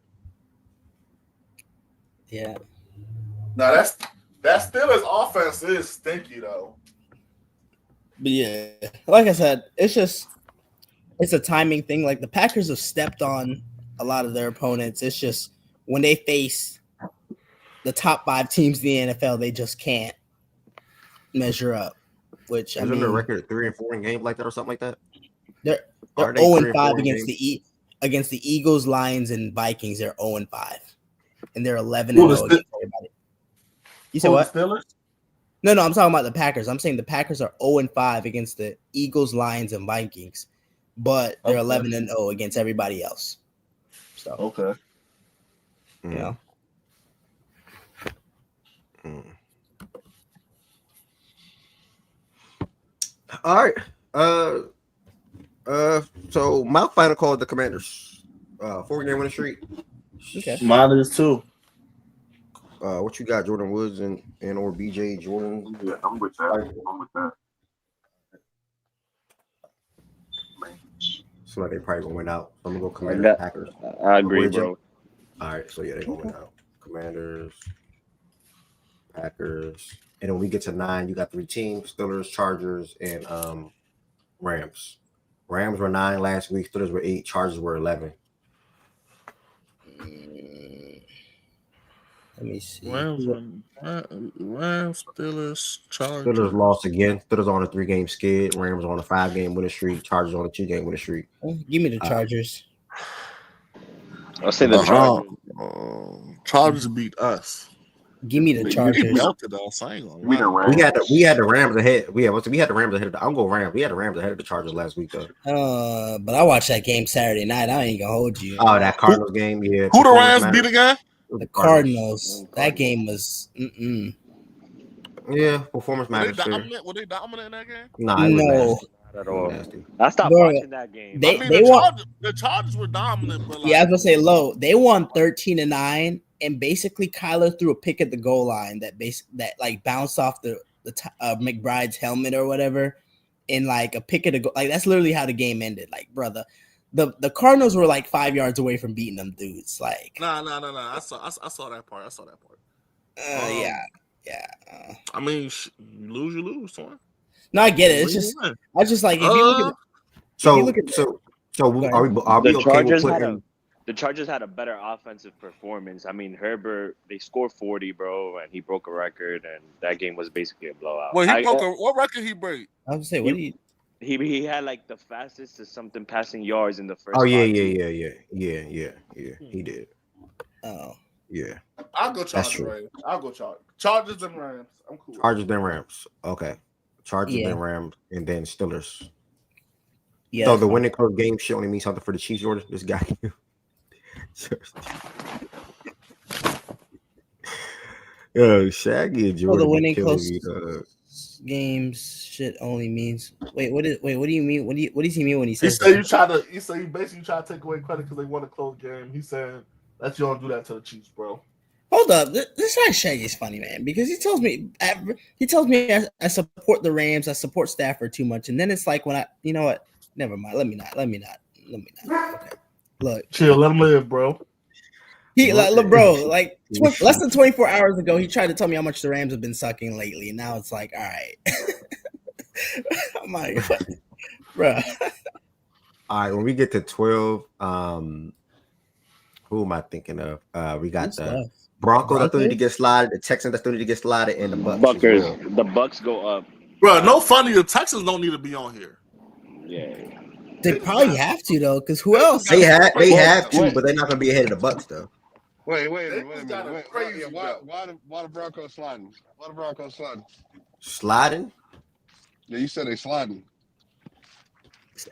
yeah, Now that Steelers offense is stinky though. but yeah, like I said, it's a timing thing. Like the Packers have stepped on a lot of their opponents. It's just when they face the top 5 teams in the NFL, they just can't measure up. Which I Isn't their mean, record 3-4 in games like that or something like that? they're Are they 0 3-4 5 in against games? against the Eagles, Lions, and Vikings. They're 0 5, and they're 11 Who and the 0 Ste- against everybody. You said Who, the what? Steelers? No, I'm talking about the Packers. I'm saying the Packers are 0 5 against the Eagles, Lions, and Vikings, but they're Okay. 11 and 0 against everybody else. So Okay. you know, All right. So my final call the Commanders. 4-game winning streak. okay. Mine is too. What you got, Jordan Woods and or BJ Jordan? Yeah, I'm with that. I'm with that. So like they probably gonna win out. I'm gonna go Commanders Packers. I agree, Woods, bro. All right, so yeah, they're gonna win out. Commanders, Packers, and then when we get to 9, you got 3 teams: Steelers, Chargers, and Rams. Rams were 9 last week. Steelers were 8. Chargers were 11. Let me see. Rams, Steelers, Chargers. Steelers lost again. Steelers on a 3-game skid. Rams on a 5-game winning streak. Chargers on a 2-game winning streak. Give me the Chargers. I'll say the Chargers. Chargers beat us. Give me the They Chargers. melted us. I ain't gonna We the lie. Rams. We had the Rams ahead. We had the Rams ahead. I'll go Rams. We had the Rams ahead of the Chargers last week though. But I watched that game Saturday night. I ain't gonna hold you. Oh, that Cardinals game. Yeah. Who the Rams beat again? The Cardinals. That game was. Yeah, performance Were they matters. Fair. dominant? Were they dominant in that game? Nah, it was No. nasty. Not at all. Nasty. I stopped Bro, watching that game. The Chargers were dominant, but Yeah, I was gonna say low. They won 13-9, and basically Kyler threw a pick at the goal line that bounced off the McBride's helmet or whatever, and like a pick at the goal. Like that's literally how the game ended. Like, brother, the Cardinals were like 5 yards away from beating them dudes. Like, no. I saw that part. Yeah. I mean, you lose, son. No, I get it. It's just I just like if you look at So are we The okay Chargers with had putting? the Chargers had a better offensive performance. I mean, Herbert, they scored 40, bro, and he broke a record, and that game was basically a blowout. Well, what record he break? I was gonna say, what do you? He had like the fastest to something passing yards in the first. Oh yeah. 5 He did. Oh, Yeah. I'll go That's Chargers. true. Rams. I'll go Chargers. Chargers and Rams. I'm cool. Chargers then Rams. Okay. Chargers Yeah. then Rams and then Steelers. yeah. So the winning close game shit only means something for the Chiefs, Jordan. This guy. Yo, Shaggy and So Jordan. the be winning killing close me, dog. games shit only means. Wait, what do you mean? What does he mean when he He says said that? you basically try to take away credit because they won a close game. He said that you don't do that to the Chiefs, bro. Hold up, this guy Shaggy's funny, man, because he tells me I support the Rams, I support Stafford too much, and then it's like when you know what? Never mind. Let me not. Okay, look, Chill, let him live, bro. Bro, like less than 24 hours ago, he tried to tell me how much the Rams have been sucking lately, and now it's like, all right, I'm like, bro. All right, when we get to 12, who am I thinking of? We got the Broncos that still need to get slotted, the Texans that still need to get slotted, and the Bucks. Buckers, as well. the Bucks go up. Bro, no funny. The Texans don't need to be on here. Yeah. They probably have to though, because who else? They have to, wait. but they're not going to be ahead of the Bucks though. Wait a They minute. got a crazy Why the Broncos sliding? Why the Broncos sliding? Sliding? Yeah, you said they sliding.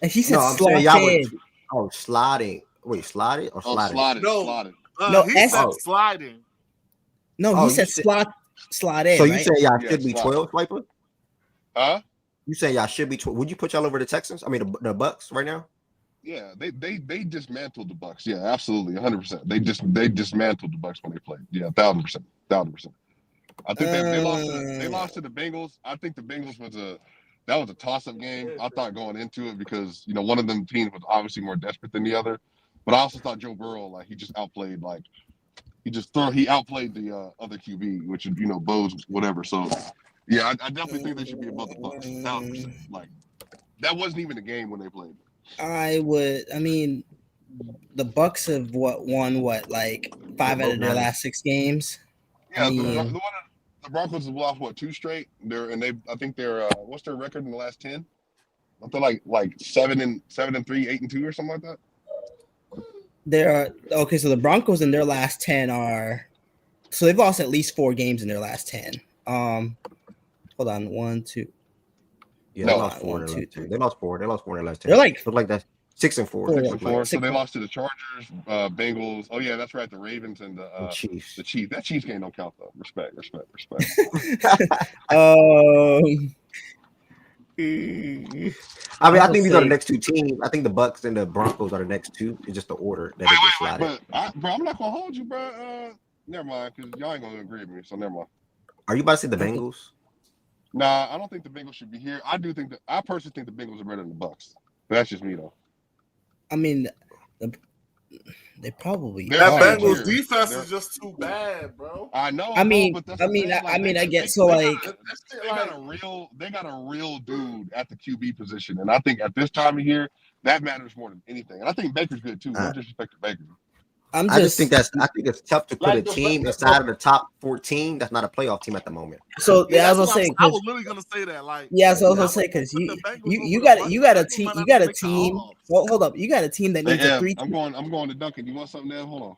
He said No, I'm saying y'all slotted. were sliding. Wait, sliding or Oh, sliding? sliding. No. Sliding. No, He said sliding. No, Oh, he you said said- slotted. So you right? saying y'all Yeah, should be slide. 12, Swiper? Huh? You saying y'all should be 12? Would you put y'all over the Texans? I mean, the Bucks right now? Yeah, they dismantled the Bucks. Yeah, absolutely, 100%. They dismantled the Bucks when they played. Yeah, 1,000%. I think they lost to the Bengals. I think the Bengals was a toss-up game. I thought going into it because one of them teams was obviously more desperate than the other. But I also thought Joe Burrow he just outplayed he outplayed the other QB, which bodes whatever. So yeah, I definitely think they should be above the Bucks. 1,000%. That wasn't even a game when they played. I mean, the Bucks have won 5 out of their last 6 games. Yeah, I mean, the Broncos have lost 2 straight. I think they're what's their record in the last 10? They're like 7-3, 8-2 or something like that. So the Broncos in their last 10 so they've lost at least 4 games in their last 10. Hold on, 1, 2. Yeah, they lost 4. They lost 4. They lost 4 in their last 10. They're like look like that 6-4. 4. So they lost to the Chargers, Bengals. Oh yeah, that's right. The Ravens and the Chiefs. The Chiefs. That Chiefs game don't count though. Respect. I mean, I think these are the next 2 teams. I think the Bucks and the Broncos are the next 2. It's just the order that they just slotted. Bro, I'm not gonna hold you, bro. Never mind, because y'all ain't gonna agree with me. So never mind. Are you about to say the Bengals? Nah, I don't think the Bengals should be here. I personally think the Bengals are better than the Bucks. But that's just me though. I mean, they probably that Bengals defense is just too bad, bro. I know. I mean, but that's I get so they got a real dude at the QB position, and I think at this time of year that matters more than anything. And I think Baker's good too. No disrespect to Baker. I think it's tough to put a team inside of the top 14 that's not a playoff team at the moment. So I was literally gonna say that. So I was gonna say because you got a team. Well, hold up, you got a team that needs a 3. I'm going to Duncan. You want something there? Hold on.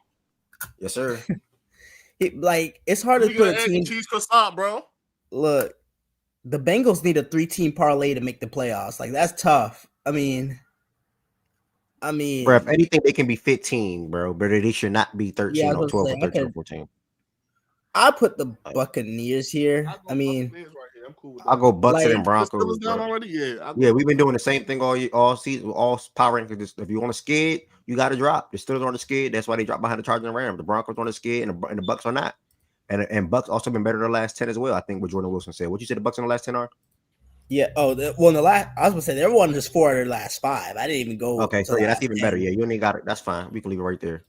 Yes, sir. It's hard to put a team. Cheese croissant, bro. Look, the Bengals need a 3-team parlay to make the playoffs. That's tough. I mean, bro, if anything, they can be 15, bro, but they should not be 13 or 12 or 13 or 14. I put the Buccaneers here. I'll go Bucks and Broncos. Yeah, we've been doing the same thing all season, all power rankings. If you want a skid, you got to drop. The Steelers are on the skid. That's why they dropped behind the Chargers and Rams. The Broncos on the skid, and the Bucks are not. And Bucks also been better in the last 10 as well. I think what Jordan Wilson said. What you said the Bucks in the last 10 are? Yeah. Oh, in the last, I was gonna say they won just 4 of their last 5. I didn't even go. Okay, so that's even better. Yeah, you only got it. That's fine. We can leave it right there.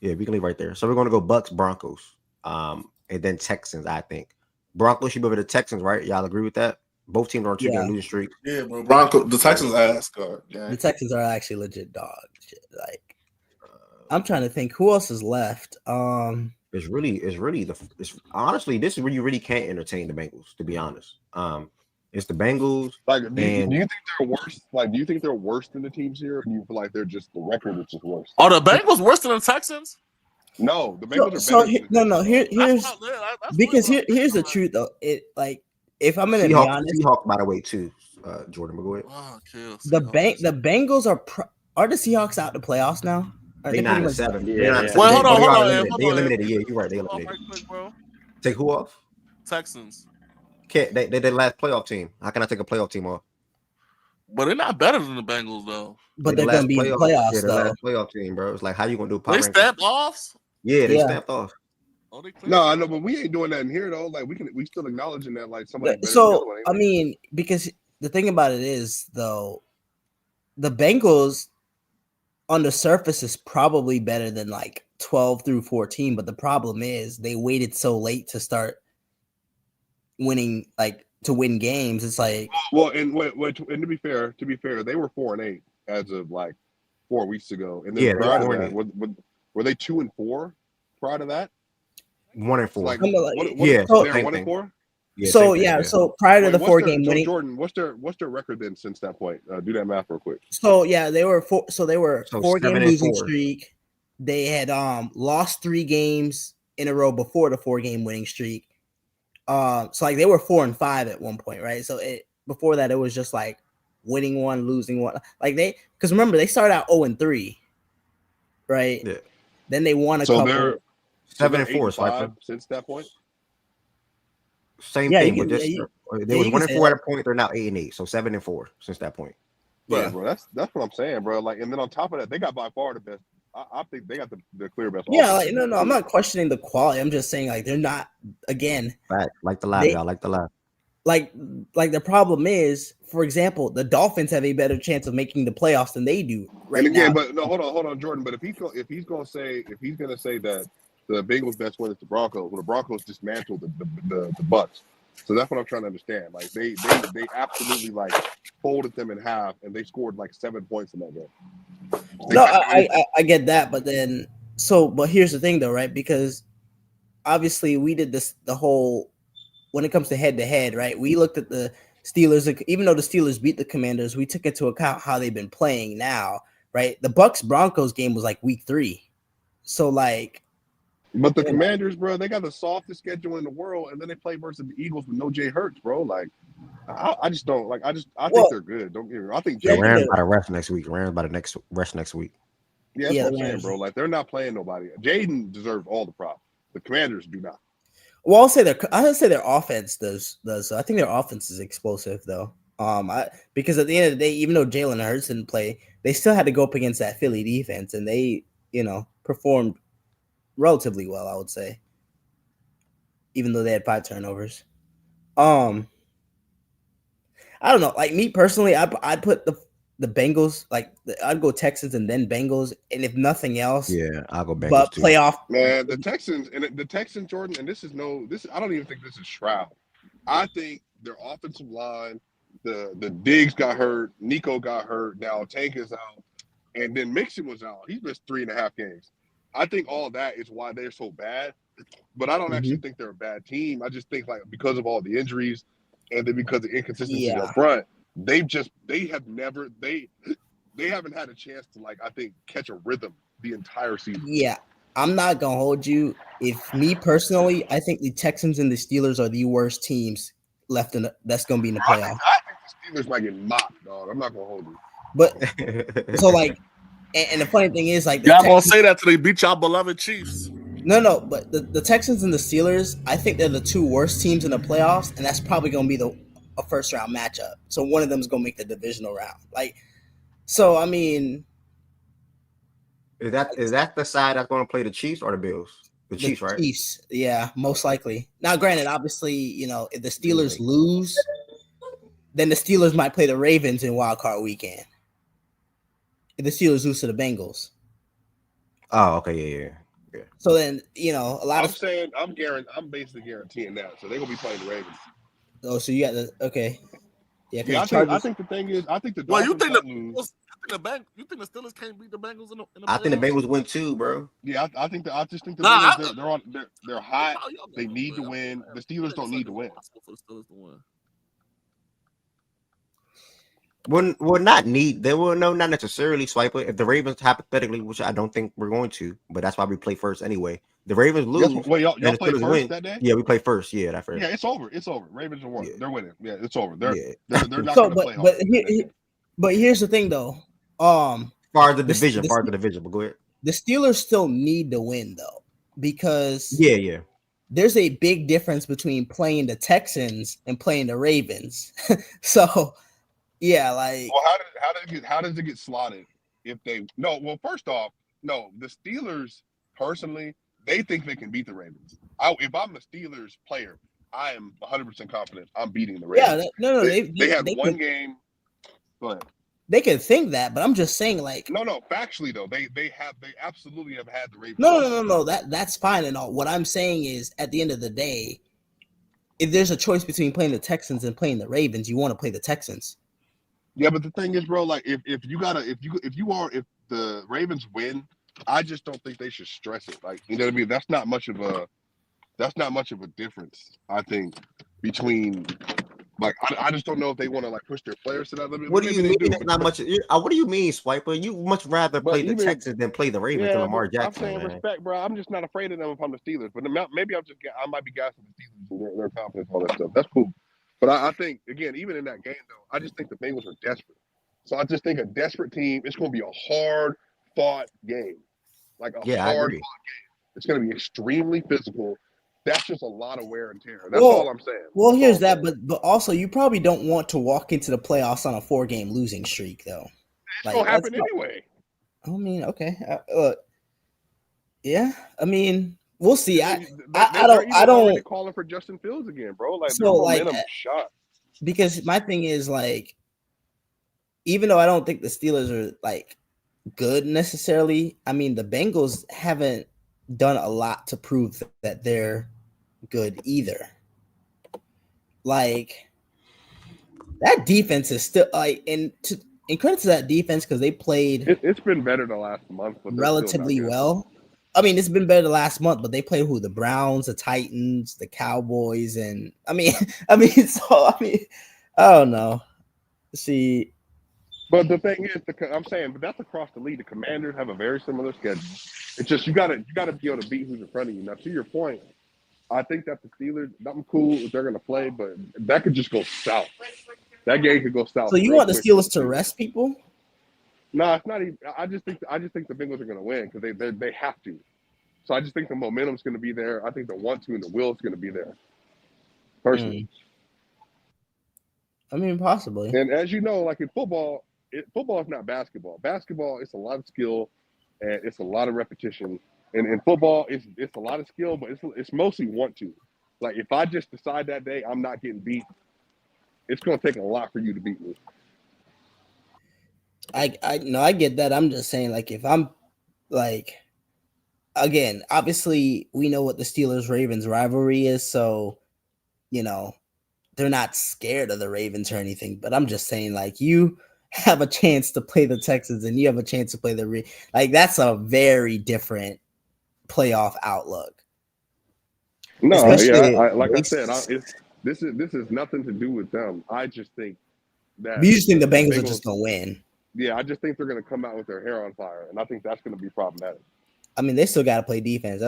Yeah, we can leave it right there. So we're gonna go Bucks, Broncos, and then Texans. I think Broncos should be over the Texans, right? Y'all agree with that? Both teams are on 2 game losing streak. Yeah, bro. Broncos, the Texans ass guard. Yeah. The Texans are actually legit dog. I'm trying to think who else is left. It's honestly, this is where you really can't entertain the Bengals, to be honest. It's the Bengals. Do you think they're worse? Do you think they're worse than the teams here, or do you feel like they're just the record is just worse? Are the Bengals worse than the Texans? No, the Bengals are better. Here's the truth though. If I'm gonna be honest, Seahawks by the way too. Jordan, go ahead. The Bengals are the Seahawks out the playoffs now? They're 9-7. Yeah. Well, hold on. They eliminated. Yeah, you're right. They eliminated. Right quick, bro. Take who off? Texans. Can't they the last playoff team? How can I take a playoff team off? But they're not better than the Bengals though. But they're gonna be in the playoffs though. The last playoff team, bro. It's like how you gonna do? They stamped off. Yeah, they stamped off. No, I know, but we ain't doing that in here though. We still acknowledging that somebody. So I mean, because the thing about it is though, the Bengals on the surface is probably better than 12 through 14, but the problem is they waited so late to start winning, to win games. It's and to be fair, they were 4-8 as of 4 weeks ago, and then prior to that, were they 2-4 prior to that? 1-4. So 1-4. Yeah, so prior to the 4-game winning, Jordan, what's their record then since that point? Do that math real quick. So they were 4-game losing streak. They had lost 3 games in a row before the 4-game winning streak. So they were 4-5 at one point, right? So before that it was just winning 1, losing 1. Because remember they started out 0-3, right? Yeah. Then they won a couple. They're 7-4 since that point. Same thing, but they was 1-4 at a point. They're now 8-8, so 7-4 since that point. Yeah, bro, that's what I'm saying, bro. And then on top of that, they got by far the I think they got the clear best. Yeah, offense. like, no, I'm not questioning the quality. I'm just saying like they're not. Again, Fact. Like the live, they y'all. Like the live. like the problem is, for example, the Dolphins have a better chance of making the playoffs than they do right And again, now. but no, hold on, Jordan. But if he's gonna say that the Bengals' best win is the Broncos, well, the Broncos dismantled the Bucks. So that's what I'm trying to understand. Like they absolutely like folded them in half, and they scored like 7 points in that game. No, I get that, but then but here's the thing though, right? Because obviously we did the whole when it comes to head to head, right? We looked at the Steelers, even though the Steelers beat the Commanders, we took into account how they've been playing now, right? The Bucks Broncos game was like week 3, so like. But the Commanders, bro, they got the softest schedule in the world, and then they play versus the Eagles with no Jay Hurts, bro. Like, I just don't like. I think they're good. Don't get me wrong. I think The Jay. Rams about to rest next week. Rams about to rest next week. Yeah, that's what I'm saying, bro. Like, they're not playing nobody. Jaden deserves all the props. The Commanders do not. Well, I'll say their offense does. So I think their offense is explosive though. Because at the end of the day, even though Jalen Hurts didn't play, they still had to go up against that Philly defense, and they, performed relatively well, I would say. Even though they had 5 turnovers. I don't know. Like me personally, I'd put the Bengals, I'd go Texans and then Bengals, and if nothing else, yeah, I'll go Bengals but too. Playoff. Man, the Texans, Jordan, and I don't even think this is Shroud. I think their offensive line, the Diggs got hurt, Nico got hurt, now Tank is out, and then Mixon was out. He's missed 3.5 games. I think all that is why they're so bad, but I don't actually think they're a bad team. I just think like because of all the injuries and then because of inconsistency up front, they haven't had a chance to I think catch a rhythm the entire season. Yeah, I'm not gonna hold you. If me personally, I think the Texans and the Steelers are the worst teams left that's gonna be in the playoffs. I think the Steelers might get mocked, dog. I'm not gonna hold you. But so and the funny thing is y'all gonna say that till they beat y'all beloved Chiefs. No, but the Texans and the Steelers, I think they're the 2 worst teams in the playoffs, and that's probably gonna be a first round matchup. So one of them is gonna make the divisional round. So I mean, is that the side that's going to play the Chiefs or the Bills? The Chiefs, right? Chiefs, yeah, most likely. Now, granted, obviously, if the Steelers lose, then the Steelers might play the Ravens in Wild Card Weekend. If the Steelers lose to the Bengals. Oh, okay, yeah. So then, a lot of. I'm basically guaranteeing that. So they're gonna be playing the Ravens. Oh, so you got okay. Yeah, I think the thing is, I think the Dolphins lose. You think the Steelers can't beat the Bengals in the I think the Bengals win too, bro. Yeah, I just think the Bengals they're hot. They need to win. The Steelers don't need to win. Not need. They will not necessarily swipe it. If the Ravens hypothetically, which I don't think we're going to, but that's why we play first anyway. The Ravens lose. Wait, y'all play first that day? Yeah, we play first. Yeah, that first. Yeah, it's over. Ravens are won. Yeah. They're winning. Yeah, it's over. They're not so, going to play hard. But here's the thing, though. Far as the division, but go ahead. The Steelers still need to win, though, because yeah, there's a big difference between playing the Texans and playing the Ravens. So, yeah, Well, how does it get slotted if they? No, well, first off, no, the Steelers personally, they think they can beat the Ravens. If I'm a Steelers player, I am 100% confident I'm beating the Ravens. Yeah, no, they have one game. Go ahead. They can think that, but I'm just saying, no. Factually, though, they absolutely have had the Ravens. No. That's fine and all. What I'm saying is, at the end of the day, if there's a choice between playing the Texans and playing the Ravens, you want to play the Texans. Yeah, but the thing is, bro, if the Ravens win, I just don't think they should stress it. You know what I mean? That's not much of a difference, I think, between. I just don't know if they want to push their players to that limit. What do you mean? That's not much. What do you mean, Swiper? You much rather play the Texans than play the Ravens than Lamar Jackson. I'm saying respect, bro. I'm just not afraid of them if I'm the Steelers. But maybe I might be gassing the Steelers and their confidence, all that stuff. That's cool. But I think again, even in that game though, I just think the Bengals are desperate. So I just think a desperate team. It's going to be a hard fought game, hard fought game. It's going to be extremely physical. That's just a lot of wear and tear. That's all I'm saying. Well, here's that, but also you probably don't want to walk into the playoffs on a 4-game losing streak, though. It's gonna happen anyway. I mean, okay. Look, yeah. I mean, we'll see. I They're don't. I even already don't. calling for Justin Fields again, bro. Like their So like, momentum shot. because my thing is like, even though I don't think the Steelers are like good necessarily, I mean, the Bengals haven't done a lot to prove that they're good either. Like that defense is still like, and credit to that defense because they played It's been better the last month, but they're still not relatively good. well. I mean, it's been better the last month, but they played who? The Browns, the Titans, the Cowboys, and I mean, I don't know. See, But the thing is, I'm saying, but that's across the league. The Commanders have a very similar schedule. It's just you gotta be able to beat who's in front of you. Now, to your point, I think that the Steelers, I'm cool if they're gonna play, but that could just go south. That game could go south. so you real want the quick for Steelers to Steelers. rest people? No, it's not even. I just think the Bengals are gonna win because they have to. So I just think the momentum's gonna be there. I think the want to and the will is gonna be there. Personally. I mean, possibly. And as you know, like in football, football is not basketball. Basketball, it's a lot of skill and it's a lot of repetition. And in football, it's a lot of skill, but it's mostly want to. Like if I just decide that day I'm not getting beat, it's going to take a lot for you to beat me. I get that. I'm just saying, like, if I'm like, again, obviously we know what the Steelers Ravens rivalry is, so you know they're not scared of the Ravens or anything. But I'm just saying, like, you have a chance to play the Texans and you have a chance to play the like that's a very different playoff outlook. No, Especially, yeah, like I said, this is nothing to do with them. I just think that you just think the Bengals are just gonna win. Yeah, I just think they're going to come out with their hair on fire, and I think that's going to be problematic. I mean, they still got to play defense.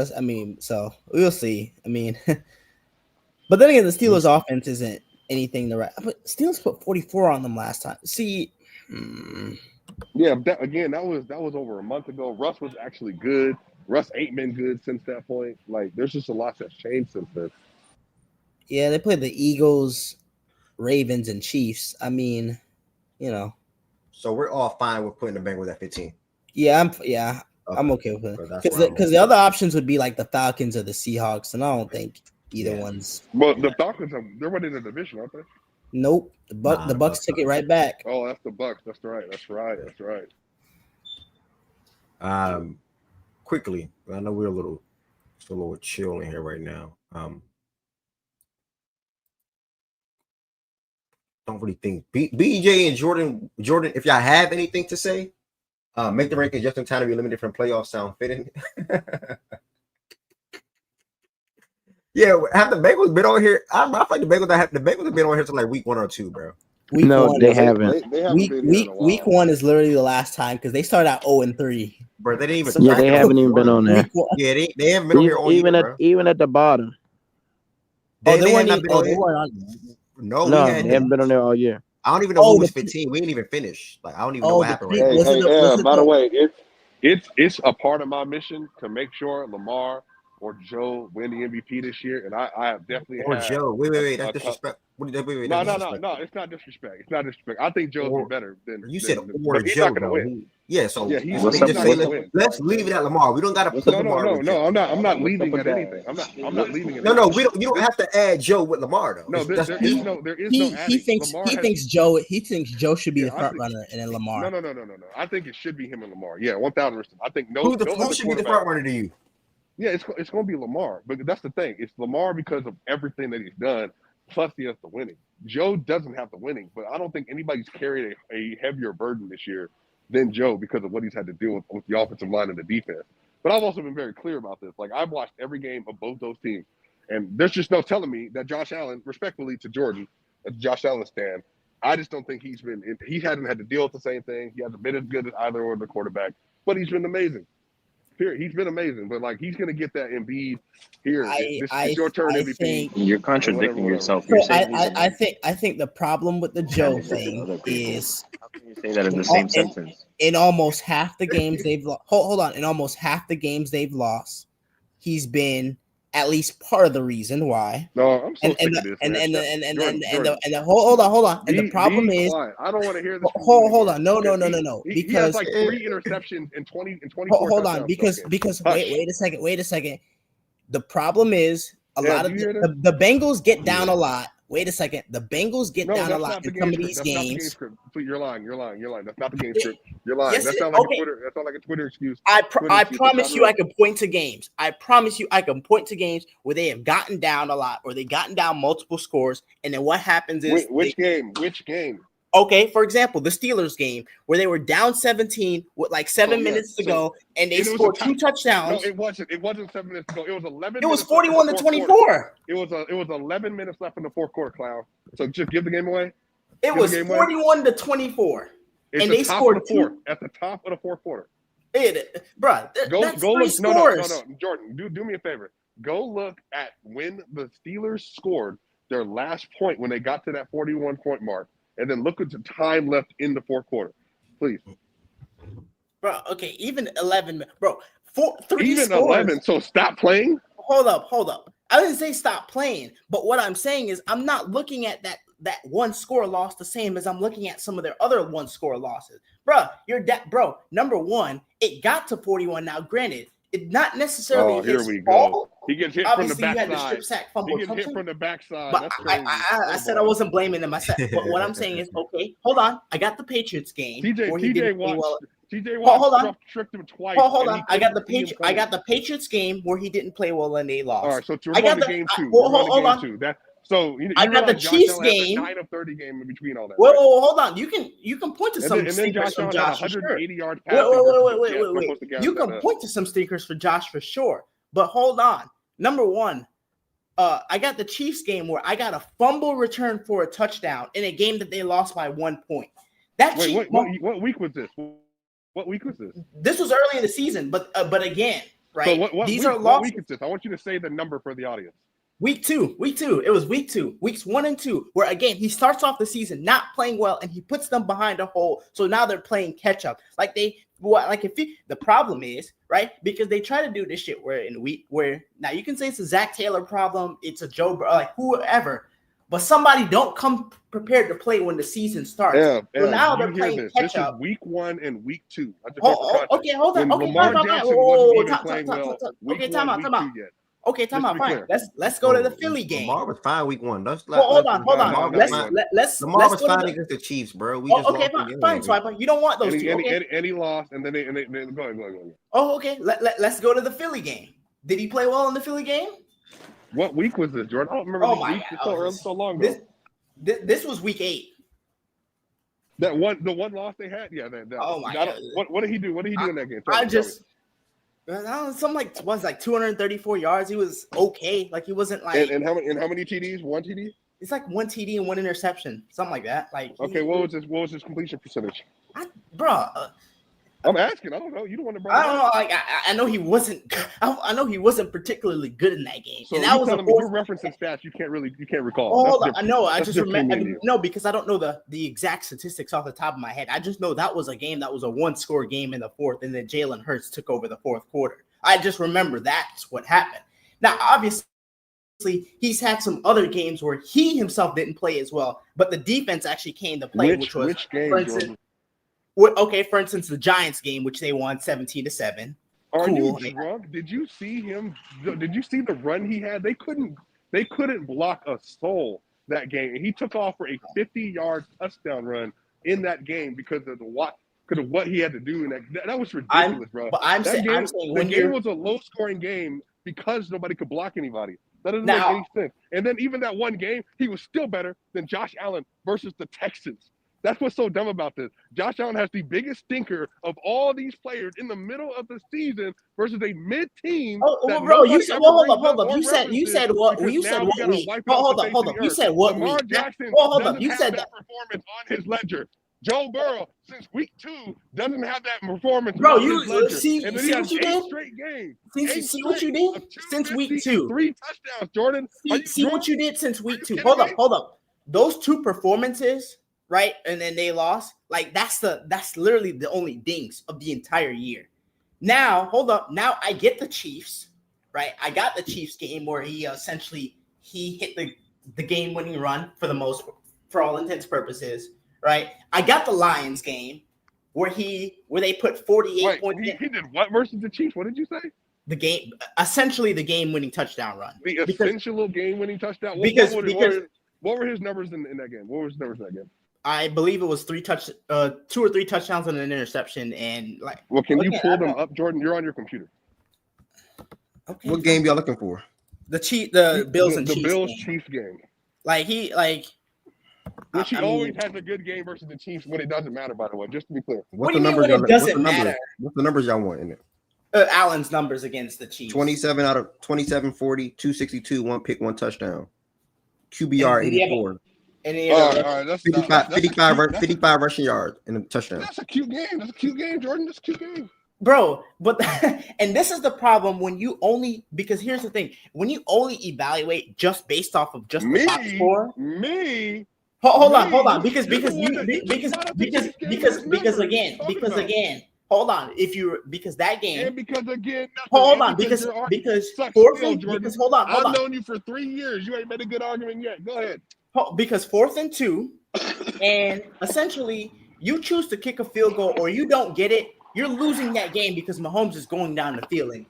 So we'll see. I mean, but then again, the Steelers' offense isn't anything to write. But Steelers put 44 on them last time. See, yeah, that was over a month ago. Russ was actually good. Russ ain't been good since that point. Like, there's just a lot that's changed since then. Yeah, they played the Eagles, Ravens, and Chiefs. I mean, So we're all fine with putting the Bengals at 15. Yeah, I'm okay with it because the other options would be like the Falcons or the Seahawks, and I don't think either one's. Well, the Falcons they're winning the division, aren't they? Nope, the Bucks took it right back. Oh, that's the Bucks. That's right. Quickly, I know we're a little chill in here right now. Don't really think BJ and Jordan. If y'all have anything to say, make the rankings just in time to be eliminated from playoffs. Sound fitting? Yeah, have the Bengals been on here? I feel like the Bengals have been on here till like week 1 or 2, bro. No, they haven't. They haven't been here in a while. Week 1 is literally the last time because they started out 0-3. Bro, they didn't even. Yeah, they haven't even been on there. Yeah, they haven't been on here all year, even at the bottom. They weren't on. No, they haven't been on there all year. I don't even know who was 15. We didn't even finish. Like, I don't even know what happened. By the way, it's a part of my mission to make sure Lamar or Joe win the MVP this year, and I have definitely had Joe. Wait, that's disrespect. No, it's not disrespect. It's not disrespect. I think Joe's been better than you said. But he's Joe, not going to win. Yeah, so let's leave it at Lamar. We don't got to put Lamar. No, I'm not leaving at anything. I'm not leaving it. No, you don't have to add Joe with Lamar though. No, there is no. He thinks Joe should be the front runner and then Lamar. No. I think it should be him and Lamar. Yeah, 1,000%. I think who should be the front runner to you? Yeah, it's going to be Lamar, but that's the thing. It's Lamar because of everything that he's done. Plus, he has the winning. Joe doesn't have the winning, but I don't think anybody's carried a heavier burden this year than Joe because of what he's had to deal with the offensive line and the defense. But I've also been very clear about this. Like, I've watched every game of both those teams, and there's just no telling me that Josh Allen, respectfully to Jordan, as Josh Allen stand, I just don't think he hasn't had to deal with the same thing. He hasn't been as good as either or the quarterback, but he's been amazing. He's been amazing, but like he's gonna get that Embiid here. It's your turn, MVP. You're contradicting yourself. So I think the problem with the Joe thing is how can you say that in the same sentence? In almost half the games they've lost. Hold on. In almost half the games they've lost, he's been at least part of the reason why. No, I'm so And sick and of the this, and man. and the, Shut- and and Jordan, and Jordan, the hold on. And the problem be is, quiet. I don't want to hear this from you hold anymore. on. No. He has Because like 3 interceptions and 24 hold on. touchdowns. Okay. Because Hush. wait a second. The problem is a Yeah, lot do of you hear this? the Bengals get down a lot. Wait a second. The Bengals get No, down a that's lot not the in game some of script. these That's not the game games. script. Please, you're lying. That's not the game It- script. You're lying. yes, That it- sounds like okay. a Twitter excuse. I Twitter excuse. promise That's you not I real. can point to games. I promise you I can point to games where they have gotten down a lot or they gotten down multiple scores. And then what happens is Which game? Which game? okay, for example, the Steelers game where they were down 17 with like 7 minutes to go and they and it was scored a 2 touchdowns. No, it wasn't. It wasn't 7 minutes ago. It was 11. It was minutes left in 41 the to fourth 24. quarter. It was 11 minutes left in the fourth quarter, clown. So just give the game away. It Give was the game away. 41 to 24. It's And the they top scored of the fourth. At the top of the fourth quarter. Bro, Go that's go three look. scores. No, Jordan, do me a favor. Go look at when the Steelers scored their last point when they got to that 41-point mark, and then look at the time left in the fourth quarter, please. Bro, okay, even 11, bro. 3 Even scores. 11. So stop playing. Hold up. I didn't say stop playing, but what I'm saying is I'm not looking at that one score loss the same as I'm looking at some of their other one score losses. Bro, number one, it got to 41. Now, granted, it's not necessarily Oh, here his we fault. go. He gets hit Obviously, from the you had the strip backside. sack fumble. He gets hit from the backside. But That's crazy. I said I wasn't blaming him. I said, but what I'm saying is, okay, hold on. I got the Patriots game. TJ Watt Hold on. tricked him twice. Hold and on. he I got the couldn't see him I got coming. the Patriots game where he didn't play well and they lost. All right, so I we're got on the the game two. well, We're on hold the on. game two. So you I got the realize Josh Chiefs Allen has a game. 9 of 30 game in between all that. Well, right? hold on. You can point to And some then stinkers Josh from Allen Josh had for sure. 180 yards passing. Wait. You can point to some stinkers for Josh for sure. But hold on. Number one, I got the Chiefs game where I got a fumble return for a touchdown in a game that they lost by 1 point. What week was this? What week was this? This was early in the season, but again, right? So These week, are losses. What week is this? I want you to say the number for the audience. Week two. It was week 2, weeks 1 and 2, where again he starts off the season not playing well, and he puts them behind a hole. So now they're playing catch up. The problem is right because they try to do this shit where now you can say it's a Zach Taylor problem, it's a Joe, like whoever, but somebody don't come prepared to play when the season starts. So now they're playing catch up. This is week 1 and week 2. Okay, hold on. When Okay, Lamar fine. Jackson wasn't even playing well. Okay, time out. Okay, time out. Fine. Clear. Let's go to the Philly game. Lamar was fine week 1. Hold on. Lamar was go fine to against the Chiefs, bro. We just lost the game. fine. So you don't want those two. Okay. And he lost, and then they go ahead. Oh, okay. Let's go to the Philly game. Did he play well in the Philly game? What week was this, Jordan? I don't remember these weeks. It's so long ago. This was week 8. The one loss they had, yeah. Oh my God! What did he do? What did he do in that game? Something like 234 yards. He was okay. Like he wasn't like. And how many TDs? 1 TD? It's like 1 TD and 1 interception, something like that. Like okay, what was his completion percentage? I'm asking. I don't know. You don't want to. I don't know. Like I know he wasn't. I know he wasn't particularly good in that game. So and that was you're referencing stats you can't recall. Oh, hold on. I know. I just remember. No, because I don't know the exact statistics off the top of my head. I just know that was a game that was a 1-score game in the fourth, and then Jalen Hurts took over the fourth quarter. I just remember that's what happened. Now, obviously, he's had some other games where he himself didn't play as well, but the defense actually came to play, which game, Jordan? Okay, for instance, the Giants game, which they won 17-7. Are you drunk? Did you see him? Did you see the run he had? They couldn't block a soul that game. And he took off for a 50-yard touchdown run in that game because of what he had to do. And that was ridiculous, bro. But I'm saying the game was a low-scoring game because nobody could block anybody. That doesn't make any sense. And then even that one game, he was still better than Josh Allen versus the Texans. That's what's so dumb about this. Josh Allen has the biggest stinker of all these players in the middle of the season versus a mid-team. You said hold up. You said what week? Hold up. You said what week? Lamar Jackson doesn't have that performance on his ledger. Joe Burrow, since week 2, doesn't have that performance. Bro, on his ledger. see and then he what you did? Straight games. See what you did since week 2? 3 touchdowns, Jordan. See what you did since week 2. Hold up. Those 2 performances. Right, and then they lost. Like that's literally the only dings of the entire year. Now, hold up. Now I get the Chiefs. right? I got the Chiefs game where he essentially hit the game-winning run for all intents and purposes, right? I got the Lions game where they put 48 points. He did what versus the Chiefs? What did you say? The game-winning touchdown run. The essential game-winning touchdown. What were his numbers in that game? What were his numbers in that game? I believe it was 2 or 3 touchdowns and an interception, and like. Well, can you pull them up, Jordan? You're on your computer. Okay. What game y'all looking for? The Bills and Chiefs. The Bills game. Chiefs game. Which he always has a good game versus the Chiefs when it doesn't matter. By the way, just to be clear. What do you mean when it doesn't matter? What's the numbers y'all want in it? Allen's numbers against the Chiefs. 27 out of 27, 40, 262, 1 pick, 1 touchdown. QBR 84. And 55 rushing yards and a touchdown. That's a cute game. Jordan. That's a cute game. Bro, but and this is the problem because here's the thing: when you only evaluate just based off of just the box score. Hold on, because again, hold on. Because that game, and because again, hold on, because hold on. I've known you for 3 years. You ain't made a good argument yet. Go ahead. Because 4th and 2, and essentially you choose to kick a field goal or you don't get it, you're losing that game because Mahomes is going down the field and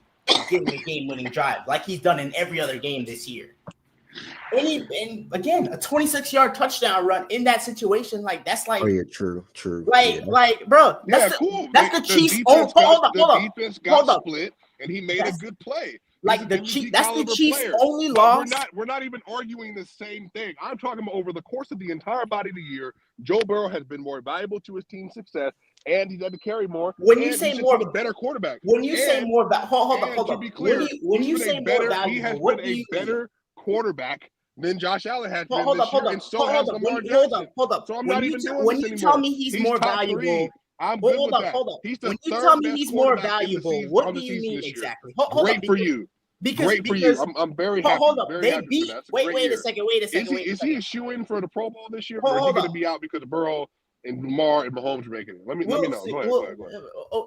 getting a game-winning drive like he's done in every other game this year. And again, a 26-yard touchdown run in that situation, like that's like. Oh yeah, true. Bro, that's cool. That's the Chiefs. Hold up. Defense got split, and he made a good play. Like the Chiefs, that's the Chiefs' only loss. We're not even arguing the same thing. I'm talking about over the course of the entire body of the year, Joe Burrow has been more valuable to his team's success, and he's had to carry more. When you say more, a better quarterback. When you say more, hold on. To be clear, when you say more valuable, he has what been do you a better quarterback than Josh Allen has been hold this year, and so has Lamar Jackson. Hold up. So I'm not even doing this when you anymore. Tell me he's more valuable. I'm good with that. Hold up. He's the when you third tell me best he's more quarterback in the valuable, season what on do the you season mean this year. exactly? Great for you. Great for you. I'm very happy. Hold up. Very They happy beat. for that. Wait a second. Is he a shoe-in for the Pro Bowl this year, or is he going to be out because of Burrow and Lamar and Mahomes are making it? Let me know. Go ahead.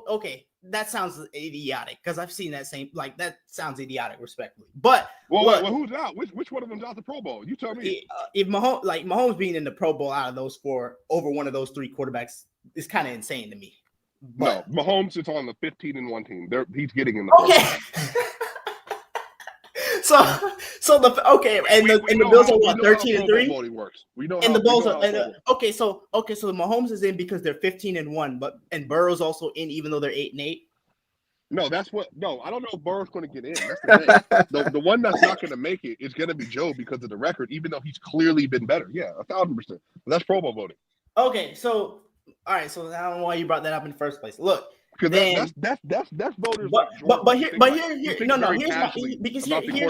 Okay, that sounds idiotic because I've seen that same. Like that sounds idiotic, respectfully. But who's out? Which one of them's out the Pro Bowl? You tell me. If Mahomes being in the Pro Bowl out of those 4 over one of those 3 quarterbacks is kind of insane to me. But, no, Mahomes is on the 15-1 team. He's getting in the Pro Bowl. So the Bills are what 13-3. We know and the Bills are okay. So the Mahomes is in because they're 15-1, and Burrow's also in even though they're 8-8. No, that's what. No, I don't know if Burrow's going to get in. That's the thing. the one that's not going to make it is going to be Joe because of the record, even though he's clearly been better. Yeah, 1,000%. But that's Pro Bowl voting. Okay, so all right, so I don't know why you brought that up in the first place. Look. Because that's voters. Here's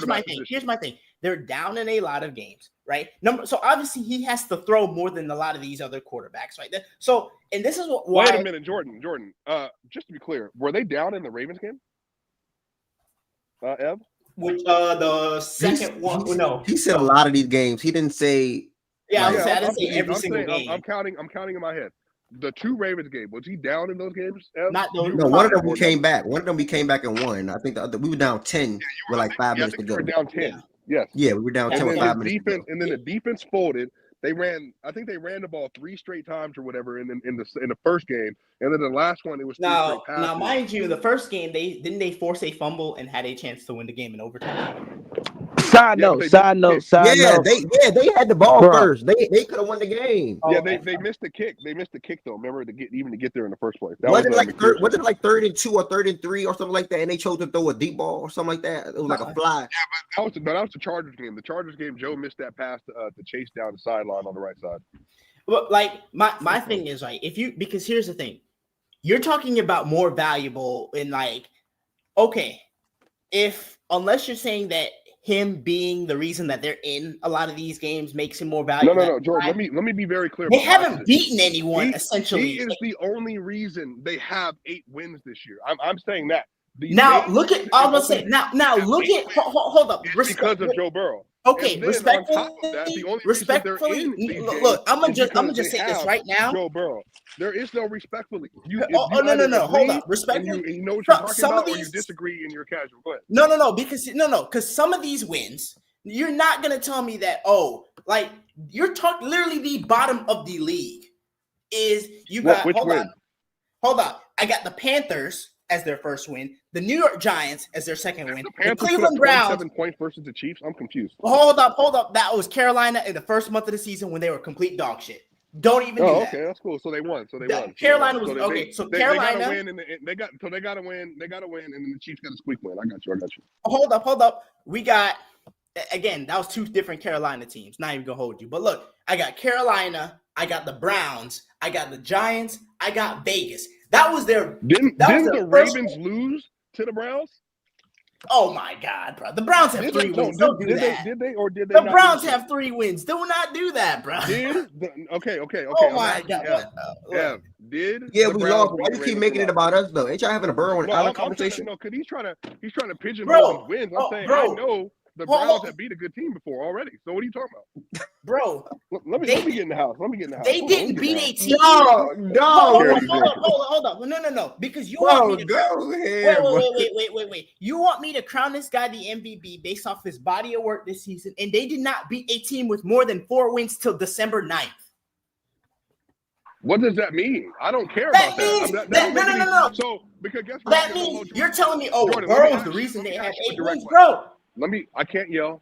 my thing. Here's my thing. They're down in a lot of games, right? So obviously he has to throw more than a lot of these other quarterbacks, right? So and this is why. Wait a minute, Jordan. Just to be clear, were they down in the Ravens game? Ev? Which the second one? No, he said a lot of these games. He didn't say. Yeah, I didn't say every single game. I'm counting in my head. The 2 Ravens games, was he down in those games? Not those. No, one of them we came back. One of them we came back and won. I think the other we were down 10 with like 5 minutes to go. We were down 10. Yes. Yeah, we were down 10 with 5 minutes to go. And then the defense folded. I think they ran the ball 3 straight times or whatever in the first game, and then the last one it was 3 straight passes. Now, mind you, the first game they force a fumble and had a chance to win the game in overtime. Side note. They had the ball first. They could have won the game. Yeah, they missed the kick. They missed the kick though. Remember to get there in the first place. Wasn't it like 3rd and 2 or 3rd and 3 or something like that? And they chose to throw a deep ball or something like that. It was like a fly. Yeah, but that was the Chargers game. The Chargers game, Joe missed that pass to Chase down the sideline on the right side. Well, like my thing is like because here's the thing, you're talking about more valuable in like, okay, unless you're saying that him being the reason that they're in a lot of these games makes him more valuable. No, George. Let me be very clear. They haven't beaten anyone. Essentially, he is the only reason they have 8 wins this year. I'm saying that They- look at. I was gonna say now look at. Hold up. It's because of Joe Burrow. Okay, And then respectfully, on top of that, the only reason they're in these look, I'm games is gonna because just they say this have right now. Joe Burrow. There is no respectfully. You, if Oh, you no, either hold agree up. and Respectfully, you know what you're talking some about, of or you these, disagree and you're casual. Go ahead. no, because some of these wins, you're not gonna tell me that. Oh, like you're talking literally the bottom of the league. Is you got Which win? Hold on. I got the Panthers as their first win, the New York Giants as their second win, The the Panthers put up Cleveland Browns. 27 points versus the Chiefs. I'm confused. Hold up. That was Carolina in the first month of the season when they were complete dog shit. Don't even do that. Okay, that's cool. So they won. Carolina was so okay. They Carolina got to win, and they got to win, and then the Chiefs got to squeak win. I got you. Hold up. We got again. That was two different Carolina teams. Not even gonna hold you, but look, I got Carolina. I got the Browns. I got the Giants. I got Vegas. That was their. Didn't the Ravens lose to the Browns? Oh my God, bro! The Browns have 3 wins. Don't do that. Did they or did they? The Browns have 3 wins. Do not do that, bro. Okay. Oh my God. Yeah. Yeah, we lost. Why you keep making it about us though? Ain't y'all having a Burrow and Allen conversation? No, because he's trying to pigeonhole his wins. I'm saying I know the Browns have beat a good team before already. So what are you talking about, bro? Let me get in the house. They didn't beat a team. No. Hold on. No. Because you want me to go ahead. Wait. You want me to crown this guy the MVP based off his body of work this season, and they did not beat a team with more than 4 wins till December 9th. What does that mean? I don't care about that. No. So because guess what? That means you're telling me, Jordan, Burrow's the reason they have 8 wins, bro. I can't yell.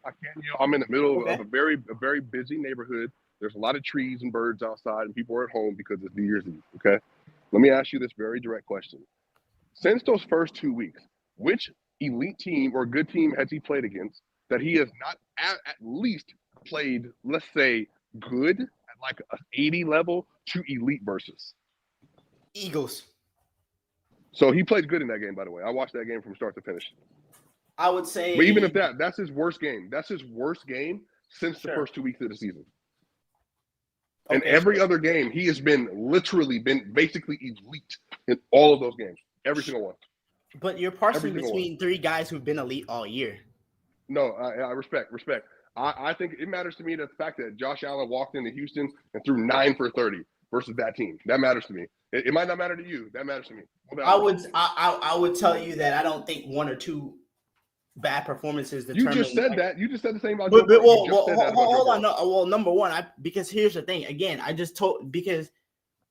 I'm in the middle of a very busy neighborhood. There's a lot of trees and birds outside, and people are at home because it's New Year's Eve. Okay, let me ask you this very direct question: since those first 2 weeks, which elite team or good team has he played against that he has not at least played, let's say, good at like an 80 level to elite versus? Eagles. So he played good in that game, by the way. I watched that game from start to finish. I would say, but even if that's his worst game. That's his worst game since the first 2 weeks of the season. And every other game, he has been basically elite in all of those games. Every single one. But you're parsing between 3 guys who've been elite all year. No, I respect. I think it matters to me the fact that Josh Allen walked into Houston and threw 9 for 30 versus that team. That matters to me. It might not matter to you. That matters to me. I would tell you that I don't think 1 or 2 bad performances determine. You just said that. You just said the same about. Hold on. No, well, number one, because here's the thing. Again, I just told because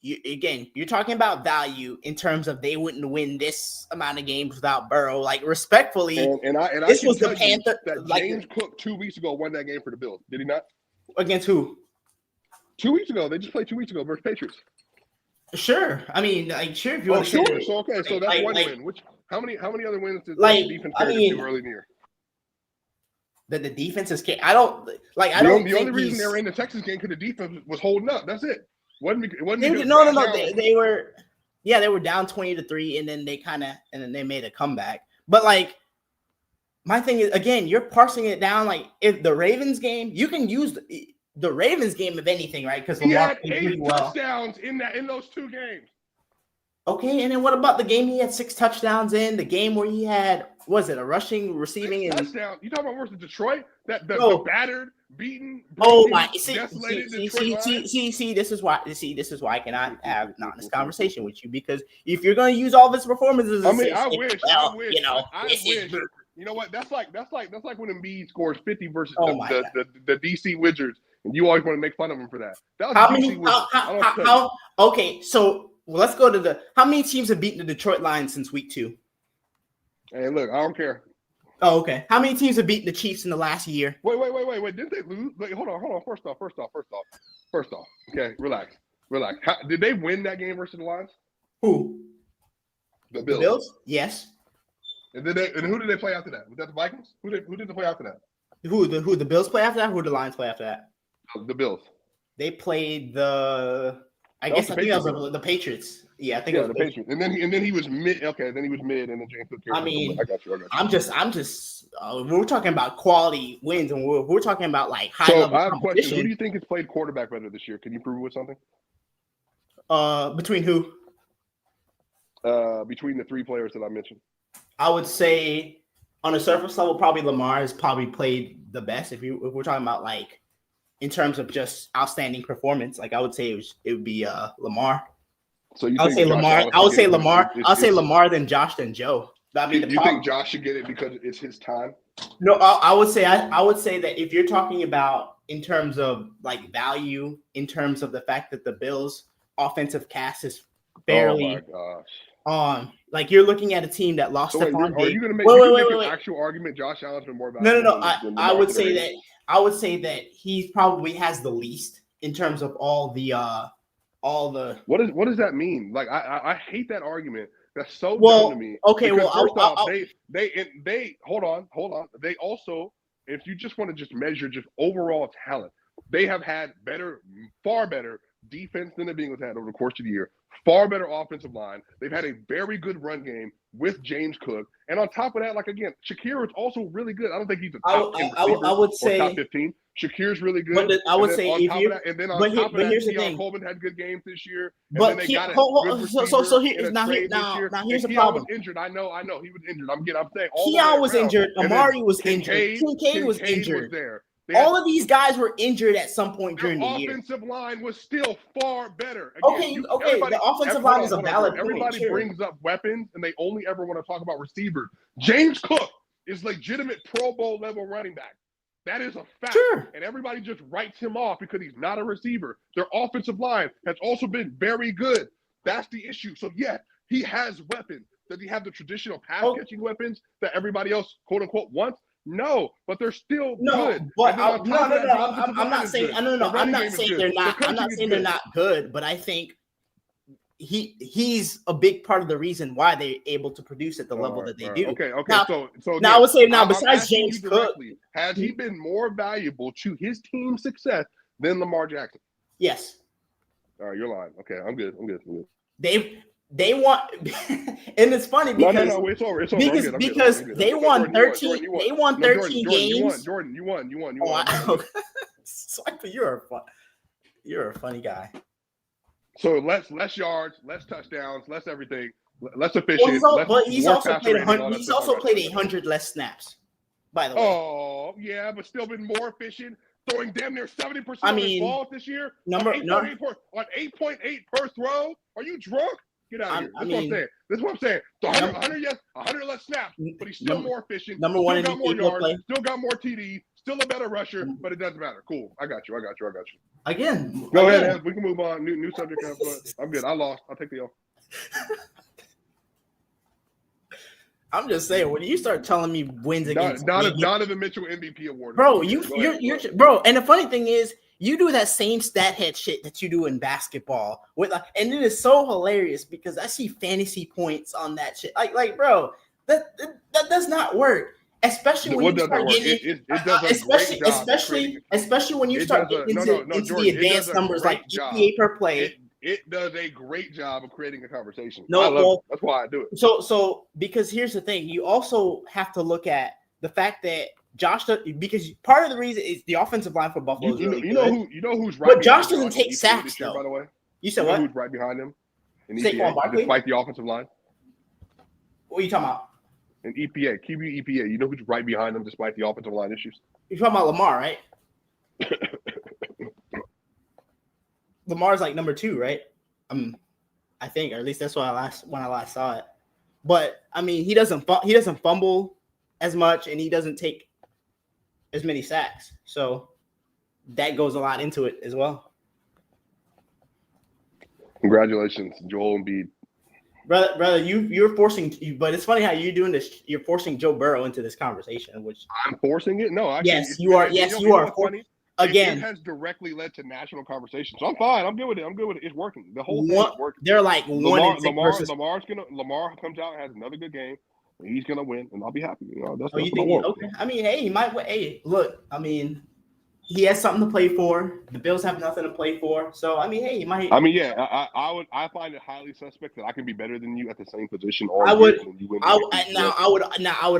you're talking about value in terms of they wouldn't win this amount of games without Burrow. Like respectfully, and this I was the Panther. That James Cook 2 weeks ago won that game for the Bills. Did he not? Against who? 2 weeks ago. They just played 2 weeks ago versus Patriots. Sure. I mean, sure. If you want to sure. So okay. So that's one win. How many other wins did the defense carry to early in the year? That the defense is. I don't. The only reason they were in the Texas game because the defense was holding up. That's it. No. They were. Yeah, they were down 20-3, and then they made a comeback. But my thing is, again, you're parsing it down. Like if the Ravens game, you can use the Ravens game of anything, right? Because he had 8 touchdowns in those 2 games. Okay, and then what about the game he had 6 touchdowns in? The game where he had a rushing, receiving, and touchdown. You talking about versus Detroit? The battered, beaten. Oh my! See, this is why I cannot have an honest conversation with you because if you're going to use all of his performances, I wish. You know what? That's like when Embiid scores 50 versus the DC Wizards, and you always want to make fun of him for that. That was okay, so let's go to how many teams have beaten the Detroit Lions since week 2? Hey, look, I don't care. Oh, okay. How many teams have beaten the Chiefs in the last year? Wait. Didn't they lose? Wait, hold on. First off. Okay, relax. Did they win that game versus the Lions? Who? The Bills. The Bills? Yes. And who did they play after that? Was that the Vikings? Who did they play after that? Who the Bills play after that? Who did the Lions play after that? The Bills. They played the Patriots. Yeah, I think it was the Patriots. And then he was mid. Okay, then he was mid, and then James Cook. I got you. I'm just. We're talking about quality wins, and we're talking about high level competition. I have a question. Who do you think has played quarterback better this year? Can you prove it with something? Between who? Between the 3 players that I mentioned. I would say on a surface level, probably Lamar has probably played the best. If we're talking about like in terms of just outstanding performance, like I would say it would be Lamar. So you I would think say Josh Lamar. Allen I should would get say it because Lamar. I'll say it's Lamar than Josh than Joe. I mean, the you problem. think Josh should get it because it's his time? No, I would say I would say that if you're talking about in terms of like value, in terms of the fact that the Bills' offensive cast is Oh barely my gosh. on, like you're looking at a team that lost So wait, Stephon are Diggs. you gonna make an Wait. actual argument Josh Allen's been more No. valuable than I Lamar would for the say Ravens? that he probably has the least in terms of all the. What does that mean? Like I hate that argument. That's so dumb to Well, me. okay. Because Well, first off, they hold on. They also, if you just want to just measure just overall talent, they have had far better defense than the Bengals had over the course of the year. Far better offensive line. They've had a very good run game with James Cook, and on top of that, like again, Shakir is also really good. I don't think he's a top 10 receiver I would or say top 15. Shakir's really good. But I would And then say on if top you, of that, and then on but, top of that, here's the Keon thing. Coleman had good games this year. And But then they got a good receiver so in a trade this year. now here's the Keon problem. was injured. I know he was injured. I'm saying all the way Keon was around. injured. And then Amari was injured. Kincaid was injured. there. All of these guys were injured at some point during the year. Their offensive line was still far better. Again, Okay. The offensive line is a valid point. Everybody brings up weapons, and they only ever want to talk about receivers. James Cook is legitimate Pro Bowl level running back. That is a fact. Sure. And everybody just writes him off because he's not a receiver. Their offensive line has also been very good. That's the issue. So, yeah, he has weapons. Does he have the traditional pass-catching weapons that everybody else, quote-unquote, wants? No, but they're still good. But I'm not saying they're not. I'm not saying they're not good, but I think he's a big part of the reason why they're able to produce at the level that they do. Okay. Now, So now I would say I'm besides asking James you Cook, has he been more valuable to his team's success than Lamar Jackson? yes. All right, you're lying. Okay, I'm good. They want, and it's funny because no, it's over. Because they won 13. They won 13 games. Jordan, you won. You're a funny guy. So less yards, less touchdowns, less everything, less efficient. But he's also played 100. He's also played 100 less snaps. By the way. Oh yeah, but still been more efficient, throwing damn near 70% of his balls this year. On 8.8 per throw. Are you drunk? Get out of here. This is what I'm saying. So 100 less snaps, but he's still more efficient. Number one, still got more yards, still got more TD, still a better rusher, but it doesn't matter. Cool. I got you. Again. Go ahead. We can move on. New subject. I'm good. I lost. I'll take the L. I'm just saying, when you start telling me wins against Donovan Mitchell MVP award, bro, you're bro. And the funny thing is, you do that same stat head shit that you do in basketball and it is so hilarious because I see fantasy points on that shit. Like, bro, that does not work. Especially when you start getting, especially when you start getting into the advanced numbers like EPA per play. It does a great job of creating a conversation. That's why I do it. So because here's the thing, you also have to look at the fact that because part of the reason is the offensive line for Buffalo is really good. You know who's right. But Josh doesn't take sacks though. By the way, you said what? Who's right behind him? Saquon Barkley, despite the offensive line. What are you talking about? And QB EPA. You know who's right behind them despite the offensive line issues? You're talking about Lamar, right? Lamar's like number 2, right? I think, or at least that's when I last saw it. But I mean, he doesn't fumble as much, and he doesn't take as many sacks. So that goes a lot into it as well. Congratulations, Joel Embiid. Brother, you're forcing, but it's funny how you're doing this. You're forcing Joe Burrow into this conversation, which I'm forcing it. No, actually, yes, you are. Yes, you are. Funny. Again, it has directly led to national conversation, so I'm fine. I'm good with it. It's working. The whole thing is working. They're like Lamar comes out and has another good game. And he's gonna win, and I'll be happy. That's what I want. Okay. I mean, hey, he might. Hey, look. I mean, he has something to play for. The Bills have nothing to play for. So I mean, hey, he might. I mean, yeah, I find it highly suspect that I can be better than you at the same position. I would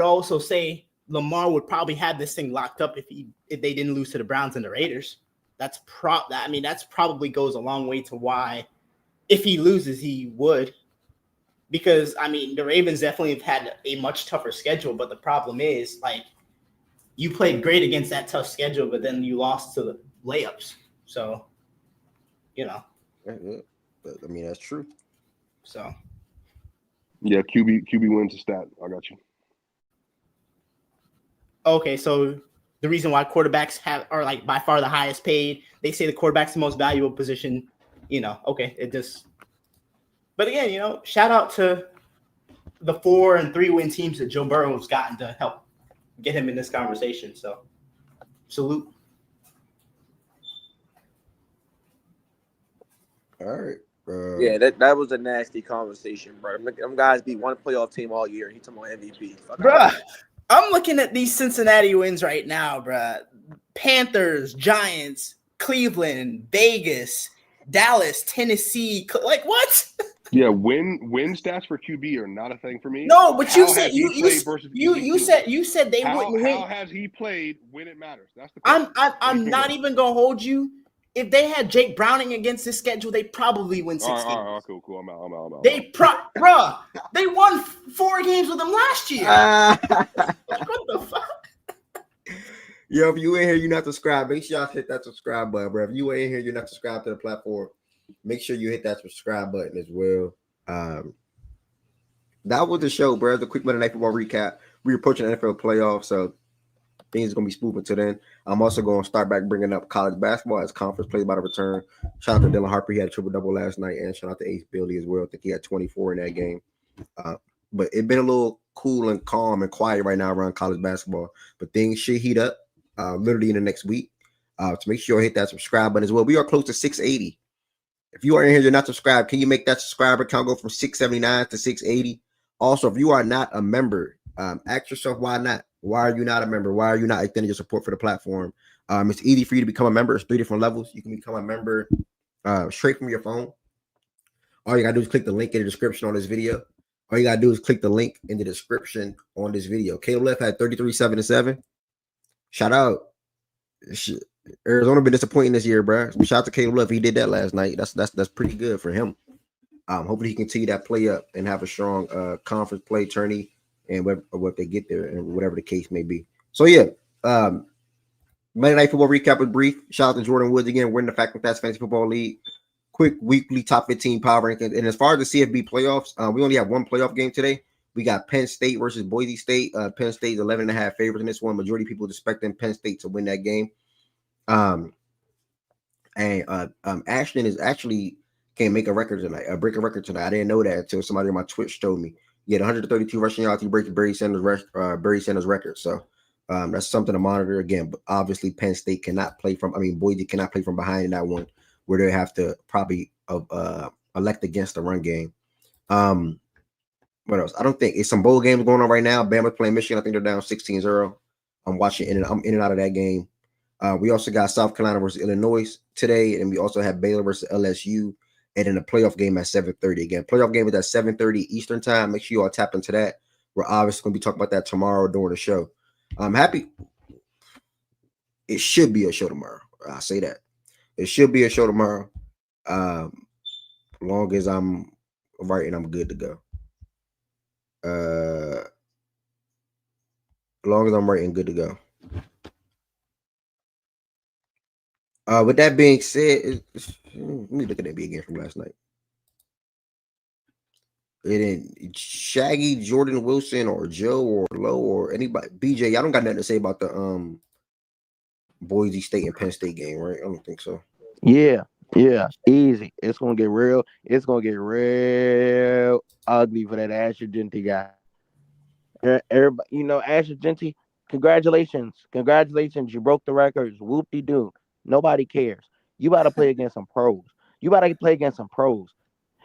also say Lamar would probably have this thing locked up if they didn't lose to the Browns and the Raiders. That's probably goes a long way to why if he loses he would. because I mean the Ravens definitely have had a much tougher schedule, but the problem is like you played great against that tough schedule, but then you lost to the layups. So, you know. Yeah, I mean, that's true. So. Yeah, QB wins the stat. I got you. Okay, so the reason why quarterbacks are like by far the highest paid, they say the quarterback's the most valuable position. You know, okay, it just. But again, you know, shout out to the 4 and 3 win teams that Joe Burrow has gotten to help get him in this conversation. So, salute. All right. Yeah, that was a nasty conversation, bro. Them guys beat one playoff team all year, and he talking about MVP. Bruh, I'm looking at these Cincinnati wins right now, bruh. Panthers, Giants, Cleveland, Vegas, Dallas, Tennessee. Like what? Yeah, win stats for QB are not a thing for me. No, but you said you said they how, wouldn't win. How has he played when it matters? That's the question. I'm not even gonna hold you. If they had Jake Browning against this schedule, they probably win 6 games. All right, cool. I'm out. Bruh, they won 4 games with them last year. What the fuck? Yo, if you in here, you're not subscribed. Make sure y'all hit that subscribe button, bro. If you ain't here, you're not subscribed to the platform. Make sure you hit that subscribe button as well. That was the show, bro. The quick Monday Night Football recap. We're approaching the NFL playoffs, so things are going to be smooth until then. I'm also going to start back bringing up college basketball as conference plays by the return. Shout out to Dylan Harper. He had a triple-double last night, and shout out to Ace Billy as well. I think he had 24 in that game. But it's been a little cool and calm and quiet right now around college basketball. But things should heat up literally in the next week. So make sure you hit that subscribe button as well. We are close to 680. If you are in here, you're not subscribed, can you make that subscriber count go from 679 to 680? Also, if you are not a member, ask yourself why not? Why are you not a member? Why are you not extending your support for the platform? It's easy for you to become a member. It's 3 different levels. You can become a member straight from your phone. All you got to do is click the link in the description on this video. All you got to do is click the link in the description on this video. Caleb Left had 33-7-7. Shout out. Arizona been disappointing this year, bro. Shout out to Caleb Love. He did that last night. That's pretty good for him. Hopefully he continue that play up and have a strong conference play tourney and what they get there and whatever the case may be. So yeah, Monday Night Football recap was brief. Shout out to Jordan Woods again. We're in the Fact and Fast Fantasy Football League. Quick weekly top 15 power rankings. And as far as the CFB playoffs, we only have one playoff game today. We got Penn State versus Boise State. Penn State's 11.5 favorites in this one. Majority of people expecting Penn State to win that game. Ashton is actually can make a record tonight, break a record tonight. I didn't know that until somebody on my Twitch told me. He had 132 rushing yards. He breaks Barry Sanders' record. So that's something to monitor again. But obviously, Penn State cannot play from. Boise cannot play from behind in that one, where they have to probably elect against the run game. What else? I don't think it's some bowl games going on right now. Bama's playing Michigan. I think they're down 16-0. I'm watching I'm in and out of that game. We also got South Carolina versus Illinois today, and we also have Baylor versus LSU, and then a playoff game at 7:30. Again, playoff game is at 7:30 Eastern time. Make sure you all tap into that. We're obviously going to be talking about that tomorrow during the show. I'm happy. It should be a show tomorrow. I say that. It should be a show tomorrow. As long as I'm right and I'm good to go. As long as I'm right and good to go. With that being said, let me look at that NBA game from last night. It ain't Shaggy, Jordan Wilson, or Joe, or Lowe, or anybody. BJ, y'all don't got nothing to say about the Boise State and Penn State game, right? I don't think so. Yeah, easy. It's gonna get real. It's gonna get real ugly for that Asher Genty guy. Everybody, Asher Genty. Congratulations. You broke the records. Whoop-de-doo. Nobody cares. You got to play against some pros.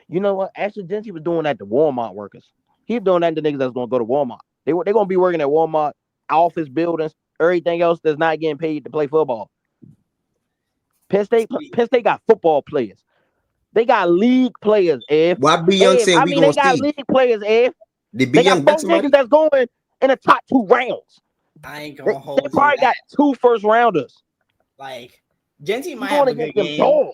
You know what? Asher Genty was doing that to Walmart workers. He was doing that to niggas that's going to go to Walmart. They're going to be working at Walmart, office buildings, everything else that's not getting paid to play football. Penn State got football players. They got league players, Ev. Why B Young saying we going to see? They got league players, Ev. Did B Young bet somebody? That's going in the top 2 rounds. I ain't going to hold you. They probably got 2 first rounders. Like, Genty might have a good game.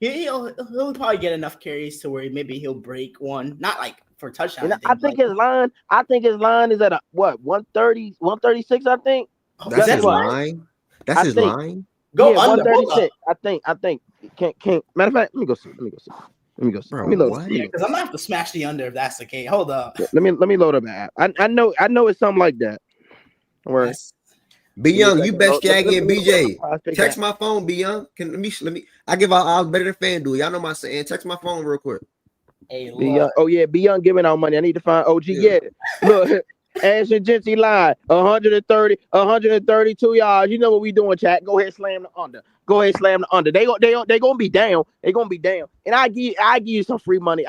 He'll probably get enough carries to where maybe he'll break one. Not like for touchdown. And I think his line is at a what 130, 136, I think. That's That's his right. line. That's I his think line. Go yeah, under. Hold 136. I think. Can't matter of fact, let me go see. Let me go see. Bro, Let me load. what? Let me load. because I'm gonna have to smash the under if that's the case. Hold up. Let me load up an app. I know it's something like that. Don't worry. That's- B Let me Young, check you it. best Shaggy and Let me look up BJ. the Prize Pick Text app. my phone, B Young. Let me. I give out odds better than FanDuel. Y'all know my saying. Text my phone real quick. Hey, Be look. Young. Oh yeah, Be Young giving out money. I need to find OG. Yeah. Yeah. Look, Ash and Genty line 130, 132 yards. You know what we doing, chat? Go ahead, slam the under. Go ahead, slam the under. They gonna be down. They gonna be down. And I give you some free money.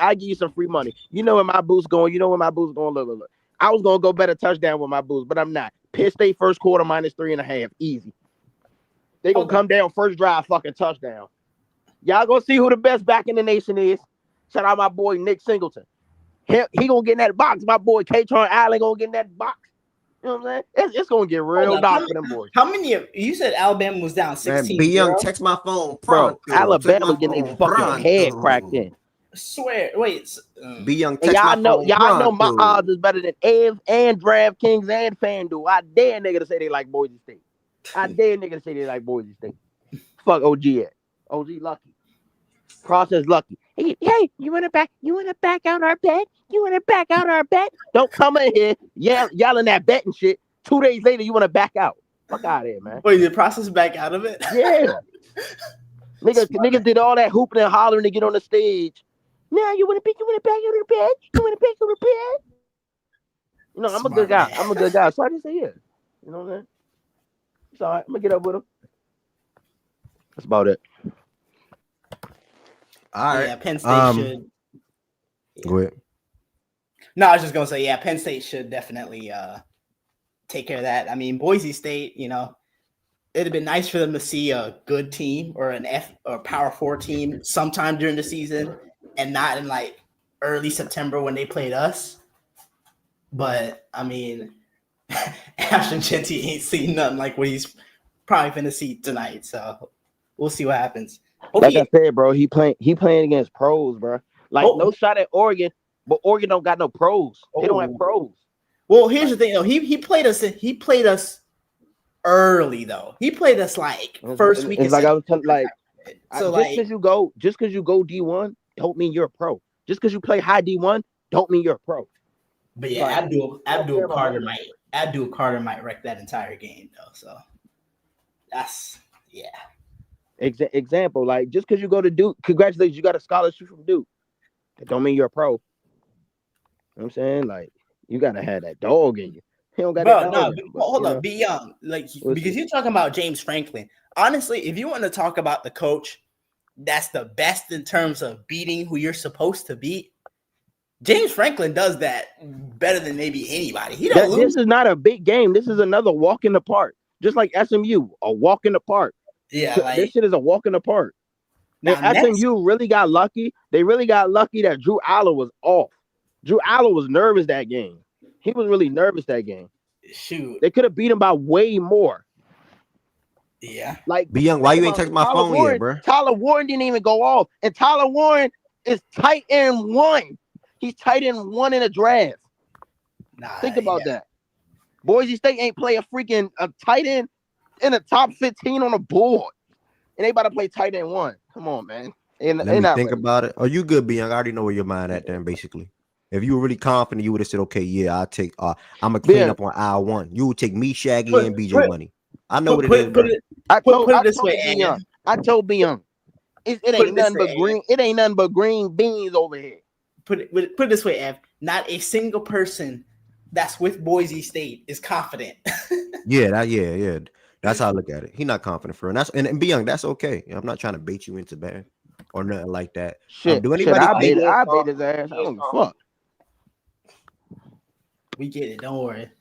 You know where my boost going. Look. I was gonna go better touchdown with my boost, but I'm not. Pitt State first quarter -3.5. Easy. They gonna come down first drive, fucking touchdown. Y'all gonna see who the best back in the nation is. Shout out my boy Nick Singleton. He gonna get in that box. My boy K-Tron Allen gonna get in that box. You know what I'm saying? It's gonna get real dark for them boys. How many of you said Alabama was down 16? Man, B Young, text my phone. Bro, Pronto. Alabama Text my getting their phone, fucking head cracked pronto. in. Swear, wait. B Young, And text my phone. y'all know my Pronto. odds is better than Ev and DraftKings and FanDuel. I dare nigga to say they like Boise State. I dare nigga to say they like Boise State. Fuck OG at. OG lucky. Process lucky. Hey, you wanna back out our bet? Don't come in here yelling that bet and shit. 2 days later, you wanna back out. Fuck out of here, man. Wait, the process back out of it? Yeah. Niggas did all that hooping and hollering to get on the stage. Now you wanna back out of the bet? You know, I'm a good guy. So I just say yeah. You know what I'm saying? It's all right. I'm gonna get up with him. That's about it. All right. Yeah, Penn State should. Go ahead. No, I was just gonna say, yeah, Penn State should definitely take care of that. I mean, Boise State, you know, it'd have been nice for them to see a good team or an F or Power 4 team sometime during the season, and not in like early September when they played us. But I mean, Ashton Genty ain't seen nothing like what he's probably gonna see tonight. So we'll see what happens. Like I said, bro, he playing against pros, bro. Like no shot at Oregon, but Oregon don't got no pros. They don't have pros. Well, here's the thing, though. He played us early, though. He played us like first week. It's like I was telling, like, so just because you go D1, don't mean you're a pro. Just because you play high D1, don't mean you're a pro. But yeah, Abdul Carter might wreck that entire game, though. So that's Example, like just because you go to Duke, congratulations, you got a scholarship from Duke. That don't mean you're a pro. You know what I'm saying? Like, you gotta have that dog in you. He don't got that dog in him, but, hold up, be young. Like, because you're talking about James Franklin. Honestly, if you want to talk about the coach that's the best in terms of beating who you're supposed to beat, James Franklin does that better than maybe anybody. He don't lose. This is not a big game. This is another walk in the park. Just like SMU, a walk in the park. Yeah, like, this shit is a walk in the park. Now, SMU really got lucky. They really got lucky that Drew Aller was off. Drew Aller was nervous that game. He was really nervous that game. Shoot. They could have beat him by way more. Yeah. Like, Be Young, why you ain't text my phone yet, bro? Tyler Warren didn't even go off. And Tyler Warren is tight end 1. He's tight end 1 in a draft. Think about that. Boise State ain't play a tight end in the top 15 on the board. And they about to play tight end 1. Come on, man. Let me think about it. Are you good, B Young? I already know where your mind at then, basically. If you were really confident, you would have said, okay, yeah, I'll take I'm gonna clean up on aisle 1. You would take me, Shaggy, and BJ Money. I know what it is, bro. I told B Young. It ain't nothing but green. It ain't nothing but green beans over here. Put it this way, Ev. Not a single person that's with Boise State is confident. Yeah. That's how I look at it. He's not confident for it. And B Young, that's okay. I'm not trying to bait you into bad or nothing like that. Do anybody I bait his ass. I don't give a fuck. We get it. Don't worry.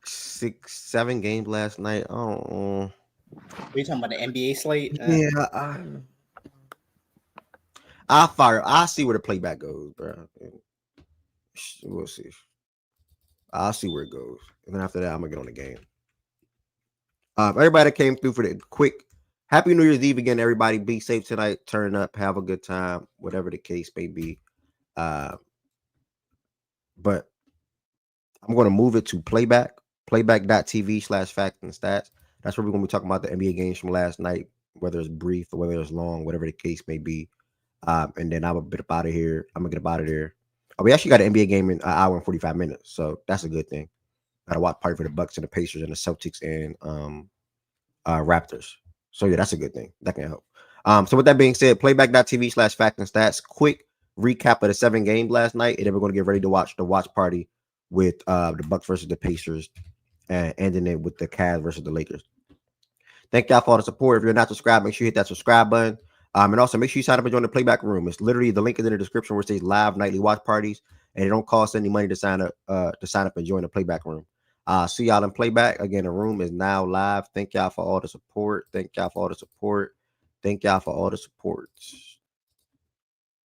6-7 games last night. Are you talking about the NBA slate? Yeah. I'll see where the playback goes, bro. We'll see. I'll see where it goes. And then after that, I'm gonna get on the game. Everybody that came through for the quick Happy New Year's Eve again, everybody. Be safe tonight. Turn up, have a good time, whatever the case may be. but I'm going to move it to playback.tv/facts and stats. That's where we're going to be talking about the NBA games from last night, whether it's brief or whether it's long, whatever the case may be. And then I'm a bit out of here. I'm gonna get up out of there. Oh, we actually got an NBA game in an hour and 45 minutes, so that's a good thing. Got to watch party for the Bucks and the Pacers and the Celtics and Raptors. So yeah, that's a good thing. That can help. So with that being said, playback.tv/facts and stats. Quick recap of the 7 games last night, and then we're gonna get ready to watch the watch party with the Bucks versus the Pacers, and ending it with the Cavs versus the Lakers. Thank y'all for all the support. If you're not subscribed, make sure you hit that subscribe button. And also make sure you sign up and join the playback room. It's literally the link is in the description where it says live nightly watch parties, and it don't cost any money to sign up and join the playback room. See y'all in playback. Again, the room is now live. Thank y'all for all the support. Thank y'all for all the support. Thank y'all for all the support.